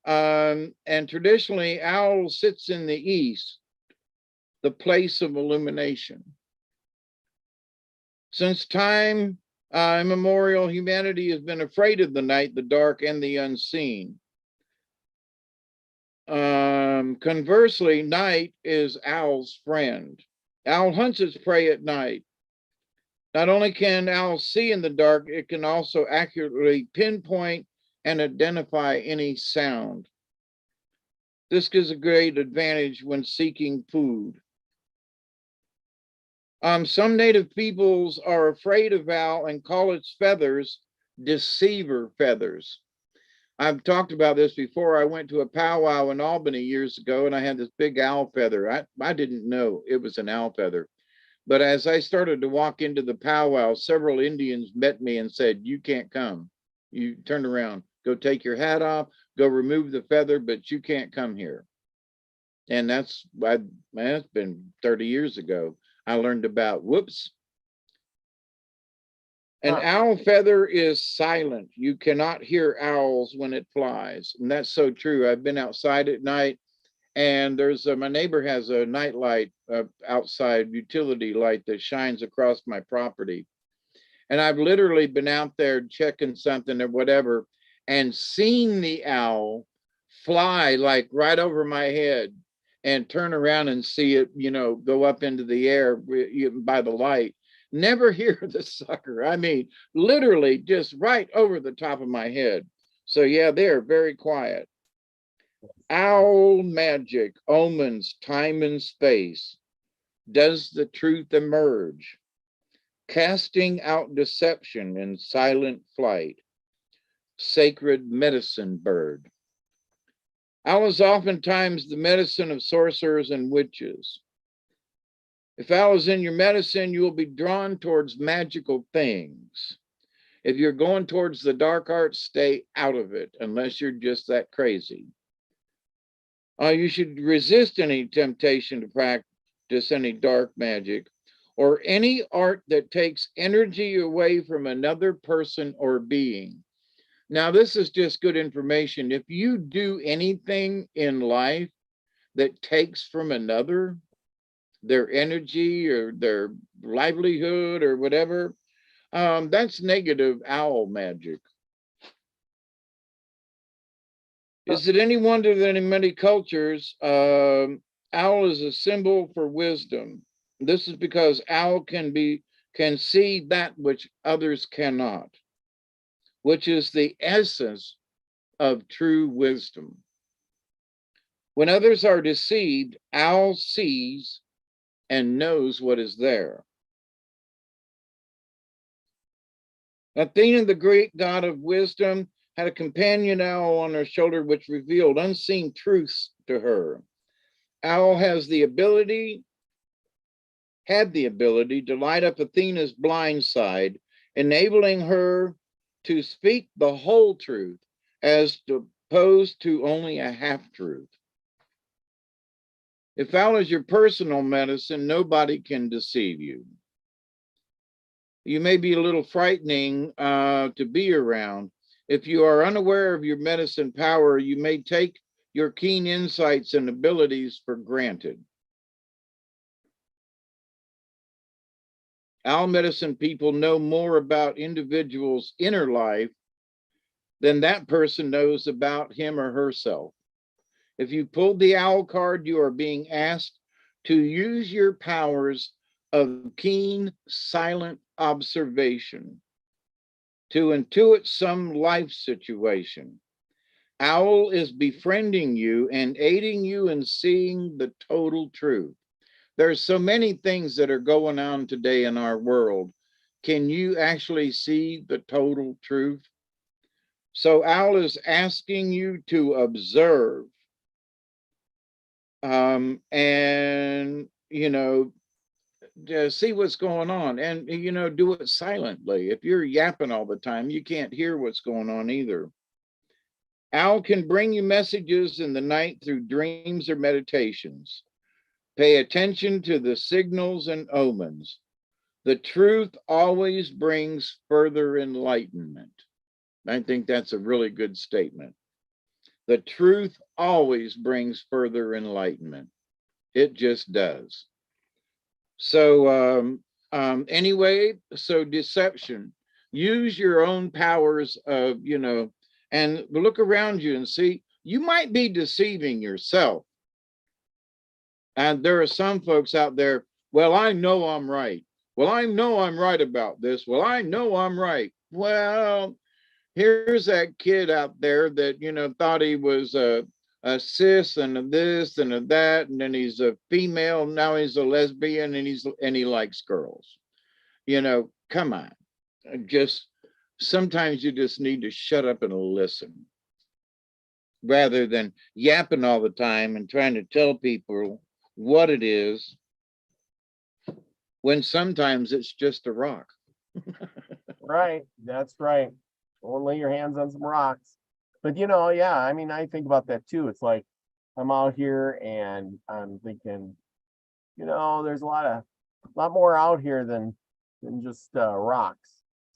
And traditionally, owl sits in the east, the place of illumination. Since time immemorial, humanity has been afraid of the night, the dark, and the unseen. Conversely, night is owl's friend. Owl hunts its prey at night. Not only can owl see in the dark, it can also accurately pinpoint and identify any sound. This gives a great advantage when seeking food. Some native peoples are afraid of owl and call its feathers deceiver feathers. I've talked about this before. I went to a powwow in Albany years ago, and I had this big owl feather. I didn't know it was an owl feather. But as I started to walk into the powwow, several Indians met me and said, you can't come. You turn around, go take your hat off, go remove the feather, but you can't come here. And that's been 30 years ago. I learned about, whoops. An owl feather is silent. You cannot hear owls when it flies. And that's so true. I've been outside at night, and there's my neighbor has a night light, outside utility light that shines across my property. And I've literally been out there checking something or whatever and seen the owl fly like right over my head and turn around and see it, go up into the air by the light. Never hear the sucker. I mean, literally just right over the top of my head. So yeah, they're very quiet. Owl magic, omens, time and space. Does the truth emerge? Casting out deception in silent flight. Sacred medicine bird. Owl is oftentimes the medicine of sorcerers and witches. If owl is in your medicine, you will be drawn towards magical things. If you're going towards the dark arts, stay out of it, unless you're just that crazy. You should resist any temptation to practice any dark magic or any art that takes energy away from another person or being. Now, this is just good information. If you do anything in life that takes from another, their energy or their livelihood or whatever, that's negative owl magic. Is it any wonder that in many cultures, owl is a symbol for wisdom? This is because owl can see that which others cannot, which is the essence of true wisdom. When others are deceived, owl sees and knows what is there. Athena, the Greek god of wisdom, had a companion owl on her shoulder, which revealed unseen truths to her. Owl had the ability to light up Athena's blind side, enabling her to speak the whole truth as opposed to only a half truth. If owl is your personal medicine, nobody can deceive you. You may be a little frightening to be around. If you are unaware of your medicine power, you may take your keen insights and abilities for granted. Owl medicine people know more about individuals' inner life than that person knows about him or herself. If you pulled the owl card, you are being asked to use your powers of keen, silent observation to intuit some life situation. Owl is befriending you and aiding you in seeing the total truth. There's so many things that are going on today in our world. Can you actually see the total truth? So Owl is asking you to observe and, see what's going on, and, do it silently. If you're yapping all the time, you can't hear what's going on either. Owl can bring you messages in the night through dreams or meditations. Pay attention to the signals and omens. The truth always brings further enlightenment. I think that's a really good statement. The truth always brings further enlightenment. It just does. So anyway, so deception. Use your own powers of, and look around you and see, you might be deceiving yourself. And there are some folks out there, well, I know I'm right. Well, I know I'm right about this. Well, I know I'm right. Well, here's that kid out there that, thought he was a cis and a this and a that, and then he's a female, now he's a lesbian, and he likes girls. Come on. Just sometimes you just need to shut up and listen rather than yapping all the time and trying to tell people what it is when sometimes it's just a rock. Right, that's right. Don't lay your hands on some rocks. But yeah, I mean, I think about that too. It's like I'm out here and I'm thinking, there's a lot more out here than just rocks.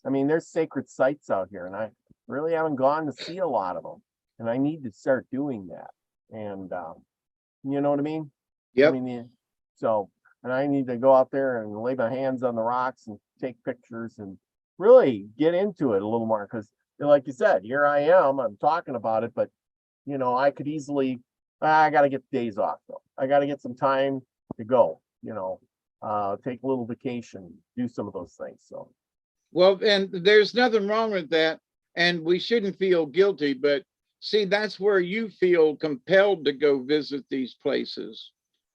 I mean, there's sacred sites out here, and I really haven't gone to see a lot of them, and I need to start doing that. And you know what I mean? Yep. I mean, and I need to go out there and lay my hands on the rocks and take pictures and really get into it a little more, because like you said, here I am, I'm talking about it, but I could easily, I got to get days off though. I got to get some time to go, take a little vacation, do some of those things. So, well, and there's nothing wrong with that, and we shouldn't feel guilty, but see, that's where you feel compelled to go visit these places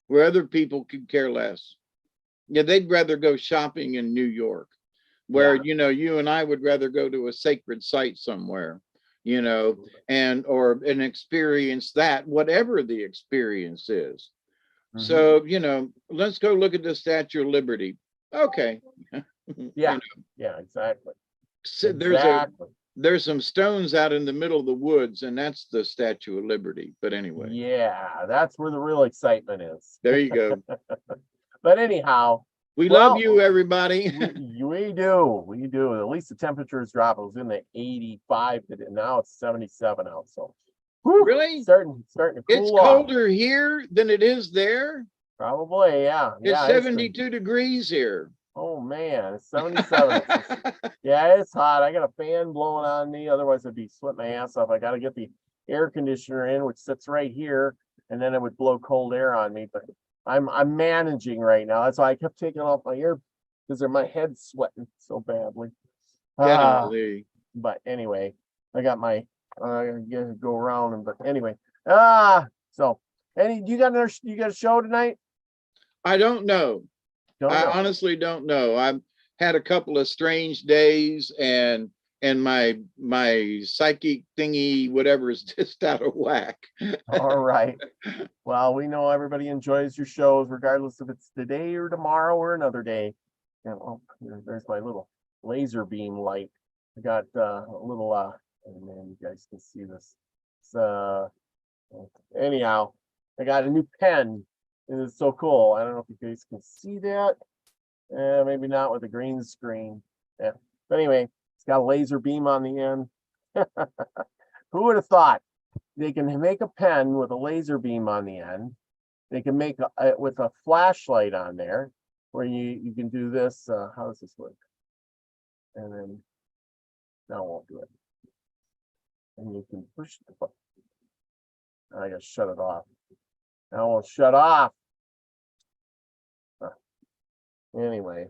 where other people could care less. Yeah, they'd rather go shopping in New York, where you and I would rather go to a sacred site somewhere, and experience that, whatever the experience is. Mm-hmm. So let's go look at the Statue of Liberty. Okay. Yeah, yeah, exactly. So there's some stones out in the middle of the woods, and that's the Statue of Liberty. But anyway, yeah, that's where the real excitement is. There you go. But anyhow, we love you, everybody. we do. At least the temperatures drop. It was in the 85, and now it's 77 out. So, really starting to cool It's off. colder here than it is there. Probably, yeah. It's 72 degrees here. Oh man, it's 77. Yeah, it's hot. I got a fan blowing on me. Otherwise, I'd be sweating my ass off. I got to get the air conditioner in, which sits right here, and then it would blow cold air on me. But I'm managing right now. That's why I kept taking off my ear, because my head's sweating so badly. But anyway, I got my go around and but anyway. So you got a show tonight? I don't know. I honestly don't know. I had a couple of strange days, and my psychic thingy, whatever, is just out of whack. All right. Well, we know everybody enjoys your shows, regardless if it's today or tomorrow or another day. And oh, there's my little laser beam light. I got a little and man, you guys can see this. So anyhow, I got a new pen. And it's so cool. I don't know if you guys can see that. Maybe not with the green screen. Yeah. But anyway, it's got a laser beam on the end. Who would have thought they can make a pen with a laser beam on the end? They can make it with a flashlight on there, where you can do this. How does this work? And then now I won't do it. And you can push the button. I gotta shut it off. Now it won't shut off. Anyway,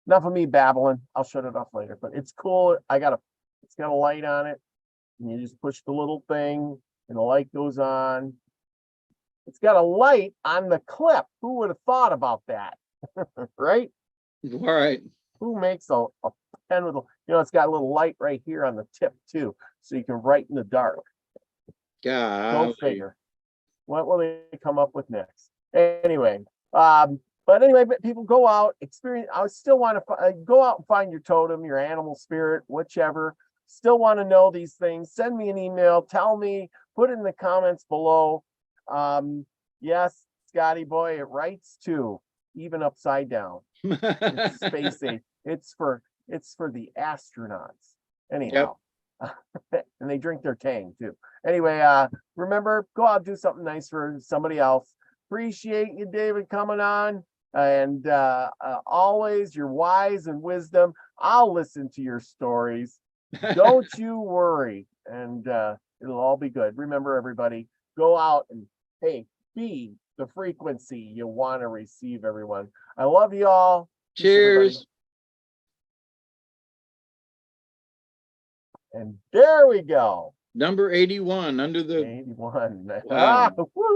enough of me babbling. I'll shut it off later. But it's cool. It's got a light on it, and you just push the little thing, and the light goes on. It's got a light on the clip. Who would have thought about that? Right? All right. Who makes a pen with it's got a little light right here on the tip too, so you can write in the dark. Go figure. What will they come up with next? Anyway, but anyway, people go out, experience. I still want to go out and find your totem, your animal spirit, whichever. Still want to know these things. Send me an email. Tell me. Put it in the comments below. Yes, Scotty boy, it writes too, even upside down. It's space age. It's for the astronauts. Anyhow. Yep. And they drink their Tang too. Anyway, remember, go out and do something nice for somebody else. Appreciate you, David, coming on. And always your wise and wisdom. I'll listen to your stories. Don't you worry. And it'll all be good. Remember, everybody, go out and, hey, be the frequency you want to receive, everyone. I love you all. Cheers. And there we go. Number 81 under the 81. Wow. Woo.